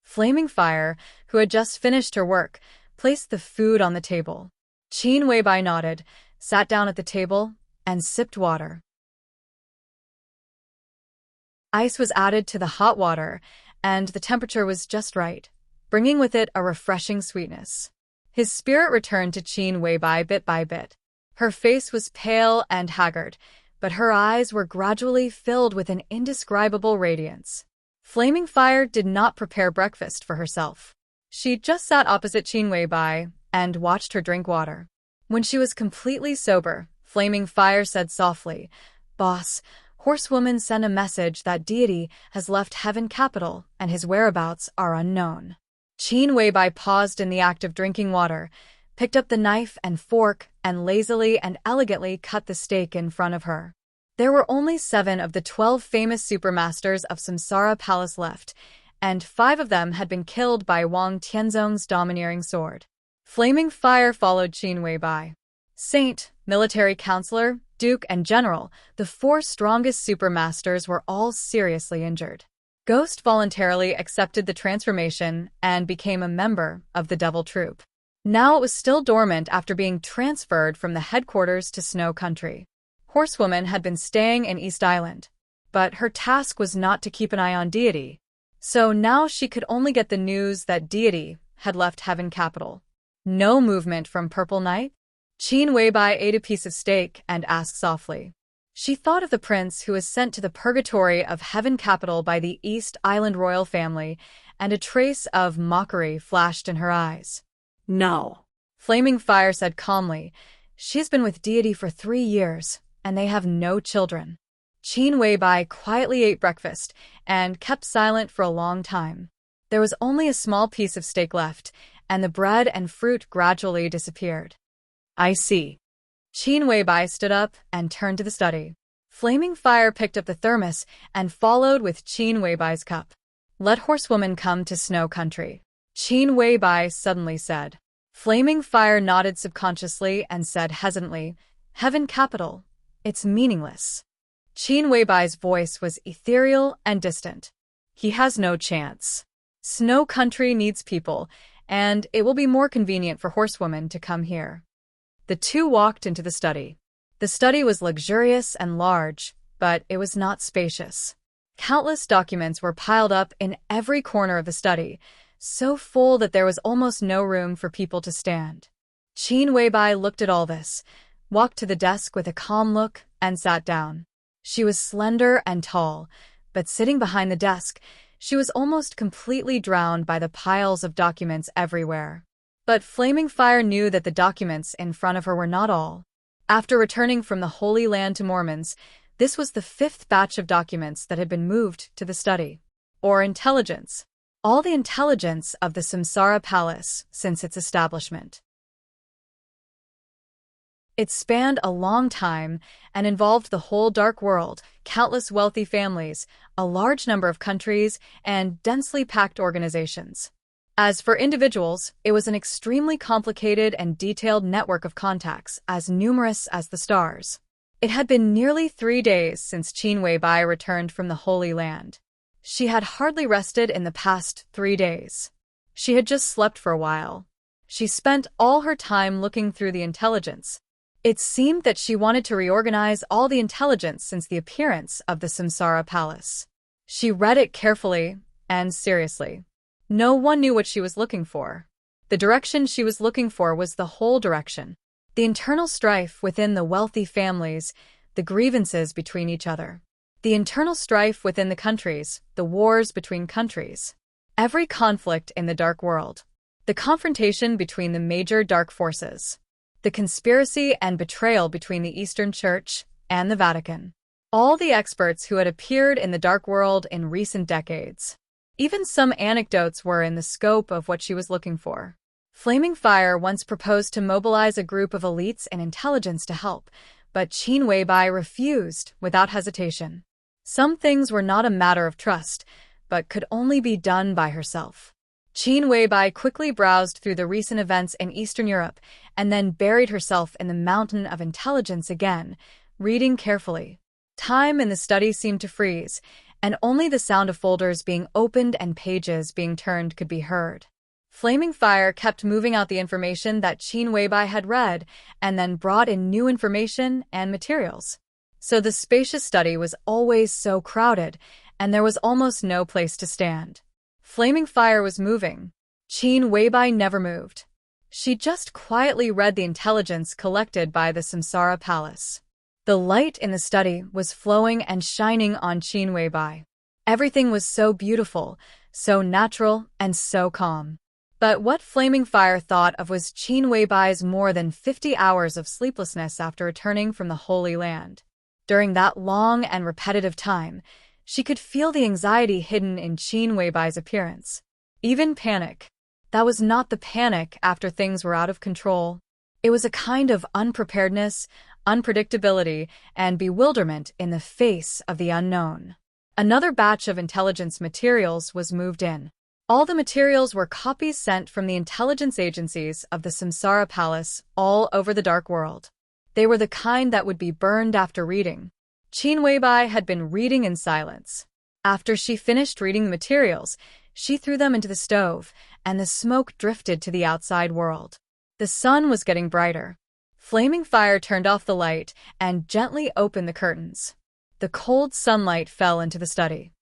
Flaming Fire, who had just finished her work, placed the food on the table. Qin Weibai nodded, sat down at the table, and sipped water. Ice was added to the hot water, and the temperature was just right, bringing with it a refreshing sweetness. His spirit returned to Qin Weibai bit by bit. Her face was pale and haggard, but her eyes were gradually filled with an indescribable radiance. Flaming Fire did not prepare breakfast for herself. She just sat opposite Qin Weibai and watched her drink water. When she was completely sober, Flaming Fire said softly, "Boss, Horsewoman sent a message that deity has left Heaven Capital and his whereabouts are unknown." Qin Weibai paused in the act of drinking water, picked up the knife and fork, and lazily and elegantly cut the steak in front of her. There were only 7 of the 12 famous supermasters of Samsara Palace left, and 5 of them had been killed by Wang Tianzong's domineering sword. Flaming Fire followed Qin Weibai. Saint, military counselor, duke, and general, the 4 strongest supermasters were all seriously injured. Ghost voluntarily accepted the transformation and became a member of the Devil Troop. Now it was still dormant after being transferred from the headquarters to Snow Country. Horsewoman had been staying in East Island, but her task was not to keep an eye on deity, so now she could only get the news that deity had left Heaven Capital. No movement from Purple Night? Qin Weibai ate a piece of steak and asked softly. She thought of the prince who was sent to the purgatory of Heaven Capital by the East Island royal family, and a trace of mockery flashed in her eyes. No. Flaming Fire said calmly, "She has been with deity for 3 years, and they have no children." Qin Weibai quietly ate breakfast and kept silent for a long time. There was only a small piece of steak left, and the bread and fruit gradually disappeared. "I see." Qin Weibai stood up and turned to the study. Flaming Fire picked up the thermos and followed with Qin Weibai's cup. "Let Horsewoman come to Snow Country," Qin Weibai suddenly said. Flaming Fire nodded subconsciously and said hesitantly, "Heaven Capital. It's meaningless." Qin Weibai's voice was ethereal and distant. "He has no chance. Snow Country needs people, and it will be more convenient for Horsewoman to come here." The 2 walked into the study. The study was luxurious and large, but it was not spacious. Countless documents were piled up in every corner of the study, so full that there was almost no room for people to stand. Qin Weibai looked at all this, walked to the desk with a calm look, and sat down. She was slender and tall, but sitting behind the desk, she was almost completely drowned by the piles of documents everywhere. But Flaming Fire knew that the documents in front of her were not all. After returning from the Holy Land to Mormons, this was the 5th batch of documents that had been moved to the study, or intelligence. All the intelligence of the Samsara Palace since its establishment. It spanned a long time and involved the whole dark world, countless wealthy families, a large number of countries, and densely packed organizations. As for individuals, it was an extremely complicated and detailed network of contacts, as numerous as the stars. It had been nearly 3 days since Qin Weibai returned from the Holy Land. She had hardly rested in the past 3 days. She had just slept for a while. She spent all her time looking through the intelligence. It seemed that she wanted to reorganize all the intelligence since the appearance of the Samsara Palace. She read it carefully and seriously. No one knew what she was looking for. The direction she was looking for was the whole direction. The internal strife within the wealthy families, the grievances between each other. The internal strife within the countries, the wars between countries. Every conflict in the dark world. The confrontation between the major dark forces. The conspiracy and betrayal between the Eastern Church and the Vatican. All the experts who had appeared in the dark world in recent decades. Even some anecdotes were in the scope of what she was looking for. Flaming Fire once proposed to mobilize a group of elites in intelligence to help, but Qin Weibai refused without hesitation. Some things were not a matter of trust, but could only be done by herself. Qin Weibai quickly browsed through the recent events in Eastern Europe and then buried herself in the mountain of intelligence again, reading carefully. Time in the study seemed to freeze, and only the sound of folders being opened and pages being turned could be heard. Flaming Fire kept moving out the information that Qin Weibai had read and then brought in new information and materials. So the spacious study was always so crowded, and there was almost no place to stand. Flaming Fire was moving. Qin Weibai never moved. She just quietly read the intelligence collected by the Samsara Palace. The light in the study was flowing and shining on Qin Weibai. Everything was so beautiful, so natural, and so calm. But what Flaming Fire thought of was Qin Weibai's more than 50 hours of sleeplessness after returning from the Holy Land. During that long and repetitive time, she could feel the anxiety hidden in Qin Weibai's appearance. Even panic. That was not the panic after things were out of control. It was a kind of unpreparedness, unpredictability, and bewilderment in the face of the unknown. Another batch of intelligence materials was moved in. All the materials were copies sent from the intelligence agencies of the Samsara Palace all over the dark world. They were the kind that would be burned after reading. Qin Weibai had been reading in silence. After she finished reading the materials, she threw them into the stove, and the smoke drifted to the outside world. The sun was getting brighter. Flaming Fire turned off the light and gently opened the curtains. The cold sunlight fell into the study.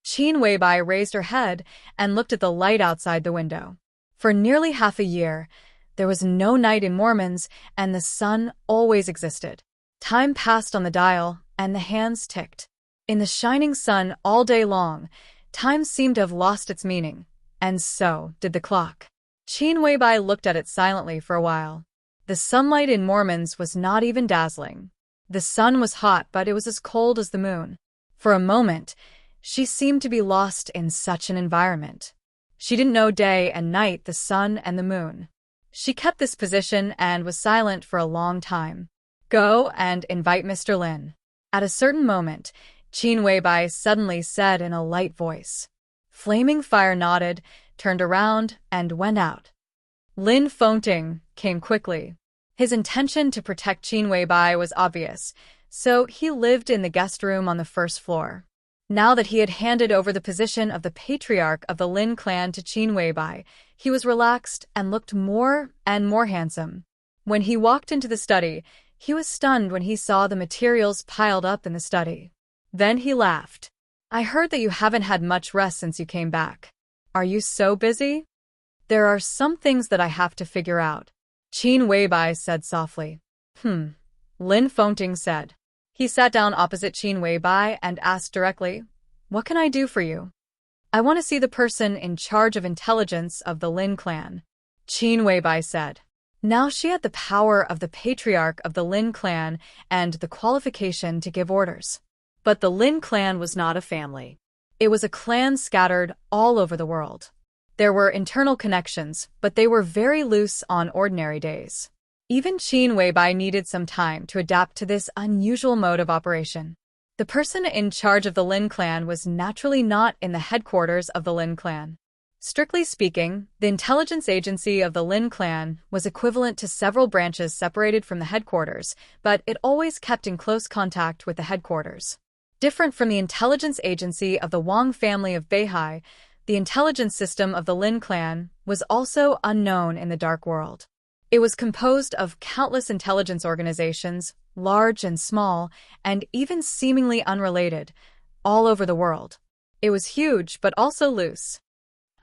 Qin Weibai raised her head and looked at the light outside the window. For nearly half a year, there was no night in Mormons, and the sun always existed. Time passed on the dial, and the hands ticked. In the shining sun all day long, time seemed to have lost its meaning, and so did the clock. Qin Weibai looked at it silently for a while. The sunlight in Mormons was not even dazzling. The sun was hot, but it was as cold as the moon. For a moment, she seemed to be lost in such an environment. She didn't know day and night, the sun and the moon. She kept this position and was silent for a long time. "Go and invite Mr. Lin." At a certain moment, Qin Weibai suddenly said in a light voice. Flaming Fire nodded, turned around, and went out. Lin Fengting came quickly. His intention to protect Qin Weibai was obvious, so he lived in the guest room on the first floor. Now that he had handed over the position of the patriarch of the Lin clan to Qin Weibai, he was relaxed and looked more and more handsome. When he walked into the study, he was stunned when he saw the materials piled up in the study. Then he laughed. I heard that you haven't had much rest since you came back. Are you so busy? There are some things that I have to figure out, Qin Weibai said softly. Lin Fengting said. He sat down opposite Qin Weibai and asked directly, What can I do for you? I want to see the person in charge of intelligence of the Lin clan, Qin Weibai said. Now she had the power of the patriarch of the Lin clan and the qualification to give orders. But the Lin clan was not a family. It was a clan scattered all over the world. There were internal connections, but they were very loose on ordinary days. Even Qin Weibai needed some time to adapt to this unusual mode of operation. The person in charge of the Lin clan was naturally not in the headquarters of the Lin clan. Strictly speaking, the intelligence agency of the Lin clan was equivalent to several branches separated from the headquarters, but it always kept in close contact with the headquarters. Different from the intelligence agency of the Wang family of Beihai, the intelligence system of the Lin clan was also unknown in the dark world. It was composed of countless intelligence organizations, large and small, and even seemingly unrelated, all over the world. It was huge, but also loose.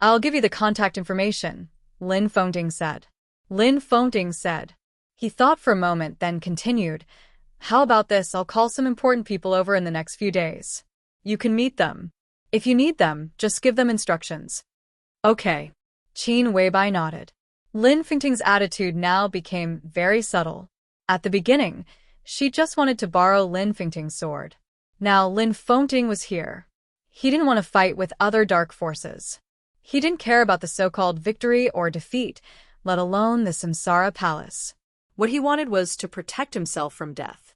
I'll give you the contact information, Lin Fengting said. Lin Fengting said. He thought for a moment, then continued, How about this? I'll call some important people over in the next few days. You can meet them. If you need them, just give them instructions. Okay. Qin Weibai nodded. Lin Fengting's attitude now became very subtle. At the beginning, she just wanted to borrow Lin Fengting's sword. Now Lin Fengting was here. He didn't want to fight with other dark forces. He didn't care about the so-called victory or defeat, let alone the Samsara Palace. What he wanted was to protect himself from death.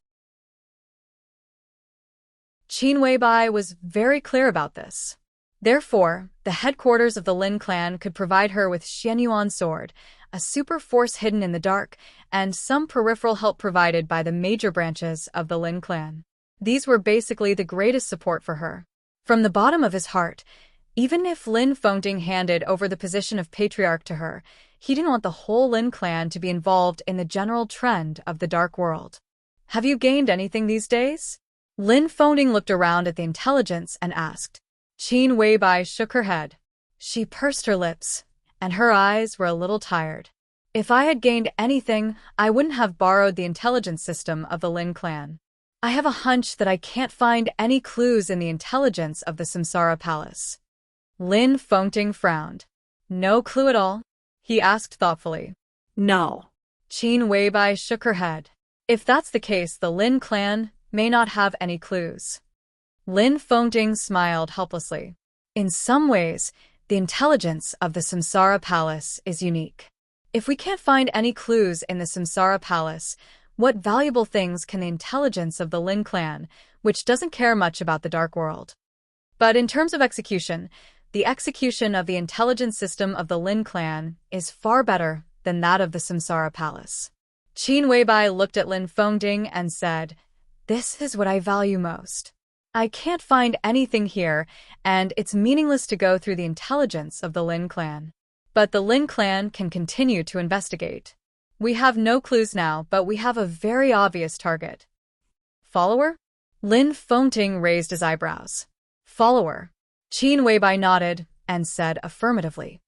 Qin Weibai was very clear about this. Therefore, the headquarters of the Lin clan could provide her with Xianyuan's sword, a super force hidden in the dark, and some peripheral help provided by the major branches of the Lin clan. These were basically the greatest support for her. From the bottom of his heart, even if Lin Fengting handed over the position of patriarch to her, he didn't want the whole Lin clan to be involved in the general trend of the dark world. Have you gained anything these days? Lin Fengting looked around at the intelligence and asked. Qin Weibai shook her head. She pursed her lips, and her eyes were a little tired. If I had gained anything, I wouldn't have borrowed the intelligence system of the Lin clan. I have a hunch that I can't find any clues in the intelligence of the Samsara Palace. Lin Fengting frowned. No clue at all? He asked thoughtfully. No. Qin Weibai shook her head. If that's the case, the Lin clan may not have any clues. Lin Fengting smiled helplessly. In some ways, the intelligence of the Samsara Palace is unique. If we can't find any clues in the Samsara Palace, what valuable things can the intelligence of the Lin clan, which doesn't care much about the dark world? But in terms of execution, the execution of the intelligence system of the Lin clan is far better than that of the Samsara Palace. Qin Weibai looked at Lin Fengting and said, This is what I value most. I can't find anything here, and it's meaningless to go through the intelligence of the Lin clan. But the Lin clan can continue to investigate. We have no clues now, but we have a very obvious target. Follower? Lin Fengting raised his eyebrows. Follower. Qin Weibai nodded and said affirmatively.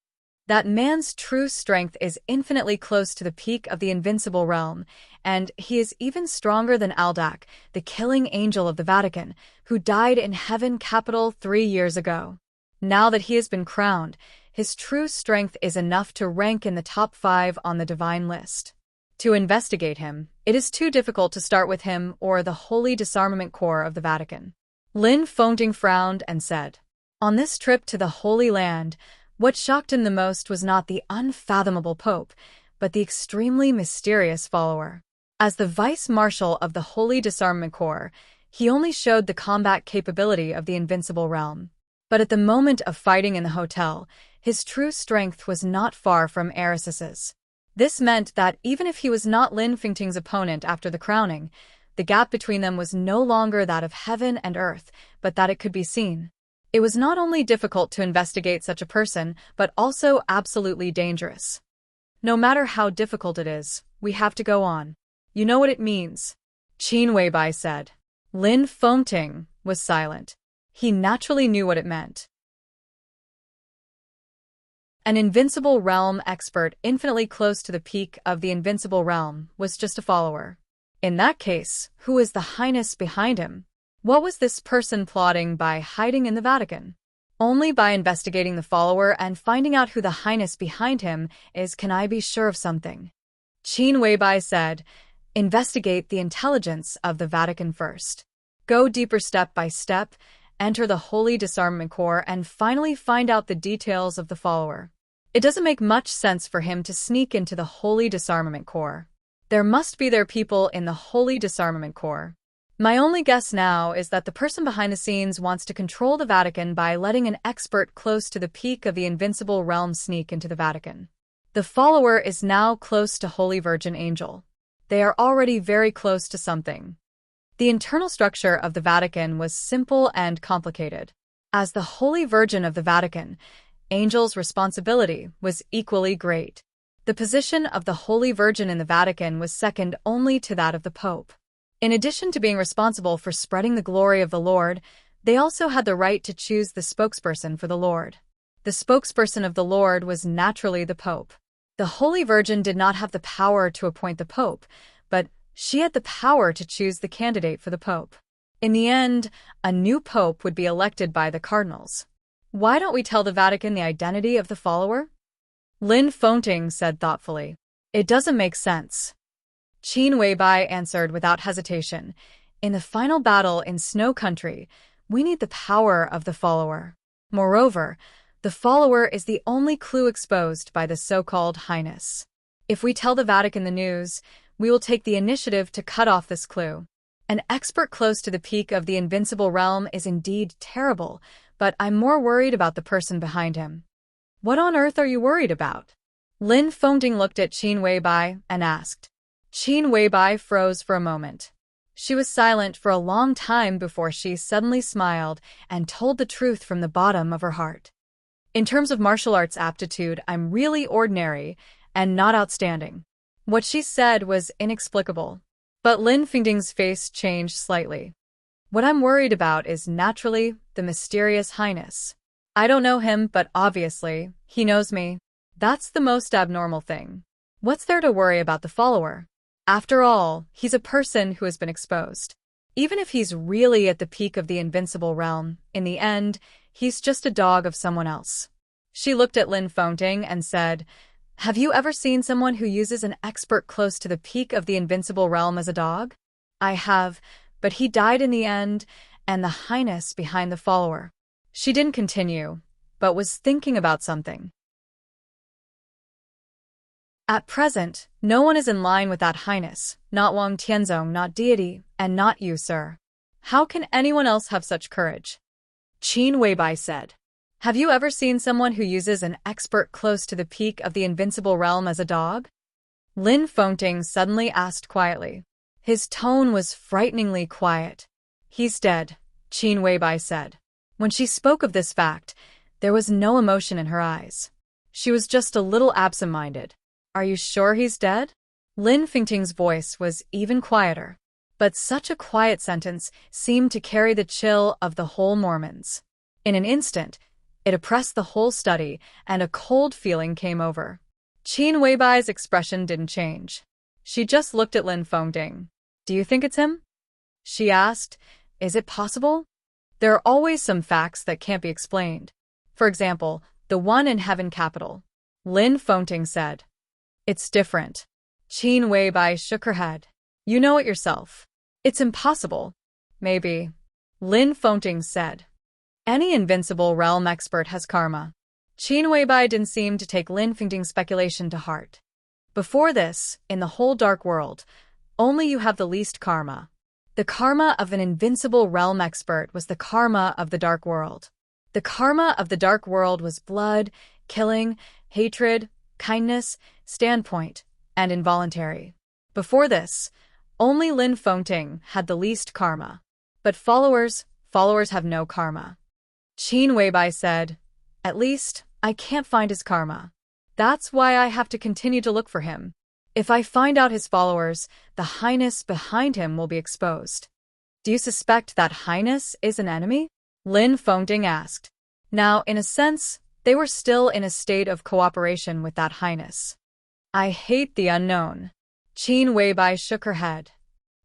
That man's true strength is infinitely close to the peak of the invincible realm, and he is even stronger than Aldak, the killing angel of the Vatican, who died in Heaven Capital 3 years ago. Now that he has been crowned, his true strength is enough to rank in the top 5 on the divine list. To investigate him, it is too difficult to start with him or the Holy Disarmament Corps of the Vatican. Lin Fengting frowned and said, On this trip to the Holy Land, what shocked him the most was not the unfathomable Pope, but the extremely mysterious follower. As the vice-marshal of the Holy Disarmament Corps, he only showed the combat capability of the invincible realm. But at the moment of fighting in the hotel, his true strength was not far from Erisis's. This meant that even if he was not Lin Fengting's opponent after the crowning, the gap between them was no longer that of heaven and earth, but that it could be seen. It was not only difficult to investigate such a person, but also absolutely dangerous. No matter how difficult it is, we have to go on. You know what it means, Qin Weibai said. Lin Fengting was silent. He naturally knew what it meant. An invincible realm expert infinitely close to the peak of the invincible realm was just a follower. In that case, who is the highness behind him? What was this person plotting by hiding in the Vatican? Only by investigating the follower and finding out who the highness behind him is can I be sure of something. Qin Weibai said, investigate the intelligence of the Vatican first. Go deeper step by step, enter the Holy Disarmament Corps, and finally find out the details of the follower. It doesn't make much sense for him to sneak into the Holy Disarmament Corps. There must be their people in the Holy Disarmament Corps. My only guess now is that the person behind the scenes wants to control the Vatican by letting an expert close to the peak of the invincible realm sneak into the Vatican. The follower is now close to Holy Virgin Angel. They are already very close to something. The internal structure of the Vatican was simple and complicated. As the Holy Virgin of the Vatican, Angel's responsibility was equally great. The position of the Holy Virgin in the Vatican was second only to that of the Pope. In addition to being responsible for spreading the glory of the Lord, they also had the right to choose the spokesperson for the Lord. The spokesperson of the Lord was naturally the Pope. The Holy Virgin did not have the power to appoint the Pope, but she had the power to choose the candidate for the Pope. In the end, a new Pope would be elected by the cardinals. Why don't we tell the Vatican the identity of the follower? Lin Fengting said thoughtfully. It doesn't make sense. Qin Weibai answered without hesitation. In the final battle in Snow Country, we need the power of the follower. Moreover, the follower is the only clue exposed by the so-called highness. If we tell the Vatican the news, we will take the initiative to cut off this clue. An expert close to the peak of the invincible realm is indeed terrible, but I'm more worried about the person behind him. What on earth are you worried about? Lin Fengting looked at Qin Weibai and asked. Qin Weibai froze for a moment. She was silent for a long time before she suddenly smiled and told the truth from the bottom of her heart. In terms of martial arts aptitude, I'm really ordinary and not outstanding. What she said was inexplicable. But Lin Fengting's face changed slightly. What I'm worried about is naturally the mysterious highness. I don't know him, but obviously, he knows me. That's the most abnormal thing. What's there to worry about the follower? After all, he's a person who has been exposed. Even if he's really at the peak of the invincible realm, in the end, he's just a dog of someone else. She looked at Lin Fengting and said, have you ever seen someone who uses an expert close to the peak of the invincible realm as a dog? I have, but he died in the end, and the highness behind the follower. She didn't continue, but was thinking about something. At present, no one is in line with that highness, not Wang Tianzong, not deity, and not you, sir. How can anyone else have such courage? Qin Weibai said. Have you ever seen someone who uses an expert close to the peak of the invincible realm as a dog? Lin Fengting suddenly asked quietly. His tone was frighteningly quiet. He's dead, Qin Weibai said. When she spoke of this fact, there was no emotion in her eyes. She was just a little absent-minded. Are you sure he's dead? Lin Fengting's voice was even quieter. But such a quiet sentence seemed to carry the chill of the whole Mormons. In an instant, it oppressed the whole study, and a cold feeling came over. Qin Weibai's expression didn't change. She just looked at Lin Fengting. Do you think it's him? She asked. Is it possible? There are always some facts that can't be explained. For example, the one in Heaven Capital. Lin Fengting said. It's different. Qin Weibai shook her head. You know it yourself. It's impossible. Maybe. Lin Fengting said. Any invincible realm expert has karma. Qin Weibai didn't seem to take Lin Fengting's speculation to heart. Before this, in the whole dark world, only you have the least karma. The karma of an invincible realm expert was the karma of the dark world. The karma of the dark world was blood, killing, hatred, kindness, standpoint, and involuntary. Before this, only Lin Fengting had the least karma. But followers have no karma. Qin Weibai said, at least, I can't find his karma. That's why I have to continue to look for him. If I find out his followers, the highness behind him will be exposed. Do you suspect that highness is an enemy? Lin Fengting asked. Now, in a sense, they were still in a state of cooperation with that highness. I hate the unknown. Qin Weibai shook her head.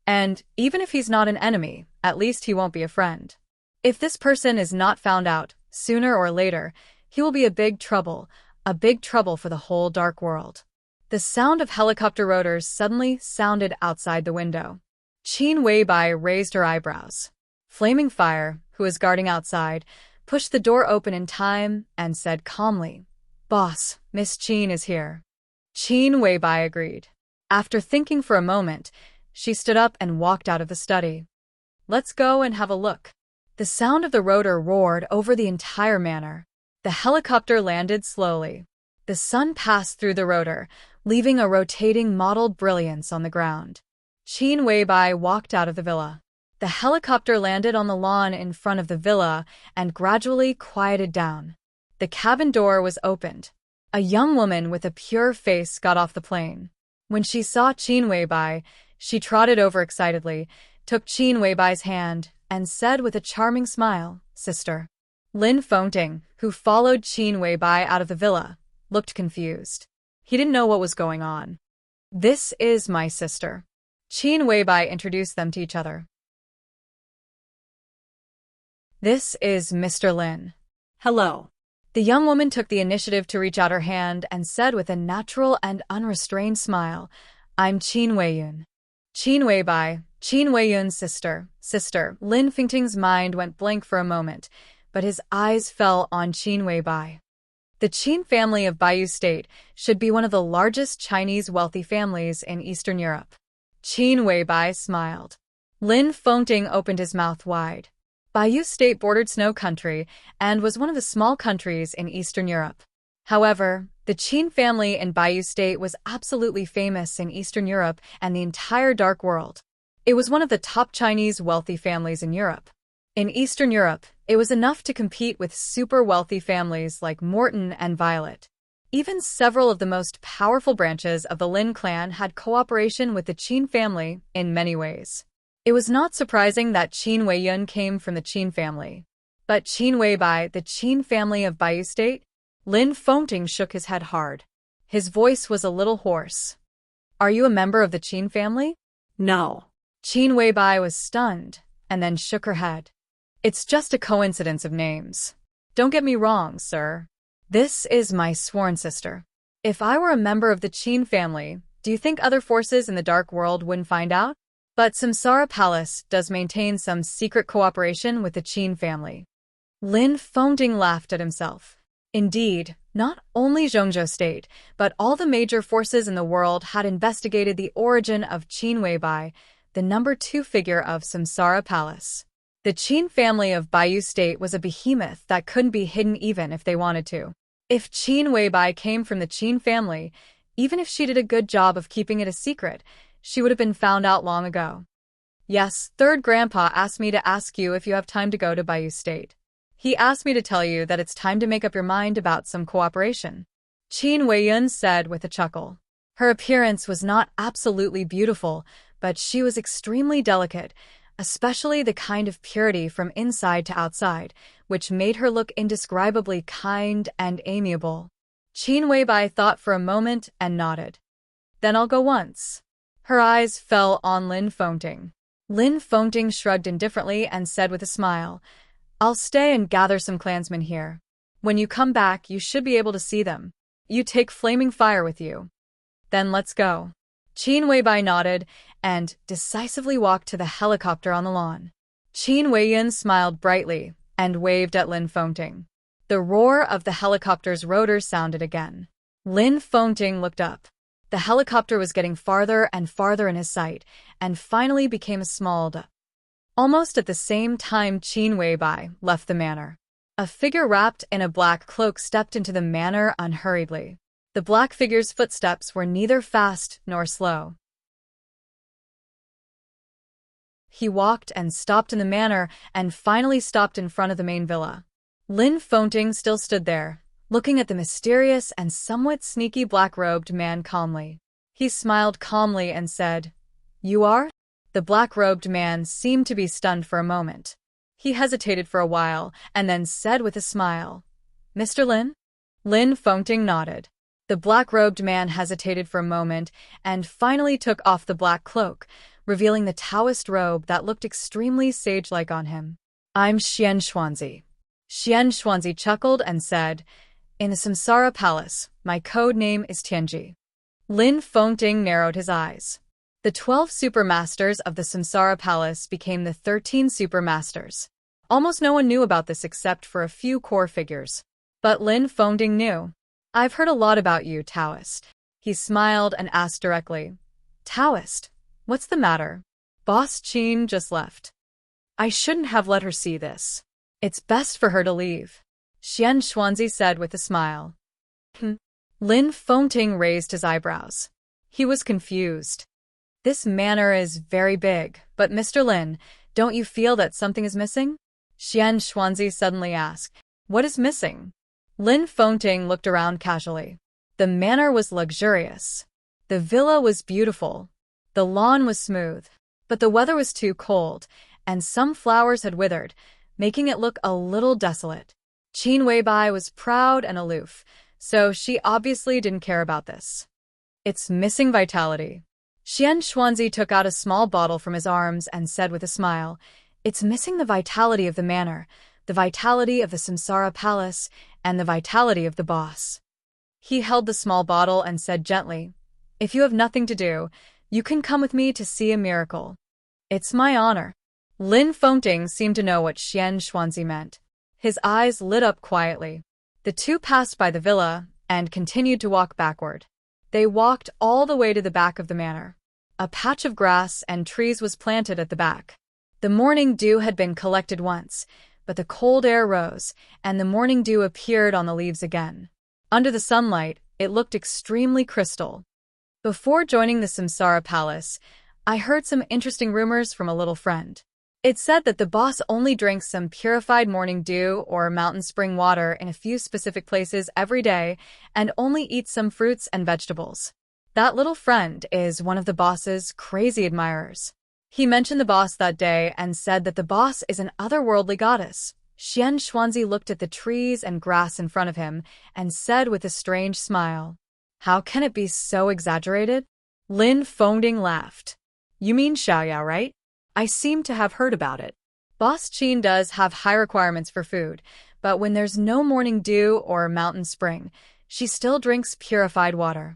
And even if he's not an enemy, at least he won't be a friend. If this person is not found out, sooner or later, he will be a big trouble for the whole dark world. The sound of helicopter rotors suddenly sounded outside the window. Qin Weibai raised her eyebrows. Flaming Fire, who was guarding outside, pushed the door open in time and said calmly, "Boss, Miss Qin is here." Qin Weibai agreed. After thinking for a moment, she stood up and walked out of the study. Let's go and have a look. The sound of the rotor roared over the entire manor. The helicopter landed slowly. The sun passed through the rotor, leaving a rotating mottled brilliance on the ground. Qin Weibai walked out of the villa. The helicopter landed on the lawn in front of the villa and gradually quieted down. The cabin door was opened. A young woman with a pure face got off the plane. When she saw Qin Weibai, she trotted over excitedly, took Qin Weibai's hand, and said with a charming smile, "Sister." Lin Fengting, who followed Qin Weibai out of the villa, looked confused. He didn't know what was going on. "This is my sister." Qin Weibai introduced them to each other. "This is Mr. Lin." Hello. The young woman took the initiative to reach out her hand and said with a natural and unrestrained smile, "I'm Qin Weiyun." Qin Weibai, Qin Weiyun's sister. Lin Fengting's mind went blank for a moment, but his eyes fell on Qin Weibai. The Qin family of Baiyu State should be one of the largest Chinese wealthy families in Eastern Europe. Qin Weibai smiled. Lin Fengting opened his mouth wide. Baiyu State bordered Snow Country and was one of the small countries in Eastern Europe. However, the Qin family in Baiyu State was absolutely famous in Eastern Europe and the entire Dark World. It was one of the top Chinese wealthy families in Europe. In Eastern Europe, it was enough to compete with super wealthy families like Morton and Violet. Even several of the most powerful branches of the Lin clan had cooperation with the Qin family in many ways. It was not surprising that Qin Weiyun came from the Qin family. But Qin Weibai, the Qin family of Baiyu State? Lin Fengting shook his head hard. His voice was a little hoarse. "Are you a member of the Qin family?" No. Qin Weibai was stunned, and then shook her head. "It's just a coincidence of names. Don't get me wrong, sir. This is my sworn sister. If I were a member of the Qin family, do you think other forces in the Dark World wouldn't find out? But Samsara Palace does maintain some secret cooperation with the Qin family." Lin Fengting laughed at himself. Indeed, not only Zhongzhou State, but all the major forces in the world had investigated the origin of Qin Weibai, the number 2 figure of Samsara Palace. The Qin family of Baiyu State was a behemoth that couldn't be hidden even if they wanted to. If Qin Weibai came from the Qin family, even if she did a good job of keeping it a secret, she would have been found out long ago. "Yes, third grandpa asked me to ask you if you have time to go to Baiyu State. He asked me to tell you that it's time to make up your mind about some cooperation," Qin Weiyun said with a chuckle. Her appearance was not absolutely beautiful, but she was extremely delicate, especially the kind of purity from inside to outside, which made her look indescribably kind and amiable. Qin Weibai thought for a moment and nodded. "Then I'll go once." Her eyes fell on Lin Fengting. Lin Fengting shrugged indifferently and said with a smile, "I'll stay and gather some clansmen here. When you come back, you should be able to see them. You take Flaming Fire with you." "Then let's go." Qin Weibai nodded and decisively walked to the helicopter on the lawn. Qin Weiyun smiled brightly and waved at Lin Fengting. The roar of the helicopter's rotors sounded again. Lin Fengting looked up. The helicopter was getting farther and farther in his sight, and finally became a small dot. Almost at the same time Qin Weibai left the manor. A figure wrapped in a black cloak stepped into the manor unhurriedly. The black figure's footsteps were neither fast nor slow. He walked and stopped in the manor and finally stopped in front of the main villa. Lin Fengting still stood there, looking at the mysterious and somewhat sneaky black-robed man calmly. He smiled calmly and said, "You are?" The black-robed man seemed to be stunned for a moment. He hesitated for a while and then said with a smile, "Mr. Lin?" Lin Fengting nodded. The black-robed man hesitated for a moment and finally took off the black cloak, revealing the Taoist robe that looked extremely sage-like on him. "I'm Xian Xuanzi." Xian Xuanzi chuckled and said, "In the Samsara Palace, my code name is Tianji." Lin Fengting narrowed his eyes. The 12 supermasters of the Samsara Palace became the 13 supermasters. Almost no one knew about this except for a few core figures. But Lin Fengting knew. "I've heard a lot about you, Taoist." He smiled and asked directly, "Taoist, what's the matter? Boss Qin just left. I shouldn't have let her see this. It's best for her to leave," Xian Xuanzi said with a smile. Lin Fengting raised his eyebrows. He was confused. "This manor is very big, but Mr. Lin, don't you feel that something is missing?" Xian Xuanzi suddenly asked. "What is missing?" Lin Fengting looked around casually. The manor was luxurious. The villa was beautiful. The lawn was smooth. But the weather was too cold, and some flowers had withered, making it look a little desolate. Qin Weibai was proud and aloof, so she obviously didn't care about this. "It's missing vitality." Xian Xuanzi took out a small bottle from his arms and said with a smile, "It's missing the vitality of the manor, the vitality of the Samsara Palace, and the vitality of the boss." He held the small bottle and said gently, "If you have nothing to do, you can come with me to see a miracle." "It's my honor." Lin Fengting seemed to know what Xian Xuanzi meant. His eyes lit up quietly. The two passed by the villa and continued to walk backward. They walked all the way to the back of the manor. A patch of grass and trees was planted at the back. The morning dew had been collected once, but the cold air rose, and the morning dew appeared on the leaves again. Under the sunlight, it looked extremely crystal. "Before joining the Samsara Palace, I heard some interesting rumors from a little friend. It said that the boss only drinks some purified morning dew or mountain spring water in a few specific places every day and only eats some fruits and vegetables. That little friend is one of the boss's crazy admirers. He mentioned the boss that day and said that the boss is an otherworldly goddess." Xian Xuanzi looked at the trees and grass in front of him and said with a strange smile, "How can it be so exaggerated?" Lin Fengting laughed. "You mean Xiaoyao, right? I seem to have heard about it. Boss Qin does have high requirements for food, but when there's no morning dew or mountain spring, she still drinks purified water.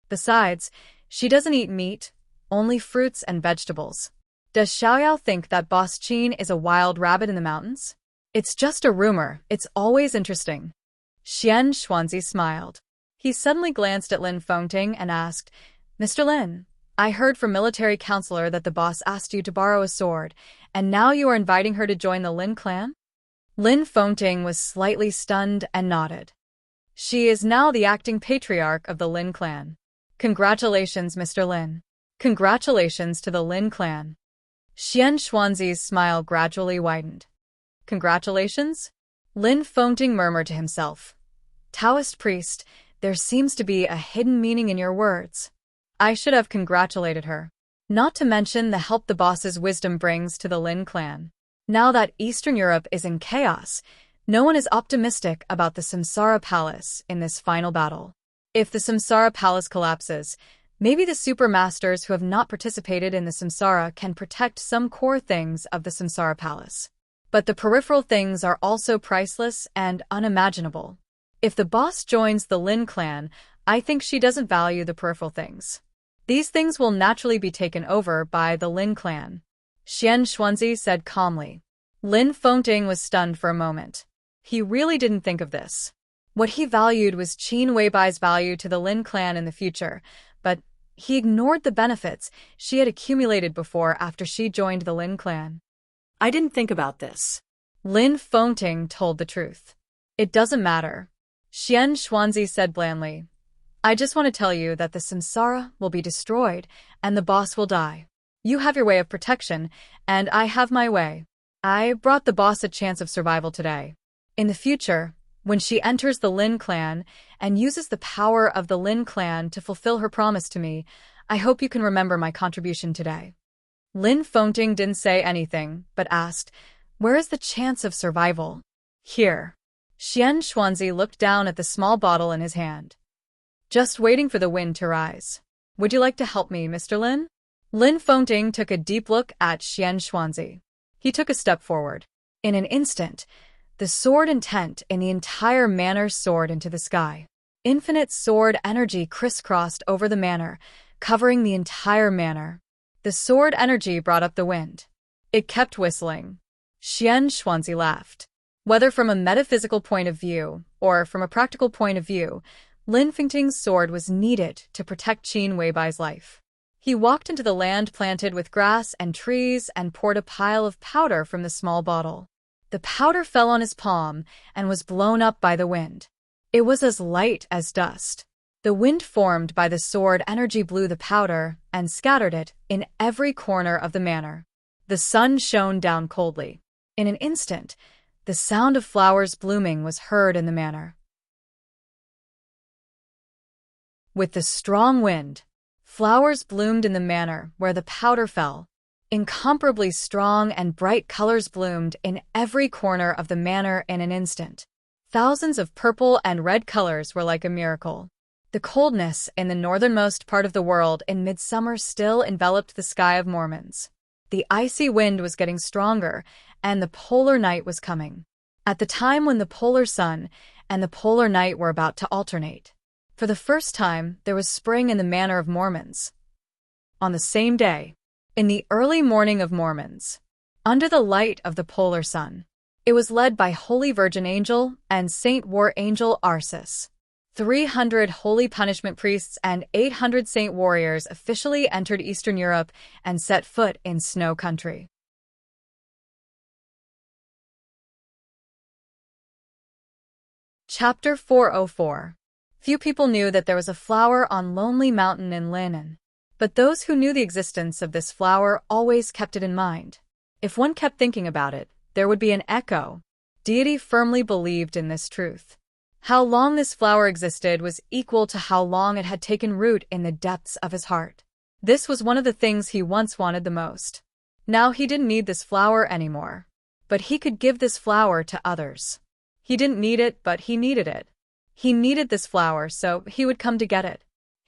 Besides, she doesn't eat meat, only fruits and vegetables. Does Xiaoyao think that Boss Qin is a wild rabbit in the mountains? It's just a rumor, it's always interesting." Xian Xuanzi smiled. He suddenly glanced at Lin Fengting and asked, "Mr. Lin, I heard from military counselor that the boss asked you to borrow a sword, and now you are inviting her to join the Lin clan?" Lin Fengting was slightly stunned and nodded. "She is now the acting patriarch of the Lin clan. Congratulations, Mr. Lin. Congratulations to the Lin clan." Xian Xuanzi's smile gradually widened. "Congratulations?" Lin Fengting murmured to himself. "Taoist priest, there seems to be a hidden meaning in your words. I should have congratulated her. Not to mention the help the boss's wisdom brings to the Lin clan. Now that Eastern Europe is in chaos, no one is optimistic about the Samsara Palace in this final battle. If the Samsara Palace collapses, maybe the supermasters who have not participated in the Samsara can protect some core things of the Samsara Palace. But the peripheral things are also priceless and unimaginable. If the boss joins the Lin clan, I think she doesn't value the peripheral things. These things will naturally be taken over by the Lin clan," Xian Xuanzi said calmly. Lin Fengting was stunned for a moment. He really didn't think of this. What he valued was Qin Weibai's value to the Lin clan in the future, but he ignored the benefits she had accumulated before after she joined the Lin clan. "I didn't think about this." Lin Fengting told the truth. "It doesn't matter," Xian Xuanzi said blandly. "I just want to tell you that the Samsara will be destroyed and the boss will die. You have your way of protection, and I have my way. I brought the boss a chance of survival today. In the future, when she enters the Lin clan and uses the power of the Lin clan to fulfill her promise to me, I hope you can remember my contribution today. Lin Fengting didn't say anything, but asked, "Where is the chance of survival?" "Here." Xian Xuanzi looked down at the small bottle in his hand. "Just waiting for the wind to rise. Would you like to help me, Mr. Lin?" Lin Fengting took a deep look at Xian Xuanzi. He took a step forward. In an instant, the sword intent in the entire manor soared into the sky. Infinite sword energy crisscrossed over the manor, covering the entire manor. The sword energy brought up the wind. It kept whistling. Xian Xuanzi laughed. Whether from a metaphysical point of view or from a practical point of view, Lin Fengting's sword was needed to protect Qin Weibai's life. He walked into the land planted with grass and trees and poured a pile of powder from the small bottle. The powder fell on his palm and was blown up by the wind. It was as light as dust. The wind formed by the sword energy blew the powder and scattered it in every corner of the manor. The sun shone down coldly. In an instant, the sound of flowers blooming was heard in the manor. With the strong wind, flowers bloomed in the manor where the powder fell. Incomparably strong and bright colors bloomed in every corner of the manor in an instant. Thousands of purple and red colors were like a miracle. The coldness in the northernmost part of the world in midsummer still enveloped the sky of Mormons. The icy wind was getting stronger, and the polar night was coming. At the time when the polar sun and the polar night were about to alternate, for the first time there was spring in the manor of Mormons. On the same day, in the early morning of Mormons, under the light of the polar sun, it was led by Holy Virgin Angel and Saint War Angel Arceus. 300 holy punishment priests and 800 saint warriors officially entered Eastern Europe and set foot in snow country. Chapter 404. Few people knew that there was a flower on Lonely Mountain in Linan, but those who knew the existence of this flower always kept it in mind. If one kept thinking about it, there would be an echo. Deity firmly believed in this truth. How long this flower existed was equal to how long it had taken root in the depths of his heart. This was one of the things he once wanted the most. Now he didn't need this flower anymore, but he could give this flower to others. He didn't need it, but he needed it. He needed this flower, so he would come to get it.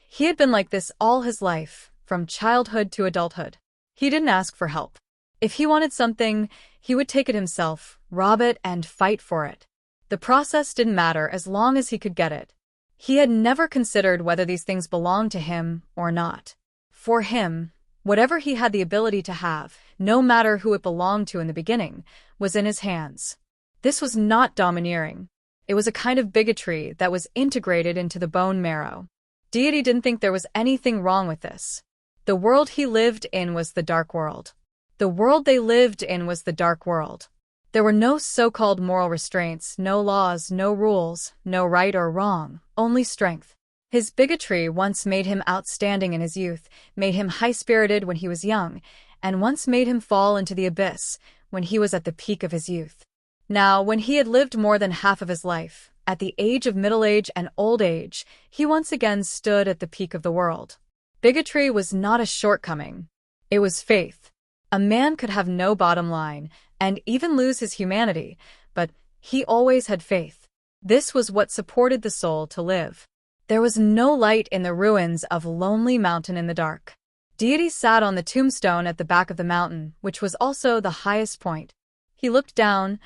He had been like this all his life, from childhood to adulthood. He didn't ask for help. If he wanted something, he would take it himself, rob it, and fight for it. The process didn't matter as long as he could get it. He had never considered whether these things belonged to him or not. For him, whatever he had the ability to have, no matter who it belonged to in the beginning, was in his hands. This was not domineering. It was a kind of bigotry that was integrated into the bone marrow. Deity didn't think there was anything wrong with this. The world he lived in was the dark world. The world they lived in was the dark world. There were no so-called moral restraints, no laws, no rules, no right or wrong, only strength. His bigotry once made him outstanding in his youth, made him high-spirited when he was young, and once made him fall into the abyss when he was at the peak of his youth. Now, when he had lived more than half of his life, at the age of middle age and old age, he once again stood at the peak of the world. Bigotry was not a shortcoming. It was faith. A man could have no bottom line, and even lose his humanity, but he always had faith. This was what supported the soul to live. There was no light in the ruins of Lonely Mountain in the dark. Deity sat on the tombstone at the back of the mountain, which was also the highest point. He looked down,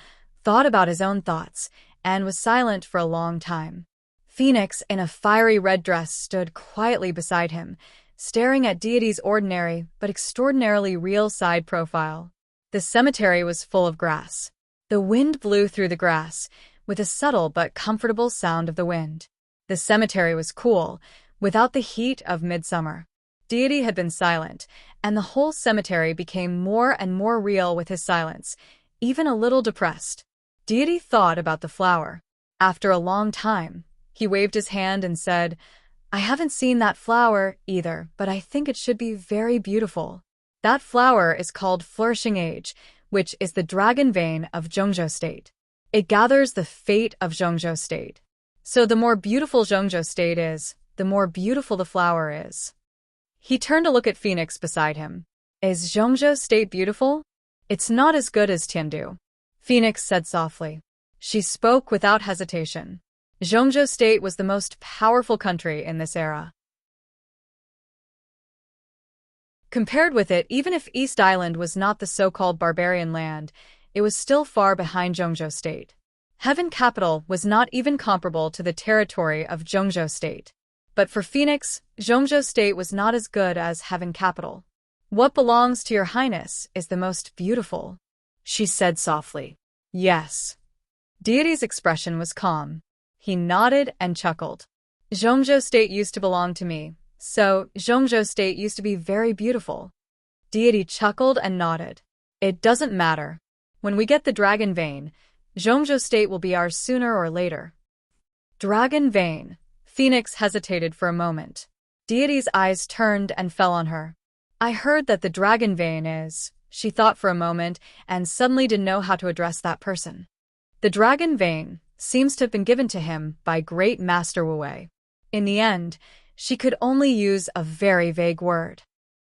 thought about his own thoughts, and was silent for a long time. Phoenix, in a fiery red dress, stood quietly beside him, staring at Deity's ordinary but extraordinarily real side profile. The cemetery was full of grass. The wind blew through the grass, with a subtle but comfortable sound of the wind. The cemetery was cool, without the heat of midsummer. Deity had been silent, and the whole cemetery became more and more real with his silence, even a little depressed. Deity thought about the flower. After a long time, he waved his hand and said, "I haven't seen that flower either, but I think it should be very beautiful." That flower is called Flourishing Age, which is the dragon vein of Zhongzhou State. It gathers the fate of Zhongzhou State. So the more beautiful Zhongzhou State is, the more beautiful the flower is. He turned to look at Phoenix beside him. Is Zhongzhou State beautiful? It's not as good as Tiandu, Phoenix said softly. She spoke without hesitation. Zhongzhou State was the most powerful country in this era. Compared with it, even if East Island was not the so-called barbarian land, it was still far behind Zhongzhou State. Heaven Capital was not even comparable to the territory of Zhongzhou State. But for Phoenix, Zhongzhou State was not as good as Heaven Capital. What belongs to your highness is the most beautiful, she said softly. Yes. Deity's expression was calm. He nodded and chuckled. Zhongzhou State used to belong to me, so Zhongzhou State used to be very beautiful. Deity chuckled and nodded. It doesn't matter. When we get the Dragon Vein, Zhongzhou State will be ours sooner or later. Dragon Vein. Phoenix hesitated for a moment. Deity's eyes turned and fell on her. I heard that the Dragon Vein is, she thought for a moment and suddenly didn't know how to address that person. The Dragon Vein seems to have been given to him by Great Master Wu Wei. In the end, she could only use a very vague word.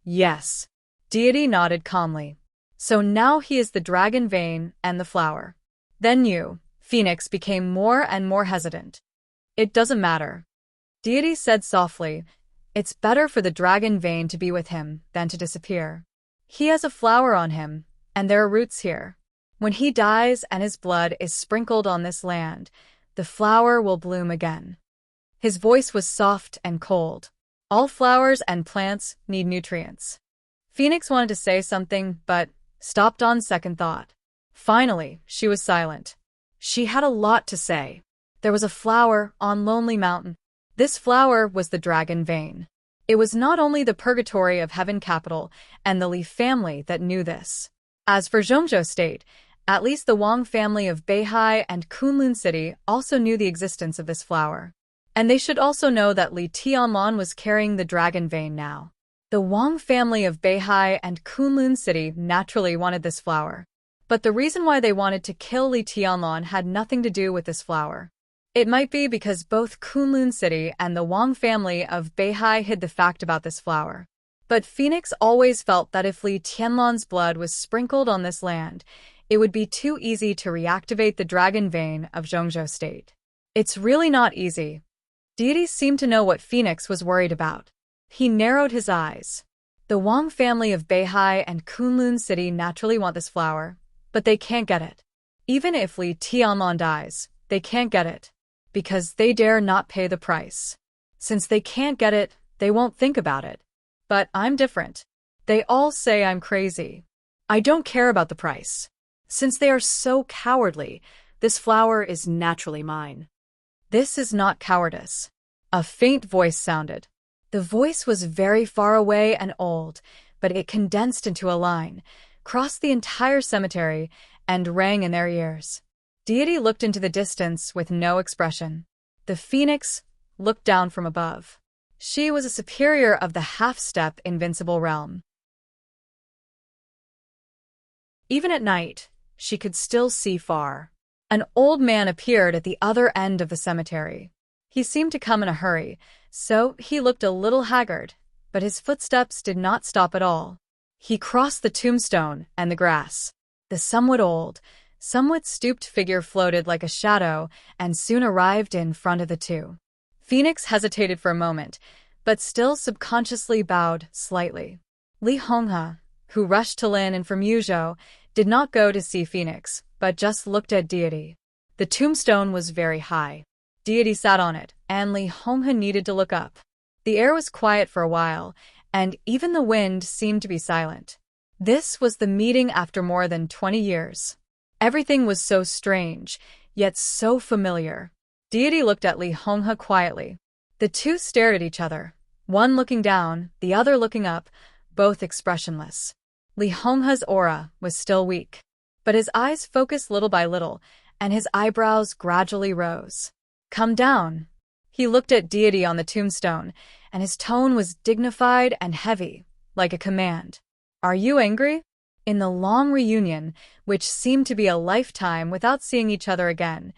Yes. Deity nodded calmly. So now he is the Dragon Vein and the flower. Then you, Phoenix, became more and more hesitant. It doesn't matter. Deity said softly, it's better for the Dragon Vein to be with him than to disappear. He has a flower on him, and there are roots here. When he dies and his blood is sprinkled on this land, the flower will bloom again. His voice was soft and cold. All flowers and plants need nutrients. Phoenix wanted to say something, but stopped on second thought. Finally, she was silent. She had a lot to say. There was a flower on Lonely Mountain. This flower was the Dragon Vein. It was not only the purgatory of Heaven Capital and the Li family that knew this. As for Zhongzhou State, at least the Wang family of Beihai and Kunlun City also knew the existence of this flower. And they should also know that Li Tianlan was carrying the Dragon Vein now. The Wang family of Beihai and Kunlun City naturally wanted this flower. But the reason why they wanted to kill Li Tianlan had nothing to do with this flower. It might be because both Kunlun City and the Wang family of Beihai hid the fact about this flower. But Phoenix always felt that if Li Tianlan's blood was sprinkled on this land, it would be too easy to reactivate the Dragon Vein of Zhongzhou State. It's really not easy. Deity seemed to know what Phoenix was worried about. He narrowed his eyes. The Wang family of Beihai and Kunlun City naturally want this flower, but they can't get it. Even if Li Tianlan dies, they can't get it, because they dare not pay the price. Since they can't get it, they won't think about it. But I'm different. They all say I'm crazy. I don't care about the price. Since they are so cowardly, this flower is naturally mine. This is not cowardice. A faint voice sounded. The voice was very far away and old, but it condensed into a line, crossed the entire cemetery, and rang in their ears. Deity looked into the distance with no expression. The Phoenix looked down from above. She was a superior of the half-step invincible realm. Even at night, she could still see far. An old man appeared at the other end of the cemetery. He seemed to come in a hurry, so he looked a little haggard, but his footsteps did not stop at all. He crossed the tombstone and the grass. The somewhat old, somewhat stooped figure floated like a shadow and soon arrived in front of the two. Phoenix hesitated for a moment, but still subconsciously bowed slightly. Li Honghe, who rushed to Lin and from Yuzhou, did not go to see Phoenix, but just looked at Deity. The tombstone was very high. Deity sat on it, and Li Honghe needed to look up. The air was quiet for a while, and even the wind seemed to be silent. This was the meeting after more than 20 years. Everything was so strange, yet so familiar. Deity looked at Li Honghe quietly. The two stared at each other, one looking down, the other looking up, both expressionless. Li Honghe's aura was still weak, but his eyes focused little by little, and his eyebrows gradually rose. Come down. He looked at Deity on the tombstone, and his tone was dignified and heavy, like a command. Are you angry? In the long reunion, which seemed to be a lifetime without seeing each other again,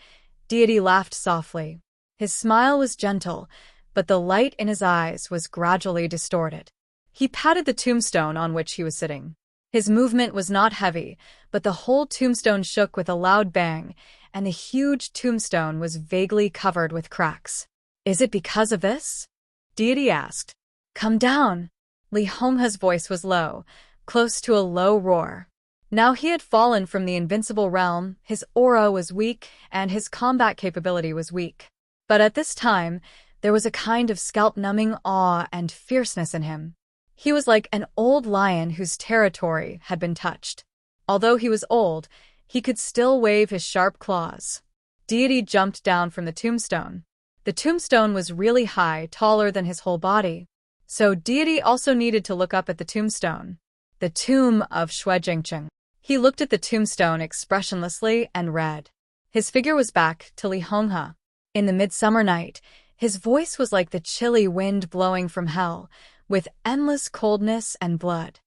Deity laughed softly. His smile was gentle, but the light in his eyes was gradually distorted. He patted the tombstone on which he was sitting. His movement was not heavy, but the whole tombstone shook with a loud bang, and the huge tombstone was vaguely covered with cracks. "Is it because of this?" Deity asked. "Come down." Li Honghe's voice was low, close to a low roar. Now he had fallen from the invincible realm, his aura was weak, and his combat capability was weak. But at this time, there was a kind of scalp-numbing awe and fierceness in him. He was like an old lion whose territory had been touched. Although he was old, he could still wave his sharp claws. Deity jumped down from the tombstone. The tombstone was really high, taller than his whole body. So Deity also needed to look up at the tombstone. The tomb of Enchanting. He looked at the tombstone expressionlessly and read. His figure was back to Li Honghe. In the midsummer night, his voice was like the chilly wind blowing from hell, with endless coldness and blood.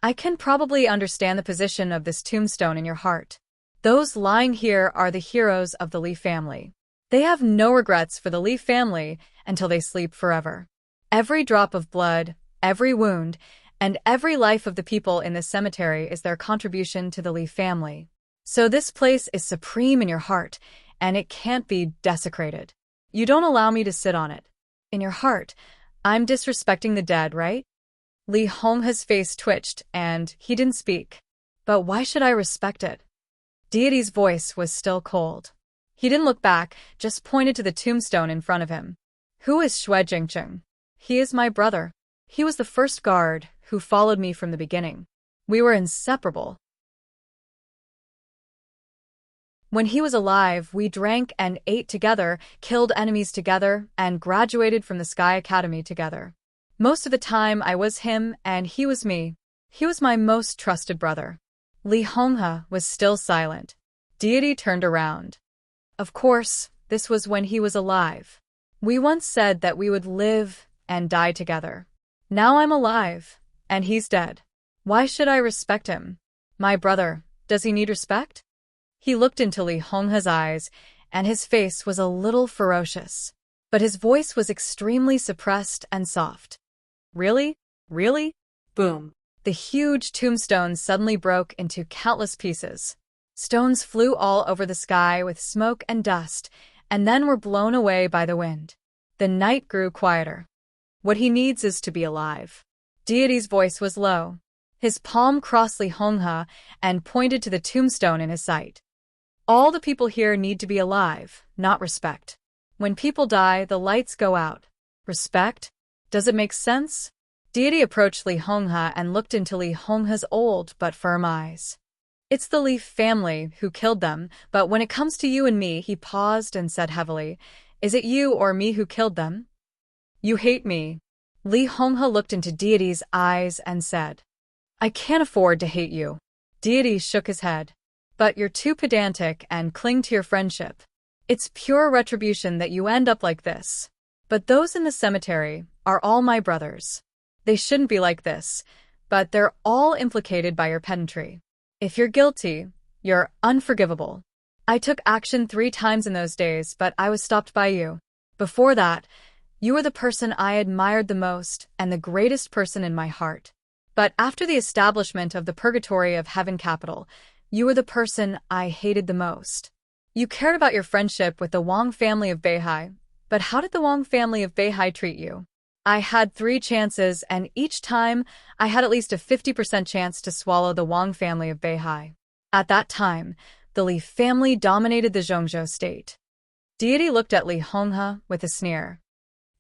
"I can probably understand the position of this tombstone in your heart. Those lying here are the heroes of the Li family. They have no regrets for the Li family until they sleep forever. Every drop of blood, every wound, and every life of the people in this cemetery is their contribution to the Li family. So this place is supreme in your heart, and it can't be desecrated. You don't allow me to sit on it. In your heart, I'm disrespecting the dead, right?" Li Honghe's face twitched, and he didn't speak. "But why should I respect it?" Deity's voice was still cold. He didn't look back, just pointed to the tombstone in front of him. "Who is Enchanting? He is my brother. He was the first guard who followed me from the beginning. We were inseparable. When he was alive, we drank and ate together, killed enemies together, and graduated from the Sky Academy together. Most of the time I was him and he was me. He was my most trusted brother." Li Honghe was still silent. Deity turned around. "Of course, this was when he was alive. We once said that we would live and die together. Now I'm alive, and he's dead. Why should I respect him? My brother, does he need respect?" He looked into Li Honghe's eyes, and his face was a little ferocious. But his voice was extremely suppressed and soft. "Really? Really?" Boom. The huge tombstone suddenly broke into countless pieces. Stones flew all over the sky with smoke and dust, and then were blown away by the wind. The night grew quieter. "What he needs is to be alive." Deity's voice was low. His palm crossed Li Honghe and pointed to the tombstone in his sight. "All the people here need to be alive, not respect. When people die, the lights go out. Respect? Does it make sense?" Deity approached Li Honghe and looked into Li Honghe's old but firm eyes. "It's the Li family who killed them, but when it comes to you and me," he paused and said heavily, "is it you or me who killed them?" "You hate me." Li Honghe looked into Deity's eyes and said, "I can't afford to hate you." Deity shook his head. "But you're too pedantic and cling to your friendship. It's pure retribution that you end up like this. But those in the cemetery are all my brothers. They shouldn't be like this, but they're all implicated by your pedantry. If you're guilty, you're unforgivable. I took action 3 times in those days, but I was stopped by you. Before that, you were the person I admired the most and the greatest person in my heart. But after the establishment of the Purgatory of Heaven Capital, you were the person I hated the most. You cared about your friendship with the Wang family of Beihai, but how did the Wang family of Beihai treat you? I had 3 chances, and each time I had at least a 50% chance to swallow the Wang family of Beihai. At that time, the Li family dominated the Zhongzhou state." Deity looked at Li Honghe with a sneer.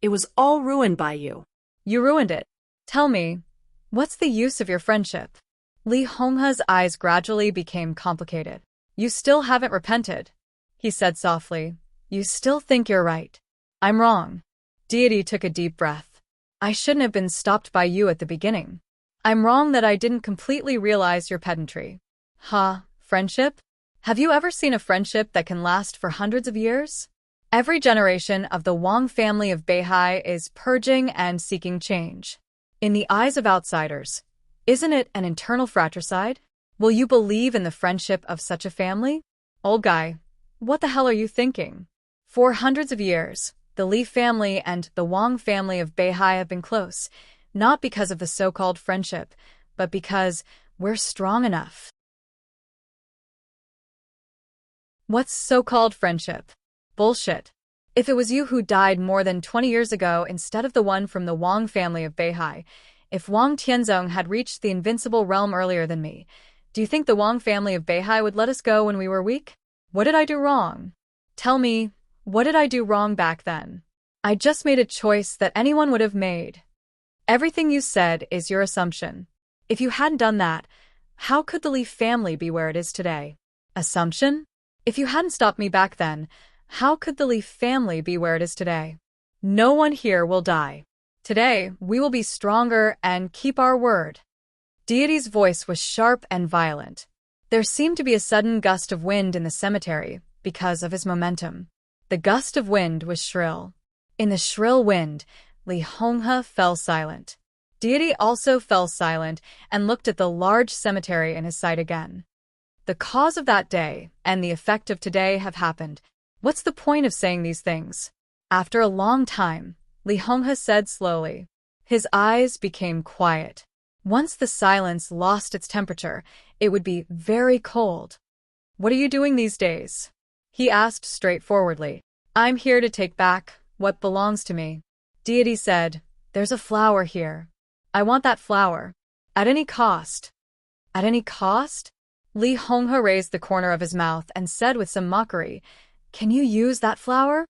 It was all ruined by you. "You ruined it. Tell me, what's the use of your friendship?" Li Honghe's eyes gradually became complicated. "You still haven't repented," he said softly. "You still think you're right. I'm wrong." Deity took a deep breath. "I shouldn't have been stopped by you at the beginning. I'm wrong that I didn't completely realize your pedantry." Friendship? Have you ever seen a friendship that can last for hundreds of years? Every generation of the Wang family of Beihai is purging and seeking change. In the eyes of outsiders, isn't it an internal fratricide? Will you believe in the friendship of such a family? Old guy, what the hell are you thinking? For hundreds of years, the Li family and the Wang family of Beihai have been close, not because of the so-called friendship, but because we're strong enough. What's so-called friendship? Bullshit. If it was you who died more than 20 years ago instead of the one from the Wang family of Beihai, if Wang Tianzong had reached the invincible realm earlier than me, do you think the Wang family of Beihai would let us go when we were weak? What did I do wrong? Tell me, what did I do wrong back then? I just made a choice that anyone would have made. Everything you said is your assumption. If you hadn't done that, how could the Li family be where it is today? Assumption? If you hadn't stopped me back then, how could the Li family be where it is today? No one here will die. Today, we will be stronger and keep our word. Deity's voice was sharp and violent. There seemed to be a sudden gust of wind in the cemetery because of his momentum. The gust of wind was shrill. In the shrill wind, Li Honghe fell silent. Deity also fell silent and looked at the large cemetery in his sight again. The cause of that day and the effect of today have happened. What's the point of saying these things? After a long time, Li Honghe said slowly. His eyes became quiet. Once the silence lost its temperature, it would be very cold. What are you doing these days? He asked straightforwardly. I'm here to take back what belongs to me. Deity said, there's a flower here. I want that flower. At any cost. At any cost? Li Honghe raised the corner of his mouth and said with some mockery, can you use that flower?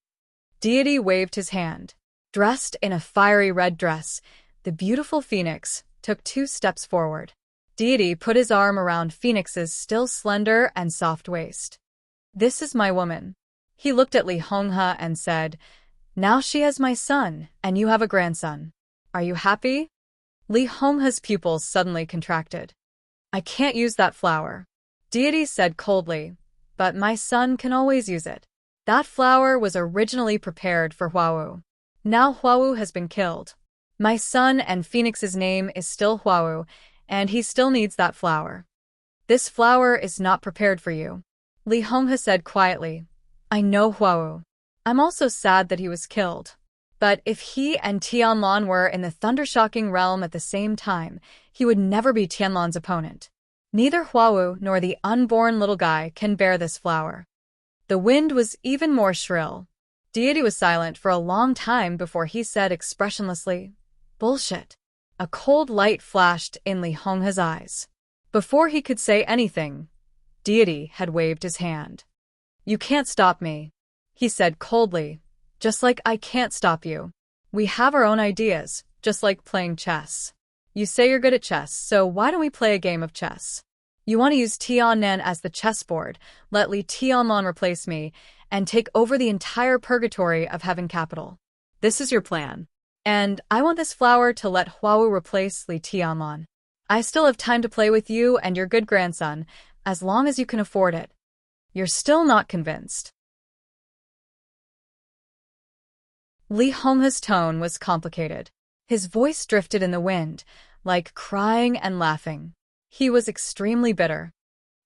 Deity waved his hand. Dressed in a fiery red dress, the beautiful Phoenix took 2 steps forward. Deity put his arm around Phoenix's still slender and soft waist. This is my woman. He looked at Li Honghe and said, now she has my son, and you have a grandson. Are you happy? Li Honghe's pupils suddenly contracted. I can't use that flower. Deity said coldly, but my son can always use it. That flower was originally prepared for Huawu. Now Huawu has been killed. My son and Phoenix's name is still Huawu, and he still needs that flower. This flower is not prepared for you. Li Honghe said quietly, I know Huawu. I'm also sad that he was killed. But if he and Tianlan were in the thundershocking realm at the same time, he would never be Tianlan's opponent. Neither Huawu nor the unborn little guy can bear this flower. The wind was even more shrill. Deity was silent for a long time before he said expressionlessly, bullshit. A cold light flashed in Li Honghe's eyes. Before he could say anything, Deity had waved his hand. You can't stop me, he said coldly, just like I can't stop you. We have our own ideas, just like playing chess. You say you're good at chess, so why don't we play a game of chess? You want to use Tiannan as the chessboard, let Li Tianlan replace me, and take over the entire purgatory of Heaven Capital. This is your plan. And I want this flower to let Huawu replace Li Tianlan. I still have time to play with you and your good grandson, as long as you can afford it. You're still not convinced. Li Honghe's tone was complicated. His voice drifted in the wind, like crying and laughing. He was extremely bitter.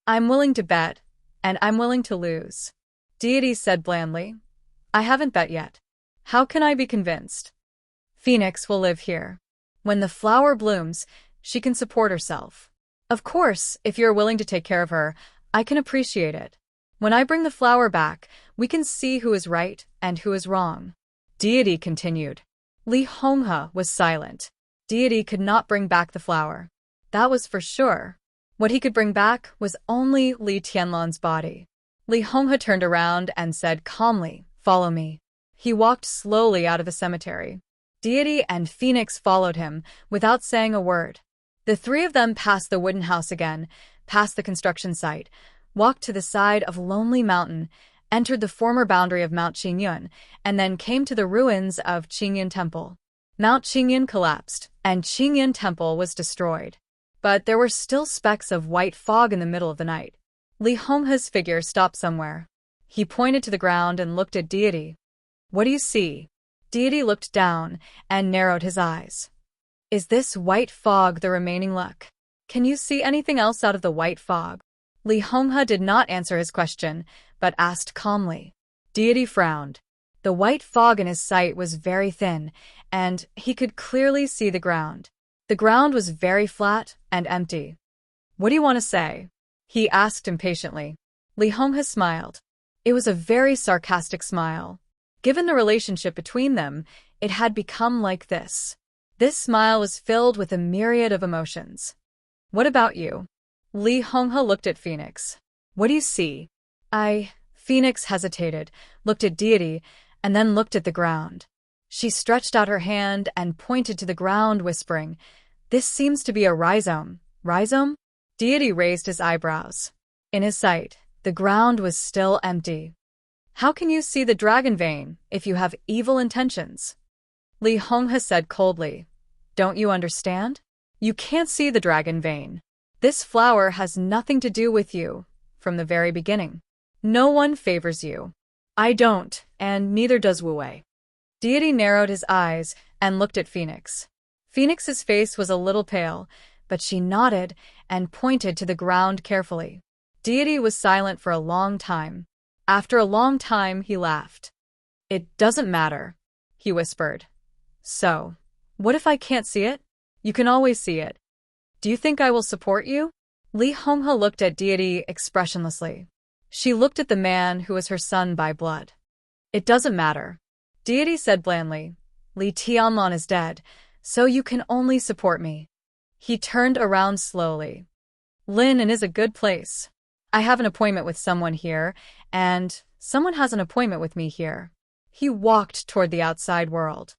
I'm willing to bet, and I'm willing to lose. Deity said blandly. I haven't bet yet. How can I be convinced? Phoenix will live here. When the flower blooms, she can support herself. Of course, if you're willing to take care of her, I can appreciate it. When I bring the flower back, we can see who is right and who is wrong. Deity continued. Li Honghe was silent. Deity could not bring back the flower. That was for sure. What he could bring back was only Li Tianlan's body. Li Honghe turned around and said calmly, follow me. He walked slowly out of the cemetery. Deity and Phoenix followed him, without saying a word. The 3 of them passed the wooden house again, passed the construction site, walked to the side of Lonely Mountain, entered the former boundary of Mount Qingyun, and then came to the ruins of Qingyun Temple. Mount Qingyun collapsed, and Qingyun Temple was destroyed. But there were still specks of white fog in the middle of the night. Li Honghe's figure stopped somewhere. He pointed to the ground and looked at Deity. What do you see? Deity looked down and narrowed his eyes. Is this white fog the remaining luck? Can you see anything else out of the white fog? Li Honghe did not answer his question, but asked calmly. Deity frowned. The white fog in his sight was very thin, and he could clearly see the ground. The ground was very flat and empty. What do you want to say? He asked impatiently. Li Honghe smiled. It was a very sarcastic smile. Given the relationship between them, it had become like this. This smile was filled with a myriad of emotions. What about you? Li Honghe looked at Phoenix. What do you see? Phoenix hesitated, looked at Deity, and then looked at the ground. She stretched out her hand and pointed to the ground, whispering, "This seems to be a rhizome." Rhizome? Deity raised his eyebrows. In his sight, the ground was still empty. How can you see the dragon vein if you have evil intentions? Li Honghe said coldly. Don't you understand? You can't see the dragon vein. This flower has nothing to do with you, from the very beginning. No one favors you. I don't, and neither does Wu Wei. Deity narrowed his eyes and looked at Phoenix. Phoenix's face was a little pale, but she nodded and pointed to the ground carefully. Deity was silent for a long time. After a long time, he laughed. It doesn't matter, he whispered. So, what if I can't see it? You can always see it. Do you think I will support you? Li Honghe looked at Deity expressionlessly. She looked at the man who was her son by blood. It doesn't matter. Deity said blandly. Li Tianlan is dead, so you can only support me. He turned around slowly. Lin is a good place. I have an appointment with someone here, and someone has an appointment with me here. He walked toward the outside world.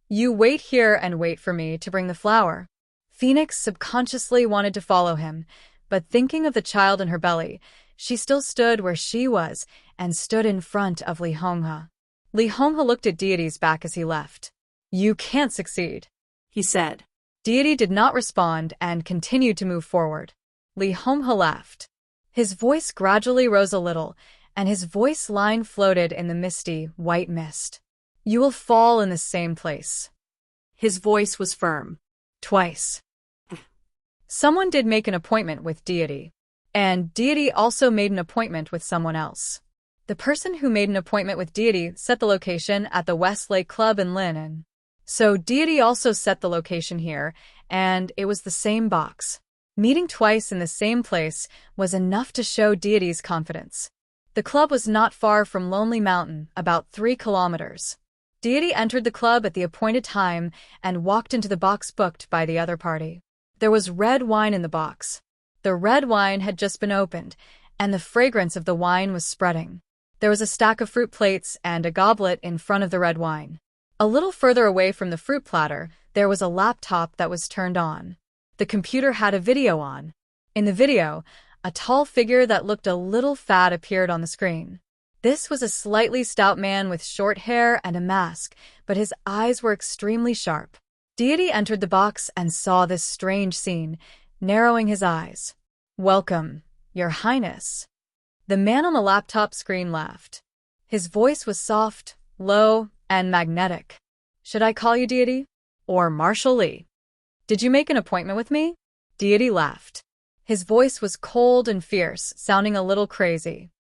You wait here and wait for me to bring the flower. Phoenix subconsciously wanted to follow him, but thinking of the child in her belly, she still stood where she was and stood in front of Li Honghe. Li Honghe looked at Deity's back as he left. You can't succeed, he said. Deity did not respond and continued to move forward. Li Honghe laughed. His voice gradually rose a little, and his voice line floated in the misty, white mist. You will fall in the same place. His voice was firm. Twice. Someone did make an appointment with Deity. And Deity also made an appointment with someone else. The person who made an appointment with Deity set the location at the Westlake Club in Linen. So Deity also set the location here, and it was the same box. Meeting twice in the same place was enough to show Deity's confidence. The club was not far from Lonely Mountain, about 3 kilometers. Deity entered the club at the appointed time and walked into the box booked by the other party. There was red wine in the box. The red wine had just been opened, and the fragrance of the wine was spreading. There was a stack of fruit plates and a goblet in front of the red wine. A little further away from the fruit platter, there was a laptop that was turned on. The computer had a video on. In the video, a tall figure that looked a little fat appeared on the screen. This was a slightly stout man with short hair and a mask, but his eyes were extremely sharp. Deity entered the box and saw this strange scene, narrowing his eyes. Welcome, Your Highness. The man on the laptop screen laughed. His voice was soft, low, and magnetic. Should I call you Deity? Or Marshall Li? Did you make an appointment with me? Deity laughed. His voice was cold and fierce, sounding a little crazy.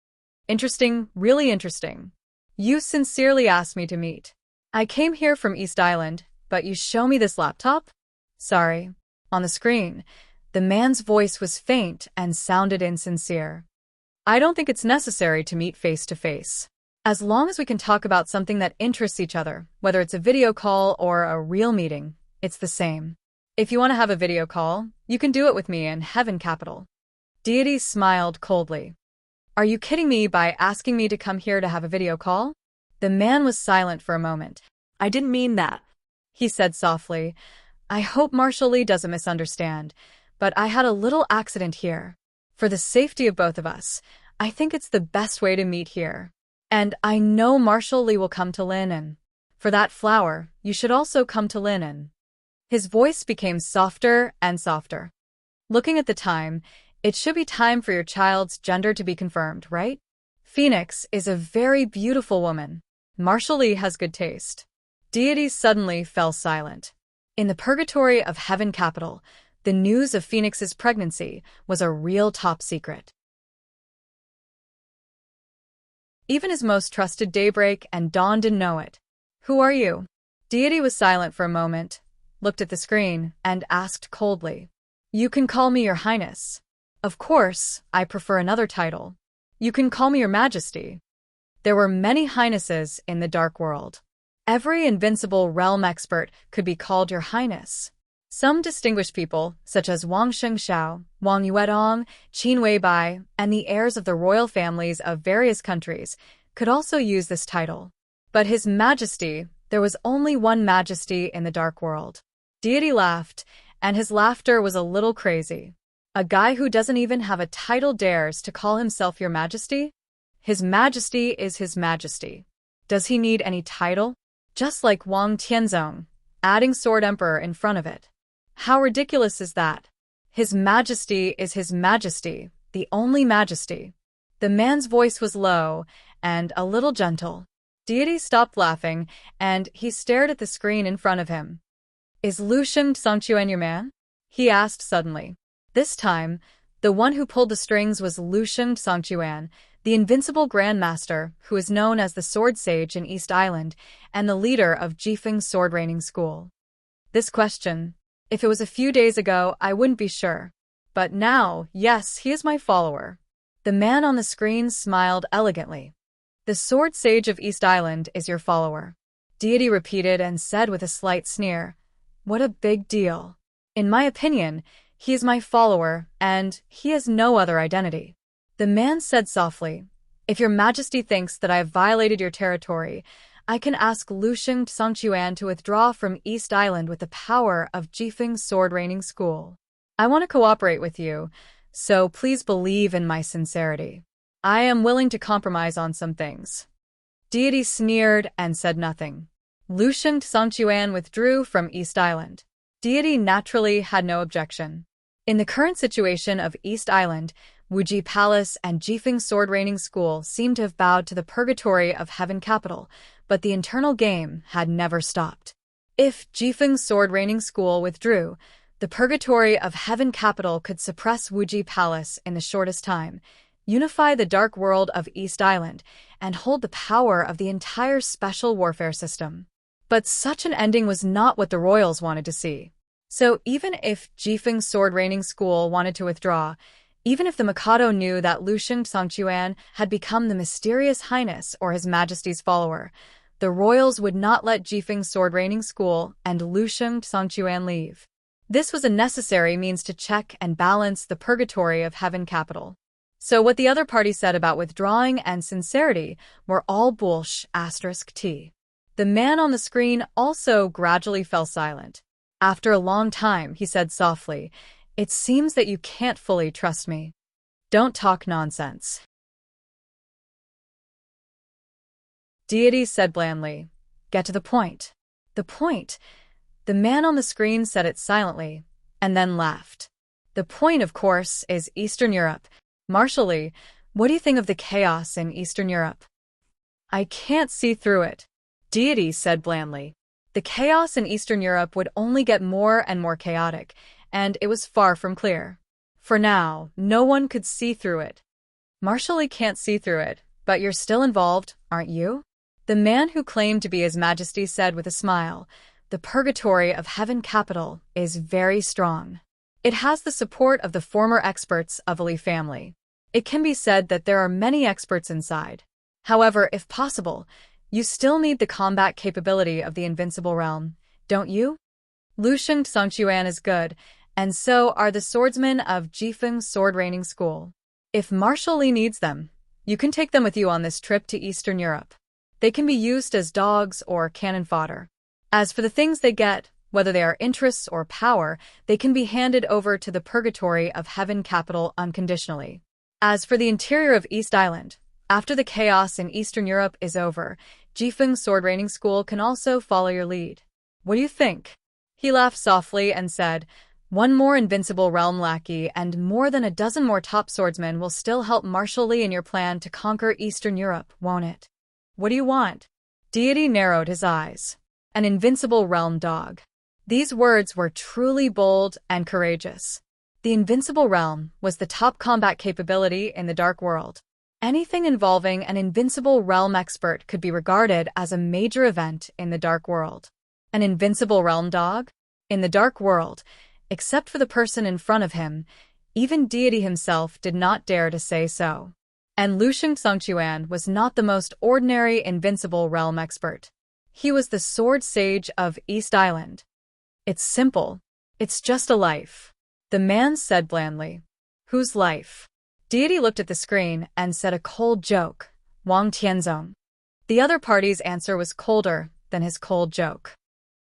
Interesting, really interesting. You sincerely asked me to meet. I came here from East Island, but you show me this laptop? Sorry. On the screen, the man's voice was faint and sounded insincere. I don't think it's necessary to meet face to face. As long as we can talk about something that interests each other, whether it's a video call or a real meeting, it's the same. If you want to have a video call, you can do it with me in Heaven Capital. Deity smiled coldly. Are you kidding me by asking me to come here to have a video call? The man was silent for a moment. I didn't mean that, he said softly. I hope Marshall Li doesn't misunderstand, but I had a little accident here. For the safety of both of us, I think it's the best way to meet here. And I know Marshall Li will come to Linen. For that flower, you should also come to Linen. His voice became softer and softer. Looking at the time, it should be time for your child's gender to be confirmed, right? Phoenix is a very beautiful woman. Marshall Li has good taste. Deity suddenly fell silent. In the purgatory of Heaven Capital, the news of Phoenix's pregnancy was a real top secret. Even his most trusted Daybreak and Dawn didn't know it. "Who are you?" Deity was silent for a moment, looked at the screen, and asked coldly. "You can call me Your Highness. Of course, I prefer another title. You can call me Your Majesty." There were many highnesses in the dark world. Every invincible realm expert could be called Your Highness. Some distinguished people, such as Wang Shengxiao, Wang Yuedong, Qin Weibai, and the heirs of the royal families of various countries, could also use this title. But His Majesty, there was only one Majesty in the dark world. Deity laughed, and his laughter was a little crazy. A guy who doesn't even have a title dares to call himself Your Majesty? His Majesty is His Majesty. Does he need any title? Just like Wang Tianzong, adding Sword Emperor in front of it. How ridiculous is that? His Majesty is His Majesty, the only Majesty. The man's voice was low and a little gentle. Deity stopped laughing, and he stared at the screen in front of him. "Is Lusheng Songquan your man?" he asked suddenly. This time, the one who pulled the strings was Lusheng Songquan, the invincible Grandmaster who is known as the Sword Sage in East Island and the leader of Jifeng's sword training school. This question, if it was a few days ago, I wouldn't be sure. But now, yes, he is my follower. The man on the screen smiled elegantly. "The Sword Sage of East Island is your follower," Deity repeated and said with a slight sneer. "What a big deal. In my opinion, he is my follower, and he has no other identity." The man said softly, "If Your Majesty thinks that I have violated your territory, I can ask Lusheng Songquan to withdraw from East Island with the power of Jifeng's sword training school. I want to cooperate with you, so please believe in my sincerity. I am willing to compromise on some things." Deity sneered and said nothing. Lusheng Songquan withdrew from East Island. Deity naturally had no objection. In the current situation of East Island, Wuji Palace and Jifeng's sword training school seemed to have bowed to the purgatory of Heaven Capital, but the internal game had never stopped. If Jifeng's sword training school withdrew, the purgatory of Heaven Capital could suppress Wuji Palace in the shortest time, unify the dark world of East Island, and hold the power of the entire special warfare system. But such an ending was not what the royals wanted to see. So even if Jifeng's sword training school wanted to withdraw, even if the Mikado knew that Lusheng Songquan had become the mysterious highness or His Majesty's follower, the royals would not let Jifeng's sword training school and Lusheng Songquan leave. This was a necessary means to check and balance the purgatory of Heaven Capital. So what the other party said about withdrawing and sincerity were all bullsh**. The man on the screen also gradually fell silent. After a long time, he said softly, "It seems that you can't fully trust me. Don't talk nonsense." Deity said blandly, "Get to the point." "The point?" The man on the screen said it silently, and then laughed. "The point, of course, is Eastern Europe. Marshally, what do you think of the chaos in Eastern Europe?" "I can't see through it," Deity said blandly. The chaos in Eastern Europe would only get more and more chaotic, and it was far from clear. For now, no one could see through it. "Marshally can't see through it, but you're still involved, aren't you?" The man who claimed to be His Majesty said with a smile, "The purgatory of Heaven Capital is very strong. It has the support of the former experts of the Li family. It can be said that there are many experts inside. However, if possible, you still need the combat capability of the invincible realm, don't you? Lusheng Songquan is good, and so are the swordsmen of Jifeng's sword training school. If Marshal Li needs them, you can take them with you on this trip to Eastern Europe. They can be used as dogs or cannon fodder. As for the things they get, whether they are interests or power, they can be handed over to the purgatory of Heaven Capital unconditionally. As for the interior of East Island, after the chaos in Eastern Europe is over, Jifeng's sword training school can also follow your lead. What do you think?" He laughed softly and said, "One more invincible realm lackey and more than a dozen more top swordsmen will still help Marshal Li in your plan to conquer Eastern Europe, won't it? What do you want?" Deity narrowed his eyes. "An invincible realm dog. These words were truly bold and courageous. The invincible realm was the top combat capability in the dark world. Anything involving an invincible realm expert could be regarded as a major event in the dark world. An invincible realm dog? In the dark world, except for the person in front of him, even deity himself did not dare to say so. And Lu Shengxongquan was not the most ordinary invincible realm expert. He was the sword sage of East Island. It's simple. It's just a life. The man said blandly. Whose life? Deity looked at the screen and said a cold joke. Wang Tianzong. The other party's answer was colder than his cold joke.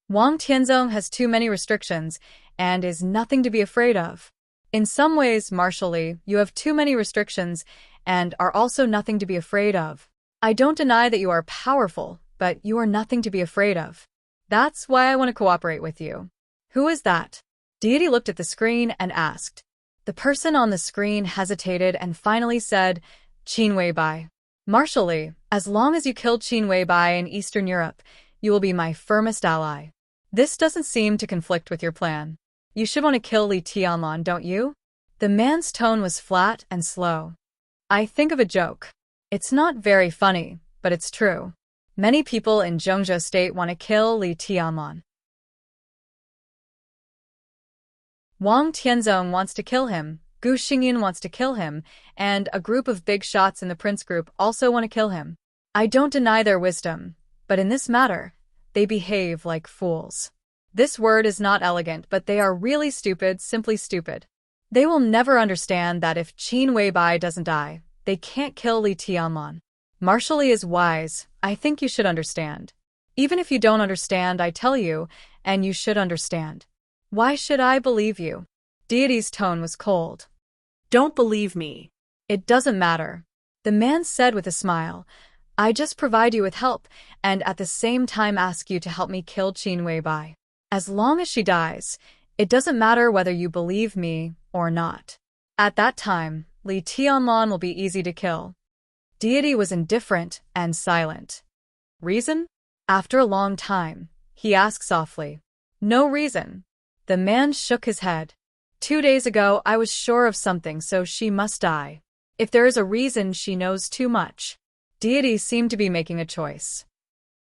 Wang Tianzong has too many restrictions and is nothing to be afraid of. In some ways, martially, you have too many restrictions and are also nothing to be afraid of. I don't deny that you are powerful, but you are nothing to be afraid of. That's why I want to cooperate with you. Who is that? Deity looked at the screen and asked. The person on the screen hesitated and finally said, Qin Weibai. Martially, as long as you kill Qin Weibai in Eastern Europe, you will be my firmest ally. This doesn't seem to conflict with your plan. You should want to kill Li Tianlan, don't you? The man's tone was flat and slow. I think of a joke. It's not very funny, but it's true. Many people in Zhengzhou State want to kill Li Tianlan. Wang Tianzong wants to kill him, Gu Xingyan wants to kill him, and a group of big shots in the Prince Group also want to kill him. I don't deny their wisdom, but in this matter, they behave like fools. This word is not elegant, but they are really stupid, simply stupid. They will never understand that if Qin Weibai doesn't die, they can't kill Li Tianlan. Martially is wise, I think you should understand. Even if you don't understand, I tell you, and you should understand. Why should I believe you? Deity's tone was cold. Don't believe me. It doesn't matter. The man said with a smile. I just provide you with help, and at the same time ask you to help me kill Qin Weibai. As long as she dies, it doesn't matter whether you believe me or not. At that time, Li Tianlan will be easy to kill. Deity was indifferent and silent. Reason? After a long time, he asked softly. No reason. The man shook his head. 2 days ago, I was sure of something, so she must die. If there is a reason, she knows too much. Deity seemed to be making a choice.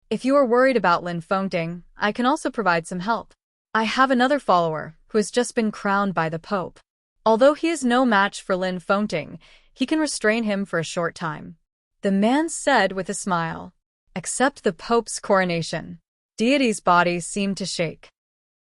If you are worried about Lin Fengting, I can also provide some help. I have another follower who has just been crowned by the Pope. Although he is no match for Lin Fengting, he can restrain him for a short time. The man said with a smile. Accept the Pope's coronation. Deity's body seemed to shake.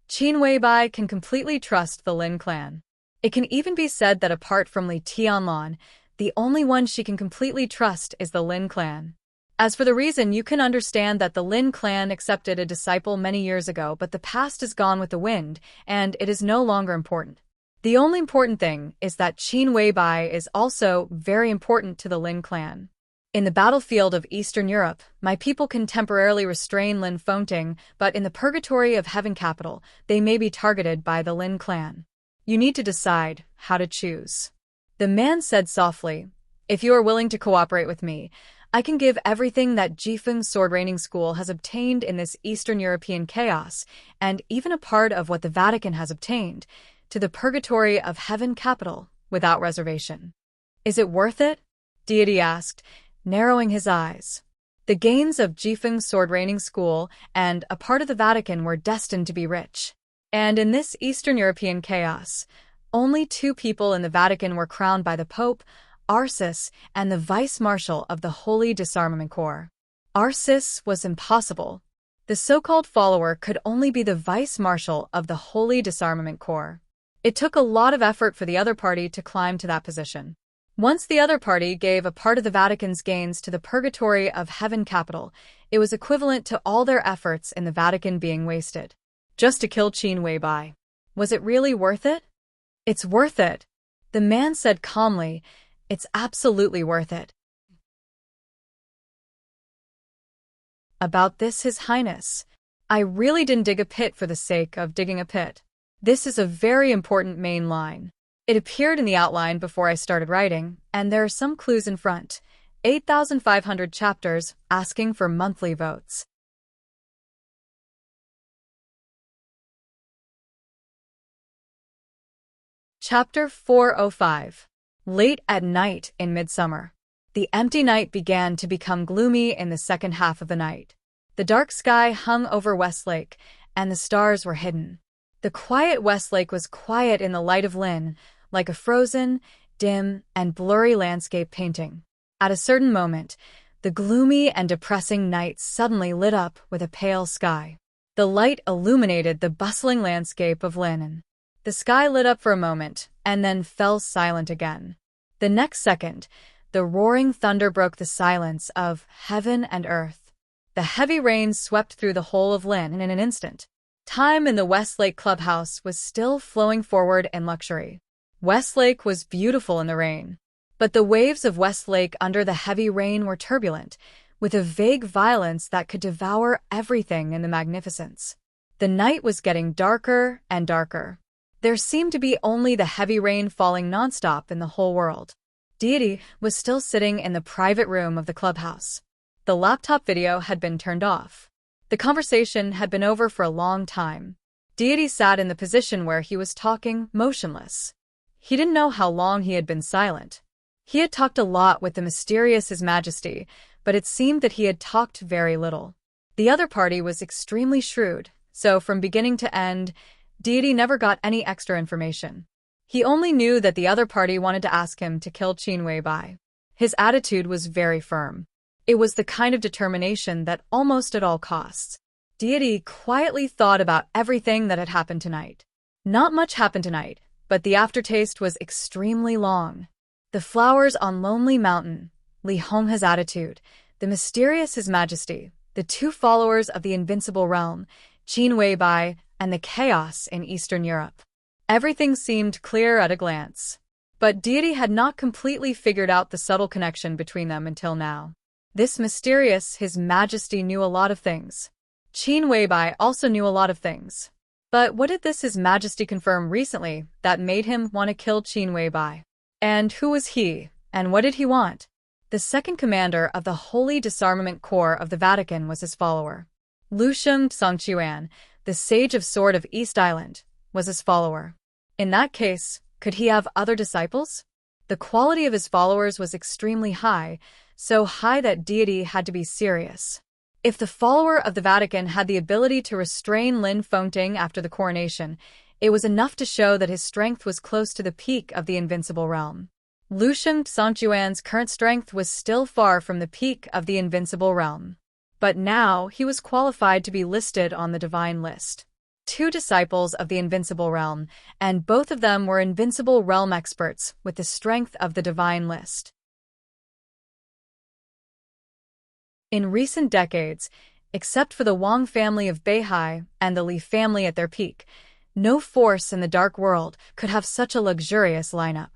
Qin Weibai can completely trust the Lin clan. It can even be said that apart from Li Tianlan, the only one she can completely trust is the Lin clan. As for the reason, you can understand that the Lin clan accepted a disciple many years ago, but the past is gone with the wind, and it is no longer important. The only important thing is that Qin Weibai is also very important to the Lin clan. In the battlefield of Eastern Europe, my people can temporarily restrain Lin Fengting, but in the purgatory of Heaven Capital, they may be targeted by the Lin clan. You need to decide how to choose. The man said softly, if you are willing to cooperate with me, I can give everything that Jifeng Sword Training School has obtained in this Eastern European chaos, and even a part of what the Vatican has obtained, to the purgatory of Heaven Capital, without reservation. Is it worth it? Deity asked, narrowing his eyes. The gains of Jifeng Sword Training School and a part of the Vatican were destined to be rich. And in this Eastern European chaos, only 2 people in the Vatican were crowned by the Pope, Arcis and the Vice-Marshal of the Holy Disarmament Corps. Arcis was impossible. The so-called follower could only be the Vice-Marshal of the Holy Disarmament Corps. It took a lot of effort for the other party to climb to that position. Once the other party gave a part of the Vatican's gains to the purgatory of Heaven Capital, it was equivalent to all their efforts in the Vatican being wasted. Just to kill Qin Weibai. Was it really worth it? It's worth it. The man said calmly, it's absolutely worth it. About this, His Highness. I really didn't dig a pit for the sake of digging a pit. This is a very important main line. It appeared in the outline before I started writing, and there are some clues in front. 8,500 chapters, asking for monthly votes. Chapter 405. Late at night in midsummer. The empty night began to become gloomy in the second half of the night. The dark sky hung over Westlake, and the stars were hidden. The quiet Westlake was quiet in the light of Lynn, like a frozen, dim, and blurry landscape painting. At a certain moment, the gloomy and depressing night suddenly lit up with a pale sky. The light illuminated the bustling landscape of Lynn. The sky lit up for a moment, and then fell silent again. The next second, the roaring thunder broke the silence of heaven and earth. The heavy rain swept through the whole of Lynn in an instant. Time in the Westlake clubhouse was still flowing forward in luxury. Westlake was beautiful in the rain. But the waves of Westlake under the heavy rain were turbulent, with a vague violence that could devour everything in the magnificence. The night was getting darker and darker. There seemed to be only the heavy rain falling nonstop in the whole world. Deity was still sitting in the private room of the clubhouse. The laptop video had been turned off. The conversation had been over for a long time. Deity sat in the position where he was talking, motionless. He didn't know how long he had been silent. He had talked a lot with the mysterious His Majesty, but it seemed that he had talked very little. The other party was extremely shrewd, so from beginning to end, Deity never got any extra information. He only knew that the other party wanted to ask him to kill Qin Weibai. His attitude was very firm. It was the kind of determination that almost at all costs. Deity quietly thought about everything that had happened tonight. Not much happened tonight, but the aftertaste was extremely long. The flowers on Lonely Mountain, Li Honghe's attitude, the mysterious His Majesty, the two followers of the invincible realm, Qin Weibai, and the chaos in Eastern Europe. Everything seemed clear at a glance. But Deity had not completely figured out the subtle connection between them until now. This mysterious His Majesty knew a lot of things. Qin Weibai also knew a lot of things. But what did this His Majesty confirm recently that made him want to kill Qin Weibai? And who was he, and what did he want? The second commander of the Holy Disarmament Corps of the Vatican was his follower. Lusheng Songchuan, the Sage of Sword of East Island, was his follower. In that case, could he have other disciples? The quality of his followers was extremely high, so high that Deity had to be serious. If the follower of the Vatican had the ability to restrain Lin Fengting after the coronation, it was enough to show that his strength was close to the peak of the invincible realm. Lusheng Songchuan's current strength was still far from the peak of the invincible realm. But now he was qualified to be listed on the divine list. 2 disciples of the invincible realm, and both of them were invincible realm experts with the strength of the divine list. In recent decades, except for the Wang family of Beihai and the Li family at their peak, no force in the dark world could have such a luxurious lineup.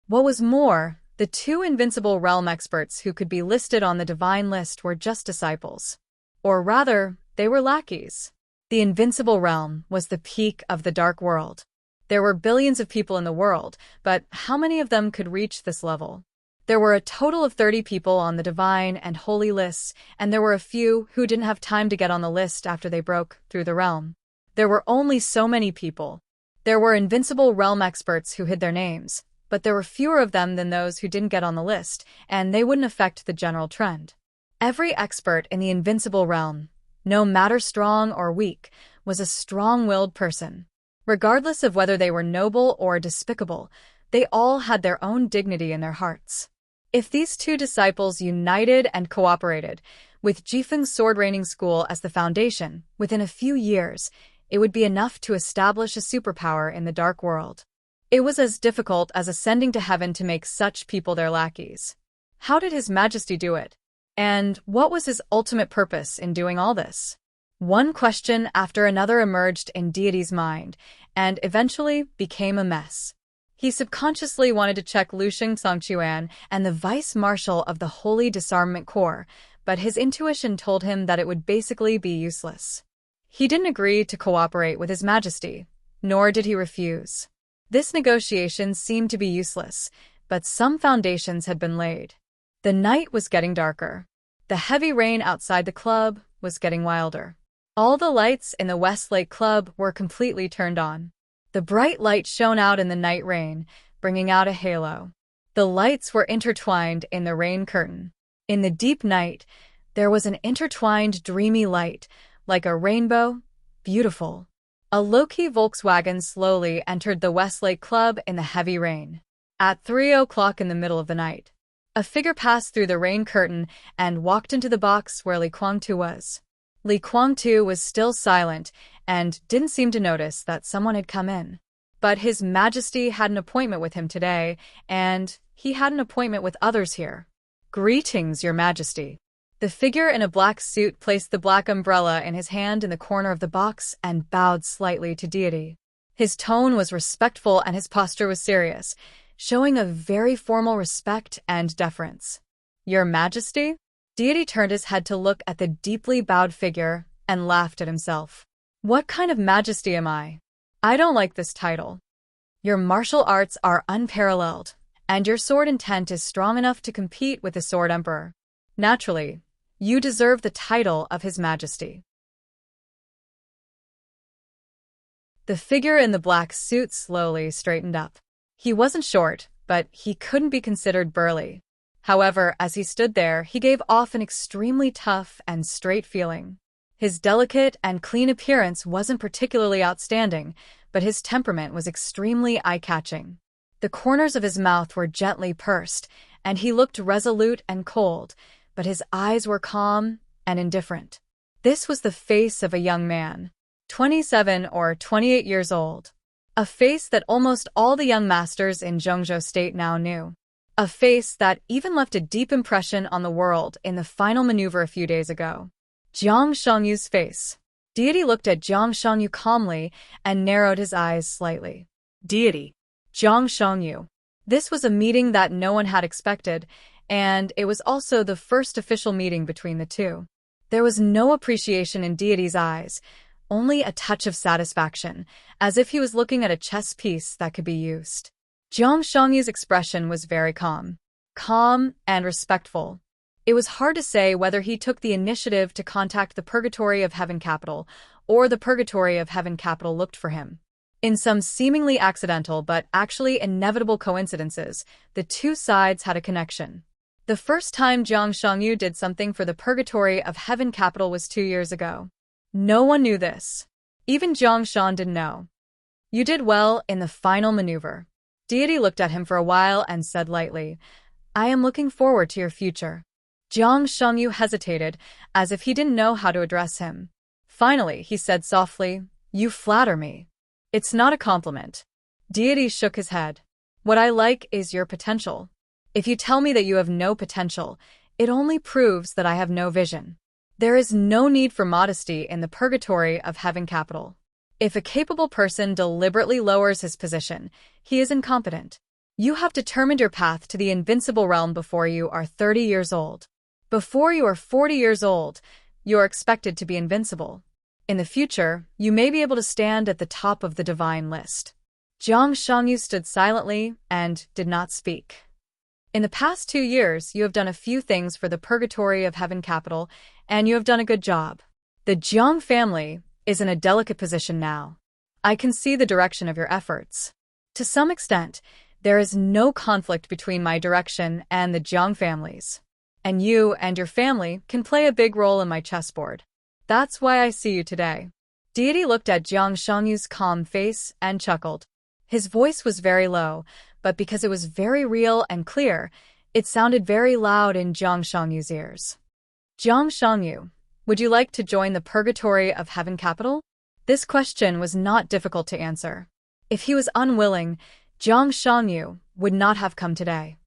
What was more, the 2 invincible realm experts who could be listed on the divine list were just disciples. Or rather, they were lackeys. The invincible realm was the peak of the dark world. There were billions of people in the world, but how many of them could reach this level? There were a total of 30 people on the divine and holy lists, and there were a few who didn't have time to get on the list after they broke through the realm. There were only so many people. There were invincible realm experts who hid their names, but there were fewer of them than those who didn't get on the list, and they wouldn't affect the general trend. Every expert in the invincible realm, no matter strong or weak, was a strong-willed person. Regardless of whether they were noble or despicable, they all had their own dignity in their hearts. If these 2 disciples united and cooperated, with Jifeng's sword training school as the foundation, within a few years, it would be enough to establish a superpower in the dark world. It was as difficult as ascending to heaven to make such people their lackeys. How did His Majesty do it? And what was his ultimate purpose in doing all this? One question after another emerged in Deity's mind, and eventually became a mess. He subconsciously wanted to check Lusheng Songchuan and the Vice Marshal of the Holy Disarmament Corps, but his intuition told him that it would basically be useless. He didn't agree to cooperate with His Majesty, nor did he refuse. This negotiation seemed to be useless, but some foundations had been laid. The night was getting darker. The heavy rain outside the club was getting wilder. All the lights in the Westlake Club were completely turned on. The bright light shone out in the night rain, bringing out a halo. The lights were intertwined in the rain curtain. In the deep night, there was an intertwined dreamy light, like a rainbow, beautiful. A low-key Volkswagen slowly entered the Westlake Club in the heavy rain. At 3 o'clock in the middle of the night, a figure passed through the rain curtain and walked into the box where Li Guangtu was. Li Guangtu was still silent and didn't seem to notice that someone had come in. But His Majesty had an appointment with him today, and he had an appointment with others here. "Greetings, Your Majesty." The figure in a black suit placed the black umbrella in his hand in the corner of the box and bowed slightly to Deity. His tone was respectful and his posture was serious, showing a very formal respect and deference. "Your Majesty?" Deity turned his head to look at the deeply bowed figure and laughed at himself. "What kind of majesty am I? I don't like this title. Your martial arts are unparalleled, and your sword intent is strong enough to compete with the Sword Emperor. Naturally, you deserve the title of His Majesty." The figure in the black suit slowly straightened up. He wasn't short, but he couldn't be considered burly. However, as he stood there, he gave off an extremely tough and straight feeling. His delicate and clean appearance wasn't particularly outstanding, but his temperament was extremely eye-catching. The corners of his mouth were gently pursed, and he looked resolute and cold, but his eyes were calm and indifferent. This was the face of a young man, 27 or 28 years old. A face that almost all the young masters in Zhongzhou State now knew. A face that even left a deep impression on the world in the final maneuver a few days ago. Jiang Shangyu's face. Deity looked at Jiang Shangyu calmly and narrowed his eyes slightly. Deity. Jiang Shangyu. This was a meeting that no one had expected, and it was also the first official meeting between the two. There was no appreciation in Deity's eyes, only a touch of satisfaction, as if he was looking at a chess piece that could be used. Jiang Shangyu's expression was very calm and respectful. It was hard to say whether he took the initiative to contact the Purgatory of Heaven Capital, or the Purgatory of Heaven Capital looked for him. In some seemingly accidental but actually inevitable coincidences, the two sides had a connection. The first time Jiang Shangyu did something for the Purgatory of Heaven Capital was 2 years ago. No one knew this. Even Jiang Shan didn't know. "You did well in the final maneuver." Deity looked at him for a while and said lightly, "I am looking forward to your future." Jiang Shangyu hesitated, as if he didn't know how to address him. Finally, he said softly, "You flatter me." "It's not a compliment." Deity shook his head. "What I like is your potential. If you tell me that you have no potential, it only proves that I have no vision. There is no need for modesty in the Purgatory of Heaven Capital. If a capable person deliberately lowers his position, he is incompetent. You have determined your path to the invincible realm before you are 30 years old. Before you are 40 years old, you are expected to be invincible. In the future, you may be able to stand at the top of the divine list." Jiang Shangyu stood silently and did not speak. "In the past 2 years, you have done a few things for the Purgatory of Heaven Capital, and you have done a good job. The Jiang family is in a delicate position now. I can see the direction of your efforts. To some extent, there is no conflict between my direction and the Jiang families. And you and your family can play a big role in my chessboard. That's why I see you today." Deity looked at Jiang Shangyu's calm face and chuckled. His voice was very low, but because it was very real and clear, it sounded very loud in Jiang Shangyu's ears. "Jiang Shangyu, would you like to join the Purgatory of Heaven Capital?" This question was not difficult to answer. If he was unwilling, Jiang Shangyu would not have come today.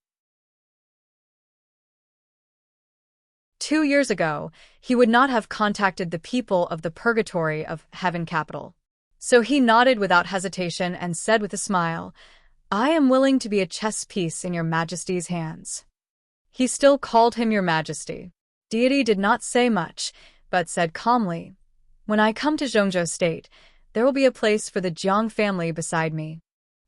2 years ago, he would not have contacted the people of the Purgatory of Heaven Capital. So he nodded without hesitation and said with a smile, "I am willing to be a chess piece in your Majesty's hands." He still called him Your Majesty. Deity did not say much, but said calmly, "When I come to Zhongzhou State, there will be a place for the Jiang family beside me."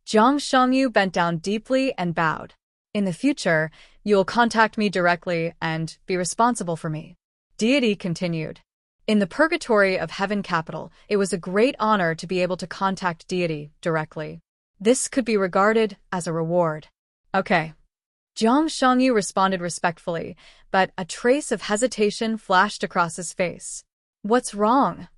Jiang Shangyu bent down deeply and bowed. "In the future, you will contact me directly and be responsible for me." Deity continued, In the purgatory of heaven capital, it was a great honor to be able to contact deity directly. This could be regarded as a reward. Okay. Jiang Shangyu responded respectfully, but a trace of hesitation flashed across his face. What's wrong?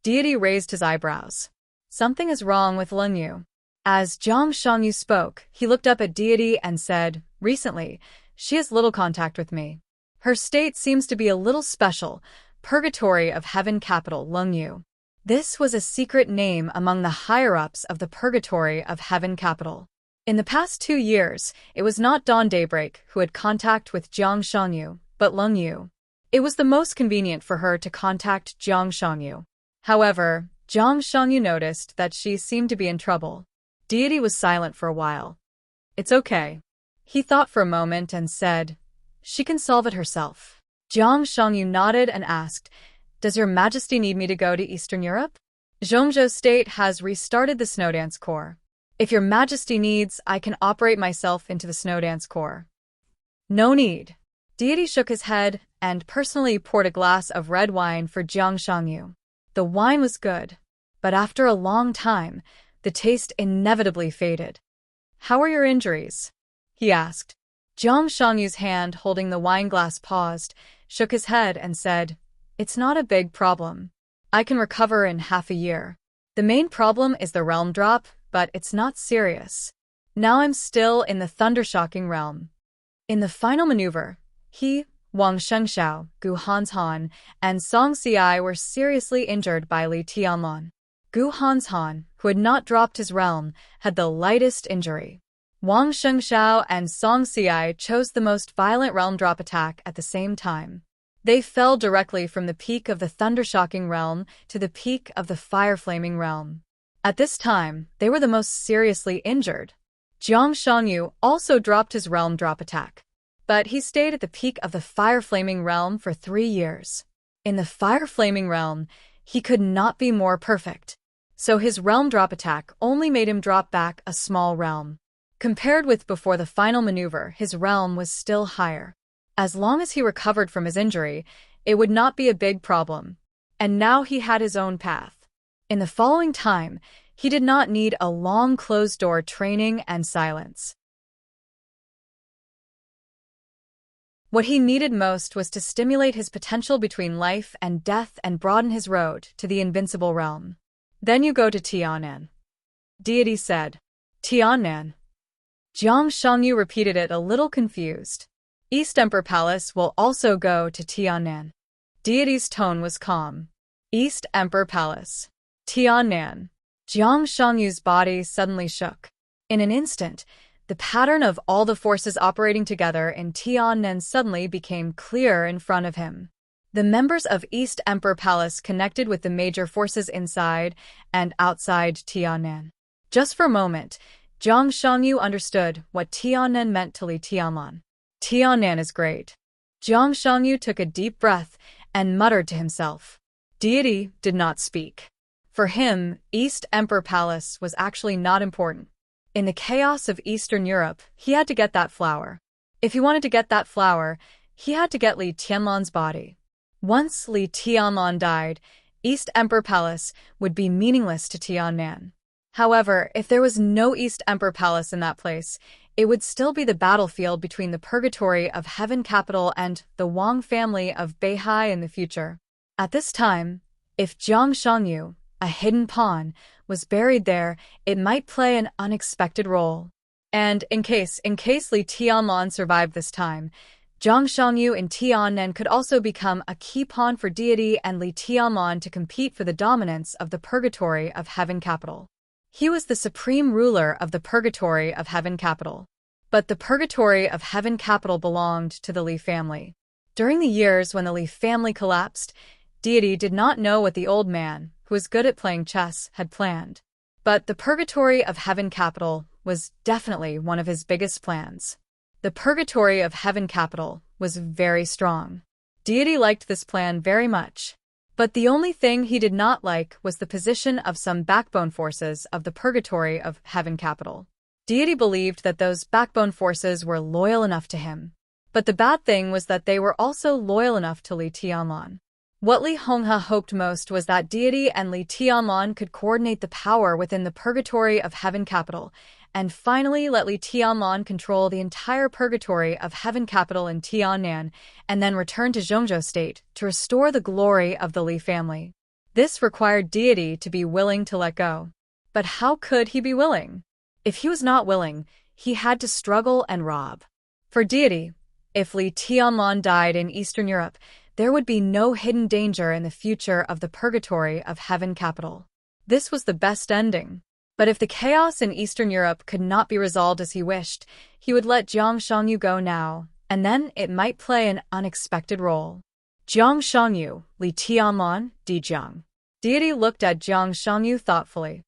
Deity raised his eyebrows. Something is wrong with Lun Yu. As Jiang Shangyu spoke, he looked up at deity and said, recently, she has little contact with me. Her state seems to be a little special, purgatory of heaven capital Lun Yu. This was a secret name among the higher-ups of the purgatory of heaven capital. In the past 2 years, it was not Dawn Daybreak who had contact with Jiang Shangyu, but Lun Yu. It was the most convenient for her to contact Jiang Shangyu. However, Jiang Shangyu noticed that she seemed to be in trouble. Deity was silent for a while. It's okay. He thought for a moment and said, she can solve it herself. Jiang Shangyu nodded and asked, does your majesty need me to go to Eastern Europe? Zhongzhou State has restarted the Snowdance Corps. If your majesty needs, I can operate myself into the Snowdance Corps. No need. Deity shook his head and personally poured a glass of red wine for Jiang Shangyu. The wine was good, but after a long time, the taste inevitably faded. How are your injuries? He asked. Jiang Shangyu's hand holding the wine glass paused, shook his head and said, it's not a big problem. I can recover in half a year. The main problem is the realm drop, but it's not serious. Now I'm still in the thundershocking realm. In the final maneuver, he, Wang Shengxiao, Gu Hanshan, and Song Xiai were seriously injured by Li Tianlan. Gu Hanshan, who had not dropped his realm, had the lightest injury. Wang Shengxiao and Song Xiai chose the most violent realm drop attack at the same time. They fell directly from the peak of the thundershocking realm to the peak of the fire-flaming realm. At this time, they were the most seriously injured. Jiang Shangyu also dropped his realm drop attack, but he stayed at the peak of the fire-flaming realm for 3 years. In the fire-flaming realm, he could not be more perfect, so his realm drop attack only made him drop back a small realm. Compared with before the final maneuver, his realm was still higher. As long as he recovered from his injury, it would not be a big problem. And now he had his own path. In the following time, he did not need a long closed-door training and silence. What he needed most was to stimulate his potential between life and death and broaden his road to the invincible realm. Then you go to Tiannan. Deity said. Tiannan. Jiang Shangyu repeated it a little confused. East Emperor Palace will also go to Tiannan. Deity's tone was calm. East Emperor Palace. Tiannan. Jiang Shangyu's body suddenly shook. In an instant, the pattern of all the forces operating together in Tiannan suddenly became clear in front of him. The members of East Emperor Palace connected with the major forces inside and outside Tiannan. Just for a moment, Jiang Shangyu understood what Tiannan meant to Li Tianlan. Tiannan is great. Jiang Shangyu took a deep breath and muttered to himself. Deity did not speak. For him, East Emperor Palace was actually not important. In the chaos of Eastern Europe, he had to get that flower. If he wanted to get that flower, he had to get Li Tianlan's body. Once Li Tianlan died, East Emperor Palace would be meaningless to Tiannan. However, if there was no East Emperor Palace in that place, it would still be the battlefield between the purgatory of Heaven Capital and the Wang family of Beihai in the future. At this time, if Jiang Shangyu, a hidden pawn, was buried there, it might play an unexpected role. And in case Li Tianlan survived this time, Jiang Shangyu in Tiannan could also become a key pawn for deity and Li Tianlan to compete for the dominance of the purgatory of Heaven Capital. He was the supreme ruler of the purgatory of Heaven Capital. But the purgatory of Heaven Capital belonged to the Li family. During the years when the Li family collapsed, deity did not know what the old man, who was good at playing chess, had planned. But the purgatory of Heaven Capital was definitely one of his biggest plans. The purgatory of Heaven Capital was very strong. Deity liked this plan very much. But the only thing he did not like was the position of some backbone forces of the purgatory of Heaven Capital. Deity believed that those backbone forces were loyal enough to him. But the bad thing was that they were also loyal enough to Li Tianlan. What Li Honghe hoped most was that deity and Li Tianlan could coordinate the power within the purgatory of Heaven Capital, and finally let Li Tianlan control the entire purgatory of Heaven Capital in Tiannan, and then return to Zhongzhou State to restore the glory of the Li family. This required deity to be willing to let go. But how could he be willing? If he was not willing, he had to struggle and rob. For deity, if Li Tianlan died in Eastern Europe, there would be no hidden danger in the future of the purgatory of Heaven Capital. This was the best ending. But if the chaos in Eastern Europe could not be resolved as he wished, he would let Jiang Shangyu go now, and then it might play an unexpected role. Jiang Shangyu, Li Tianlan, Di Jiang. Deity looked at Jiang Shangyu thoughtfully.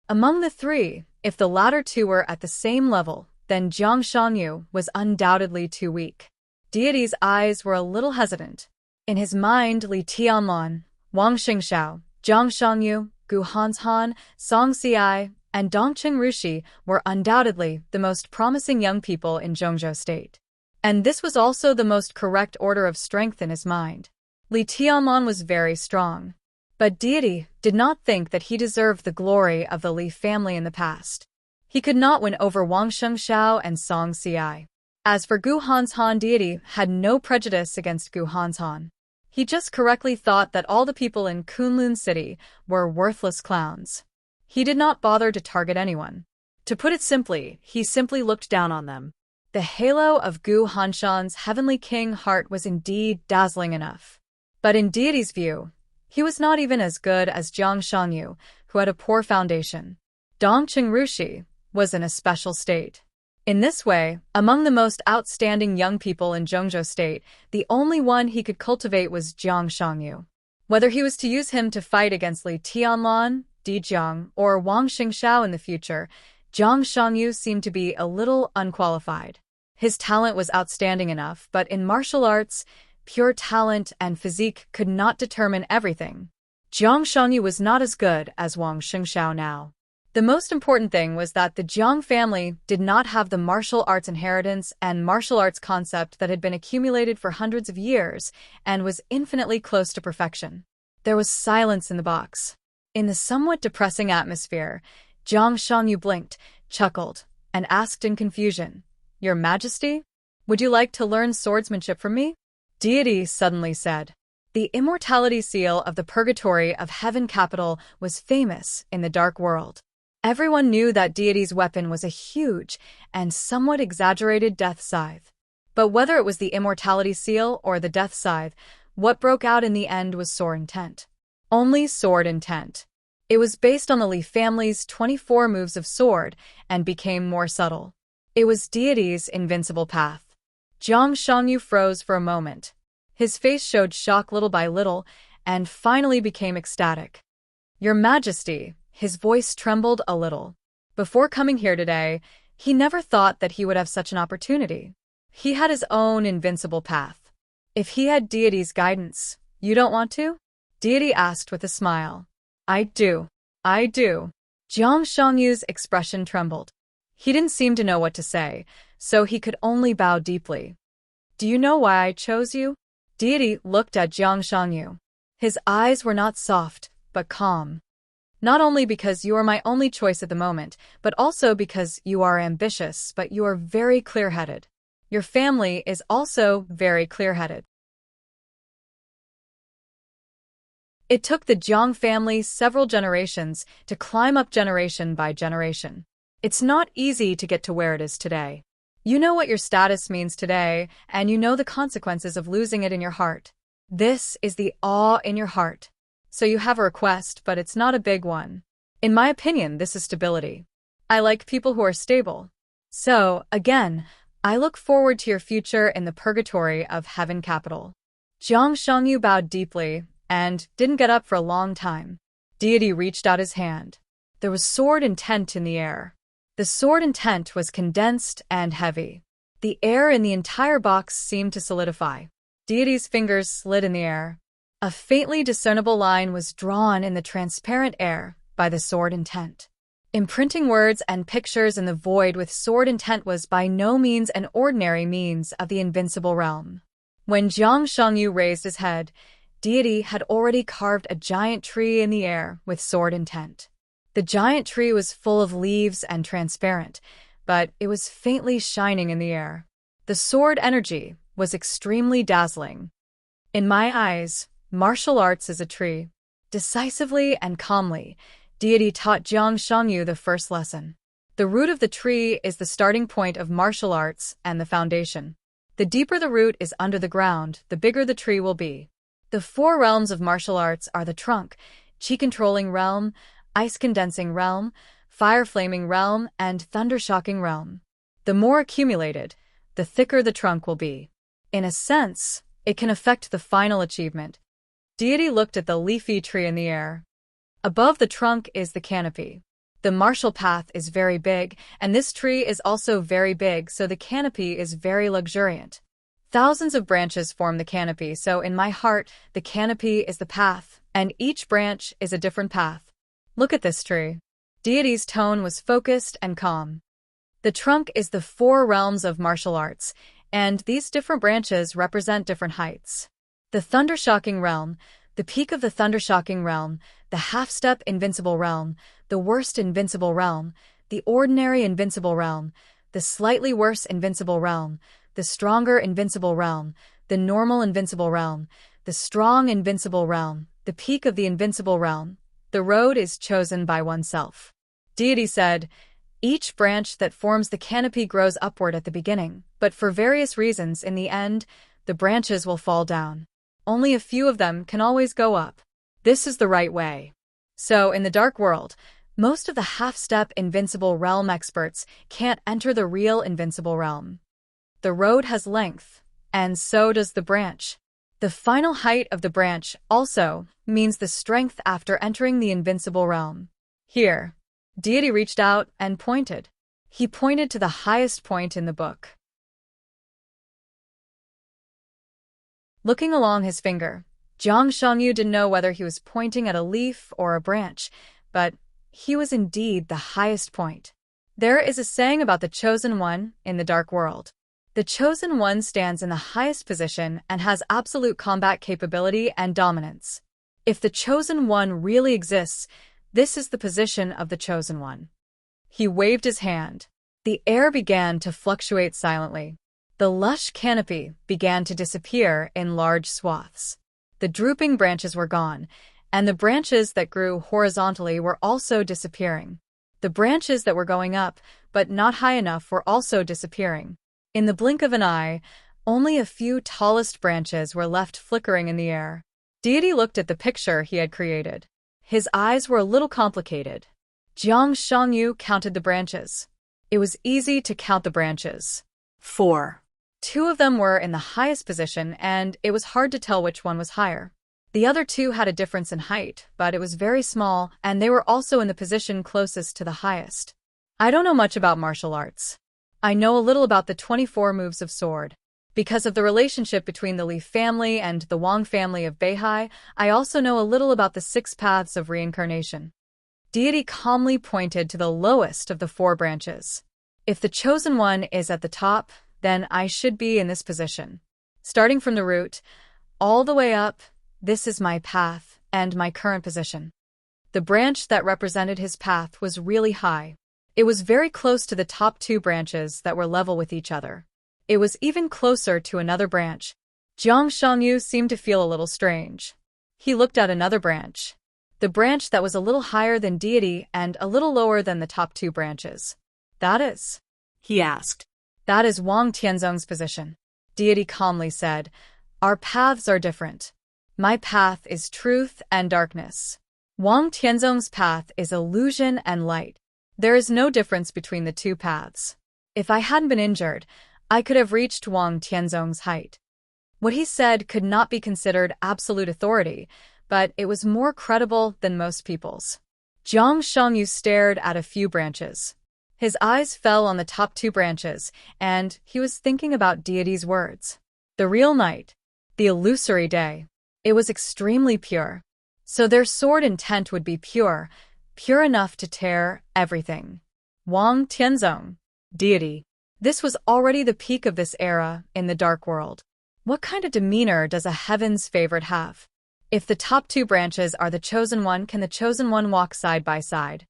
Among the three, if the latter two were at the same level, then Jiang Shangyu was undoubtedly too weak. Deity's eyes were a little hesitant. In his mind, Li Tianlan, Wang Xingxiao, Jiang Shangyu, Gu Hanshan, Song Xiai, and Dongqing Rushi were undoubtedly the most promising young people in Zhongzhou State. And this was also the most correct order of strength in his mind. Li Tianlan was very strong. But deity did not think that he deserved the glory of the Li family in the past. He could not win over Wang Shengxiao and Song Xiai. As for Gu Hanshan, deity had no prejudice against Gu Hanshan. He just correctly thought that all the people in Kunlun City were worthless clowns. He did not bother to target anyone. To put it simply, he simply looked down on them. The halo of Gu Hanshan's heavenly king heart was indeed dazzling enough. But in deity's view, he was not even as good as Jiang Shangyu, who had a poor foundation. Dongqing Rushi was in a special state. In this way, among the most outstanding young people in Zhongzhou State, the only one he could cultivate was Jiang Shangyu. Whether he was to use him to fight against Li Tianlan, Di Jiang, or Wang Xingxiao in the future, Jiang Shangyu seemed to be a little unqualified. His talent was outstanding enough, but in martial arts, pure talent and physique could not determine everything. Jiang Shangyu was not as good as Wang Xingxiao now. The most important thing was that the Jiang family did not have the martial arts inheritance and martial arts concept that had been accumulated for hundreds of years and was infinitely close to perfection. There was silence in the box. In the somewhat depressing atmosphere, Jiang Shangyu blinked, chuckled, and asked in confusion, "Your Majesty? Would you like to learn swordsmanship from me?" Deity suddenly said. The immortality seal of the purgatory of Heaven Capital was famous in the dark world. Everyone knew that deity's weapon was a huge and somewhat exaggerated death scythe. But whether it was the immortality seal or the death scythe, what broke out in the end was sword intent. Only sword intent. It was based on the Li family's 24 moves of sword and became more subtle. It was deity's invincible path. Jiang Shangyu froze for a moment. His face showed shock little by little and finally became ecstatic. "Your Majesty," his voice trembled a little. Before coming here today, he never thought that he would have such an opportunity. He had his own invincible path. If he had deity's guidance, you don't want to? Deity asked with a smile. I do. Jiang Shangyu's expression trembled. He didn't seem to know what to say, so he could only bow deeply. "Do you know why I chose you?" Deity looked at Jiang Shangyu. His eyes were not soft, but calm. "Not only because you are my only choice at the moment, but also because you are ambitious, but you are very clear-headed. Your family is also very clear-headed." It took the Jiang family several generations to climb up generation by generation. It's not easy to get to where it is today. You know what your status means today, and you know the consequences of losing it in your heart. This is the awe in your heart. So you have a request, but it's not a big one. In my opinion, this is stability. I like people who are stable. So, again, I look forward to your future in the purgatory of Heaven Capital. Jiang Shangyu bowed deeply and didn't get up for a long time. Deity reached out his hand. There was sword intent in the air. The sword intent was condensed and heavy. The air in the entire box seemed to solidify. Deity's fingers slid in the air. A faintly discernible line was drawn in the transparent air by the sword intent. Imprinting words and pictures in the void with sword intent was by no means an ordinary means of the invincible realm. When Jiang Shangyu raised his head, deity had already carved a giant tree in the air with sword intent. The giant tree was full of leaves and transparent, but it was faintly shining in the air. The sword energy was extremely dazzling. In my eyes, martial arts is a tree. Decisively and calmly, deity taught Jiang Shangyu the first lesson. The root of the tree is the starting point of martial arts and the foundation. The deeper the root is under the ground, the bigger the tree will be. The 4 realms of martial arts are the trunk, chi-controlling realm, ice-condensing realm, fire-flaming realm, and thunder-shocking realm. The more accumulated, the thicker the trunk will be. In a sense, it can affect the final achievement. Deity looked at the leafy tree in the air. Above the trunk is the canopy. The martial path is very big, and this tree is also very big, so the canopy is very luxuriant. Thousands of branches form the canopy, so in my heart, the canopy is the path, and each branch is a different path. Look at this tree. Deity's tone was focused and calm. The trunk is the 4 realms of martial arts, and these different branches represent different heights. The thunder-shocking realm, the peak of the thunder-shocking realm, the half-step invincible realm, the worst invincible realm, the ordinary invincible realm, the slightly worse invincible realm, the stronger invincible realm, the normal invincible realm, the strong invincible realm, the peak of the invincible realm. The road is chosen by oneself. Deity said, each branch that forms the canopy grows upward at the beginning, but for various reasons in the end, the branches will fall down. Only a few of them can always go up. This is the right way. So, in the dark world, most of the half-step invincible realm experts can't enter the real invincible realm. The road has length, and so does the branch. The final height of the branch also means the strength after entering the invincible realm. Here, Deity reached out and pointed. He pointed to the highest point in the book. Looking along his finger, Jiang Shangyu didn't know whether he was pointing at a leaf or a branch, but he was indeed the highest point. There is a saying about the Chosen One in the Dark World. The Chosen One stands in the highest position and has absolute combat capability and dominance. If the Chosen One really exists, this is the position of the Chosen One. He waved his hand. The air began to fluctuate silently. The lush canopy began to disappear in large swaths. The drooping branches were gone, and the branches that grew horizontally were also disappearing. The branches that were going up, but not high enough, were also disappearing. In the blink of an eye, only a few tallest branches were left flickering in the air. Deity looked at the picture he had created. His eyes were a little complicated. Jiang Shangyu counted the branches. It was easy to count the branches. 4. 2 of them were in the highest position, and it was hard to tell which one was higher. The other 2 had a difference in height, but it was very small, and they were also in the position closest to the highest. I don't know much about martial arts. I know a little about the 24 moves of sword. Because of the relationship between the Li family and the Wang family of Beihai, I also know a little about the 6 paths of reincarnation. Deity calmly pointed to the lowest of the 4 branches. If the Chosen One is at the top, then I should be in this position. Starting from the root, all the way up, this is my path and my current position. The branch that represented his path was really high. It was very close to the top 2 branches that were level with each other. It was even closer to another branch. Jiang Shangyu seemed to feel a little strange. He looked at another branch. The branch that was a little higher than Deity and a little lower than the top 2 branches. That is? He asked. That is Wang Tianzong's position. Deity calmly said, our paths are different. My path is truth and darkness. Wang Tianzong's path is illusion and light. There is no difference between the 2 paths. If I hadn't been injured, I could have reached Wang Tianzong's height. What he said could not be considered absolute authority, but it was more credible than most people's. Jiang Shangyu stared at a few branches. His eyes fell on the top 2 branches, and he was thinking about Deity's words. The real night. The illusory day. It was extremely pure. So their sword intent would be pure, pure enough to tear everything. Wang Tianzong. Deity. This was already the peak of this era in the dark world. What kind of demeanor does a heaven's favorite have? If the top two branches are the chosen one, can the chosen one walk side by side?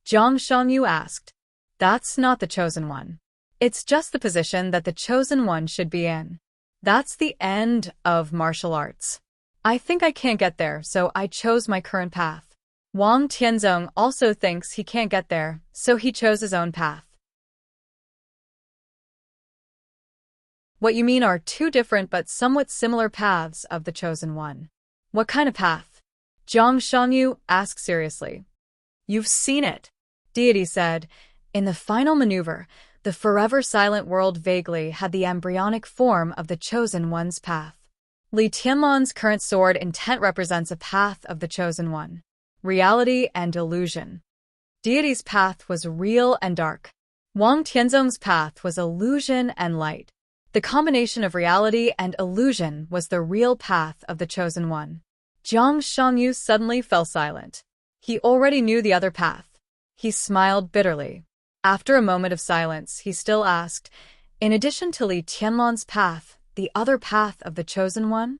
Zhang Shangyu asked. That's not the chosen one. It's just the position that the chosen one should be in. That's the end of martial arts. I think I can't get there, so I chose my current path. Wang Tianzong also thinks he can't get there, so he chose his own path. What you mean are two different but somewhat similar paths of the chosen one. What kind of path? Zhang Shangyu asked seriously. You've seen it, Deity said. In the final maneuver, the forever silent world vaguely had the embryonic form of the chosen one's path. Li Tianlan's current sword intent represents a path of the chosen one. Reality and illusion. Deity's path was real and dark. Wang Tianzong's path was illusion and light. The combination of reality and illusion was the real path of the chosen one. Zhang Shangyu suddenly fell silent. He already knew the other path. He smiled bitterly. After a moment of silence, he still asked, in addition to Li Tianlan's path, the other path of the chosen one?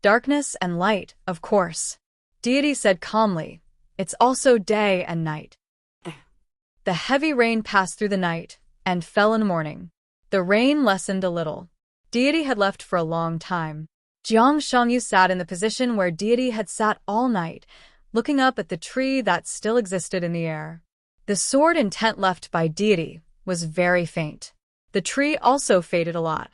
Darkness and light, of course. Deity said calmly. It's also day and night. The heavy rain passed through the night and fell in the morning. The rain lessened a little. Deity had left for a long time. Zhang Shangyu sat in the position where Deity had sat all night, looking up at the tree that still existed in the air. The sword intent left by Deity was very faint. The tree also faded a lot.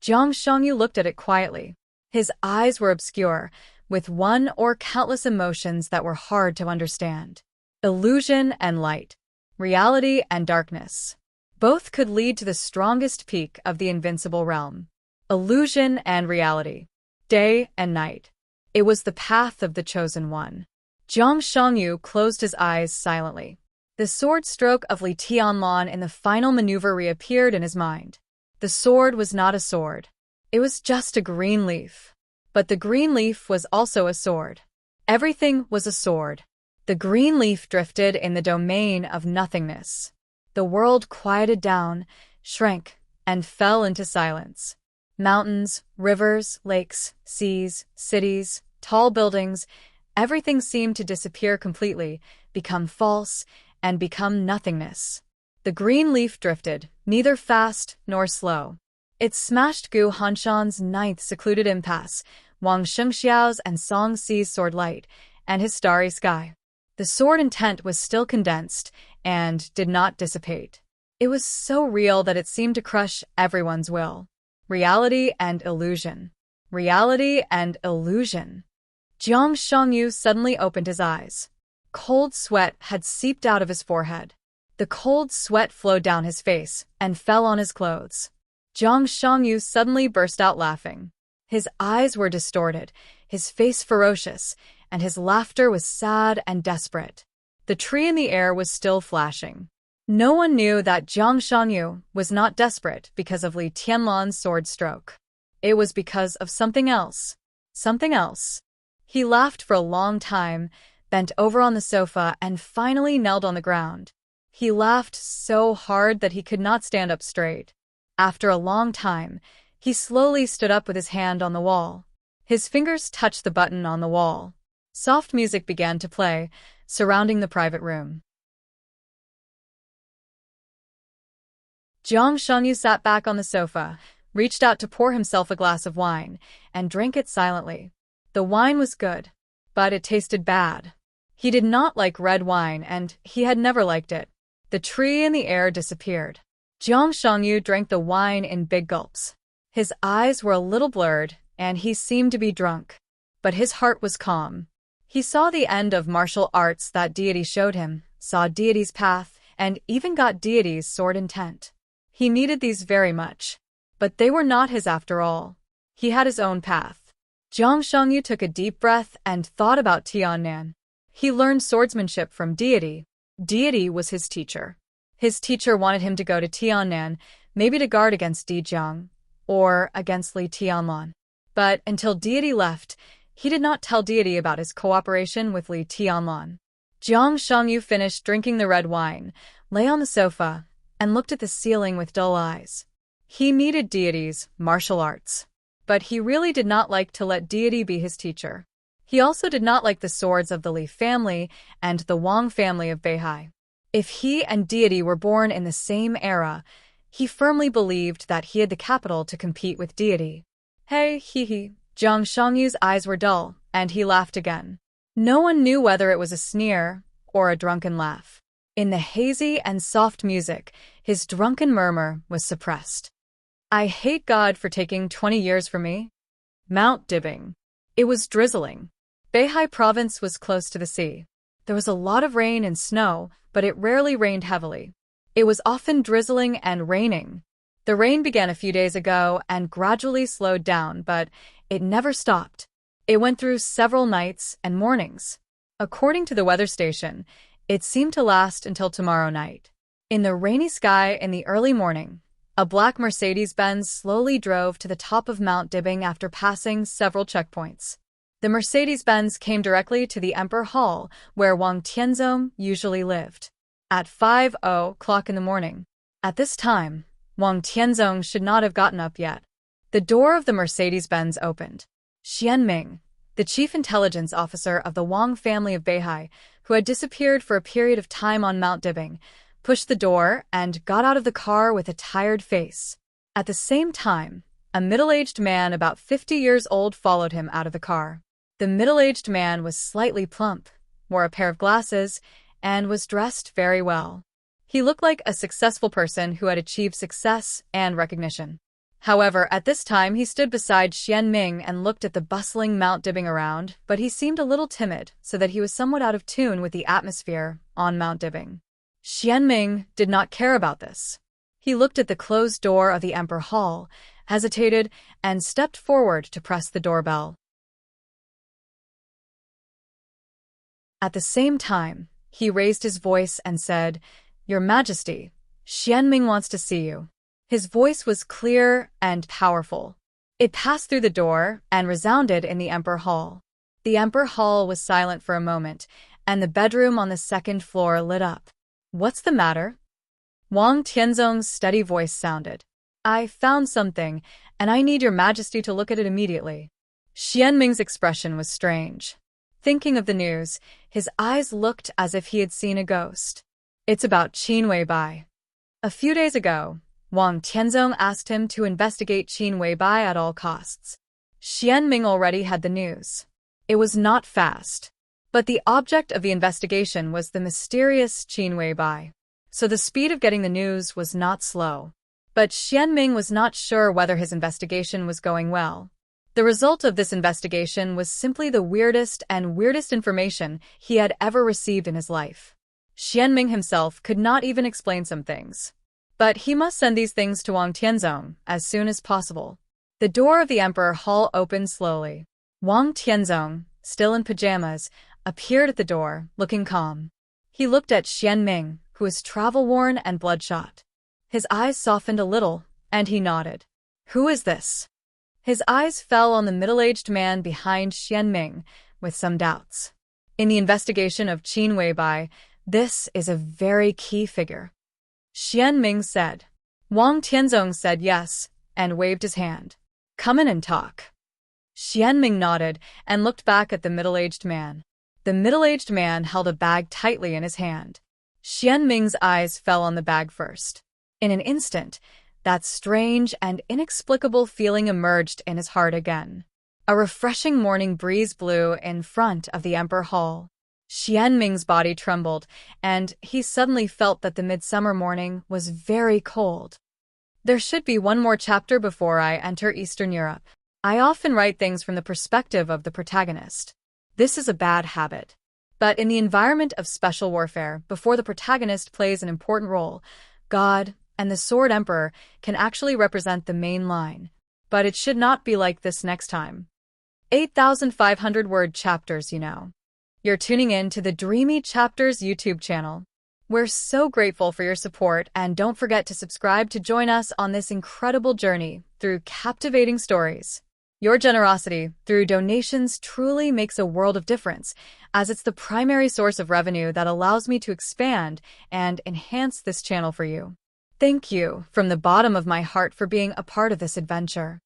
Zhang Shangyu looked at it quietly. His eyes were obscure, with one or countless emotions that were hard to understand. Illusion and light. Reality and darkness. Both could lead to the strongest peak of the invincible realm. Illusion and reality. Day and night. It was the path of the chosen one. Zhang Shangyu closed his eyes silently. The sword stroke of Li Tianlan in the final maneuver reappeared in his mind. The sword was not a sword. It was just a green leaf. But the green leaf was also a sword. Everything was a sword. The green leaf drifted in the domain of nothingness. The world quieted down, shrank, and fell into silence. Mountains, rivers, lakes, seas, cities, tall buildings, everything seemed to disappear completely, become false, and become nothingness. The green leaf drifted, neither fast nor slow. It smashed Gu Hanshan's ninth secluded impasse, Wang Shengxiao's and Song Si's sword light, and his starry sky. The sword intent was still condensed and did not dissipate. It was so real that it seemed to crush everyone's will. Reality and illusion. Reality and illusion. Zhang Shangyu suddenly opened his eyes. Cold sweat had seeped out of his forehead. The cold sweat flowed down his face and fell on his clothes. Zhang Shangyu suddenly burst out laughing. His eyes were distorted, his face ferocious, and his laughter was sad and desperate. The tree in the air was still flashing. No one knew that Zhang Shangyu was not desperate because of Li Tianlan's sword stroke. It was because of something else. Something else. He laughed for a long time, bent over on the sofa, and finally knelt on the ground. He laughed so hard that he could not stand up straight. After a long time, he slowly stood up with his hand on the wall. His fingers touched the button on the wall. Soft music began to play, surrounding the private room. Zhang Shangyu sat back on the sofa, reached out to pour himself a glass of wine, and drank it silently. The wine was good, but it tasted bad. He did not like red wine, and he had never liked it. The tree in the air disappeared. Zhang Shangyu drank the wine in big gulps. His eyes were a little blurred, and he seemed to be drunk. But his heart was calm. He saw the end of martial arts that Deity showed him, saw Deity's path, and even got Deity's sword intent. He needed these very much. But they were not his after all. He had his own path. Zhang Shangyu took a deep breath and thought about Tiannan. He learned swordsmanship from Deity. Deity was his teacher. His teacher wanted him to go to Tiannan, maybe to guard against Di Jiang, or against Li Tianlan. But until Deity left, he did not tell Deity about his cooperation with Li Tianlan. Zhang Shangyu finished drinking the red wine, lay on the sofa, and looked at the ceiling with dull eyes. He needed Deity's martial arts. but he really did not like to let deity be his teacher. He also did not like the swords of the Li family and the Wang family of Beihai. If he and deity were born in the same era, he firmly believed that he had the capital to compete with deity. Hey, hee. Zhang Xiangyu's eyes were dull, and he laughed again. No one knew whether it was a sneer or a drunken laugh. In the hazy and soft music, his drunken murmur was suppressed. I hate God for taking 20 years from me. Mount Dibing. It was drizzling. Beihai province was close to the sea. There was a lot of rain and snow, but it rarely rained heavily. It was often drizzling and raining. The rain began a few days ago and gradually slowed down, but it never stopped. It went through several nights and mornings. According to the weather station, it seemed to last until tomorrow night. In the rainy sky in the early morning, a black Mercedes-Benz slowly drove to the top of Mount Dibing after passing several checkpoints. The Mercedes-Benz came directly to the Emperor Hall, where Wang Tianzong usually lived. At 5:00 in the morning. At this time, Wang Tianzong should not have gotten up yet. The door of the Mercedes-Benz opened. Xianming, the chief intelligence officer of the Wang family of Beihai, who had disappeared for a period of time on Mount Dibing, pushed the door and got out of the car with a tired face. At the same time, a middle-aged man about 50 years old followed him out of the car. The middle-aged man was slightly plump, wore a pair of glasses, and was dressed very well. He looked like a successful person who had achieved success and recognition. However, at this time he stood beside Xianming and looked at the bustling Mount Dibing around, but he seemed a little timid, so that he was somewhat out of tune with the atmosphere on Mount Dibing. Xianming did not care about this. He looked at the closed door of the Emperor Hall, hesitated, and stepped forward to press the doorbell. At the same time, he raised his voice and said, "Your Majesty, Xianming wants to see you." His voice was clear and powerful. It passed through the door and resounded in the Emperor Hall. The Emperor Hall was silent for a moment, and the bedroom on the second floor lit up. "What's the matter?" Wang Tianzong's steady voice sounded. "I found something, and I need your Majesty to look at it immediately." Xianming's expression was strange. Thinking of the news, his eyes looked as if he had seen a ghost. "It's about Qin Weibai." A few days ago, Wang Tianzong asked him to investigate Qin Weibai at all costs. Xianming already had the news. It was not fast, but the object of the investigation was the mysterious Qin Weibai, so the speed of getting the news was not slow. But Xianming was not sure whether his investigation was going well. The result of this investigation was simply the weirdest information he had ever received in his life. Xianming himself could not even explain some things. But he must send these things to Wang Tianzong as soon as possible. The door of the Emperor Hall opened slowly. Wang Tianzong, still in pajamas, appeared at the door, looking calm. He looked at Xianming, who was travel-worn and bloodshot. His eyes softened a little, and he nodded. "Who is this?" His eyes fell on the middle-aged man behind Xianming, with some doubts. "In the investigation of Qin Weibai, this is a very key figure," Xianming said. Wang Tianzong said yes, and waved his hand. "Come in and talk." Xianming nodded and looked back at the middle-aged man. The middle-aged man held a bag tightly in his hand. Xianming's eyes fell on the bag first. In an instant, that strange and inexplicable feeling emerged in his heart again. A refreshing morning breeze blew in front of the Emperor Hall. Xianming's body trembled, and he suddenly felt that the midsummer morning was very cold. There should be one more chapter before I enter Eastern Europe. I often write things from the perspective of the protagonist. This is a bad habit. But in the environment of special warfare, before the protagonist plays an important role, God and the Sword Emperor can actually represent the main line. But it should not be like this next time. 8,500-word chapters, you know. You're tuning in to the Dreamy Chapters YouTube channel. We're so grateful for your support, and don't forget to subscribe to join us on this incredible journey through captivating stories. Your generosity through donations truly makes a world of difference, as it's the primary source of revenue that allows me to expand and enhance this channel for you. Thank you from the bottom of my heart for being a part of this adventure.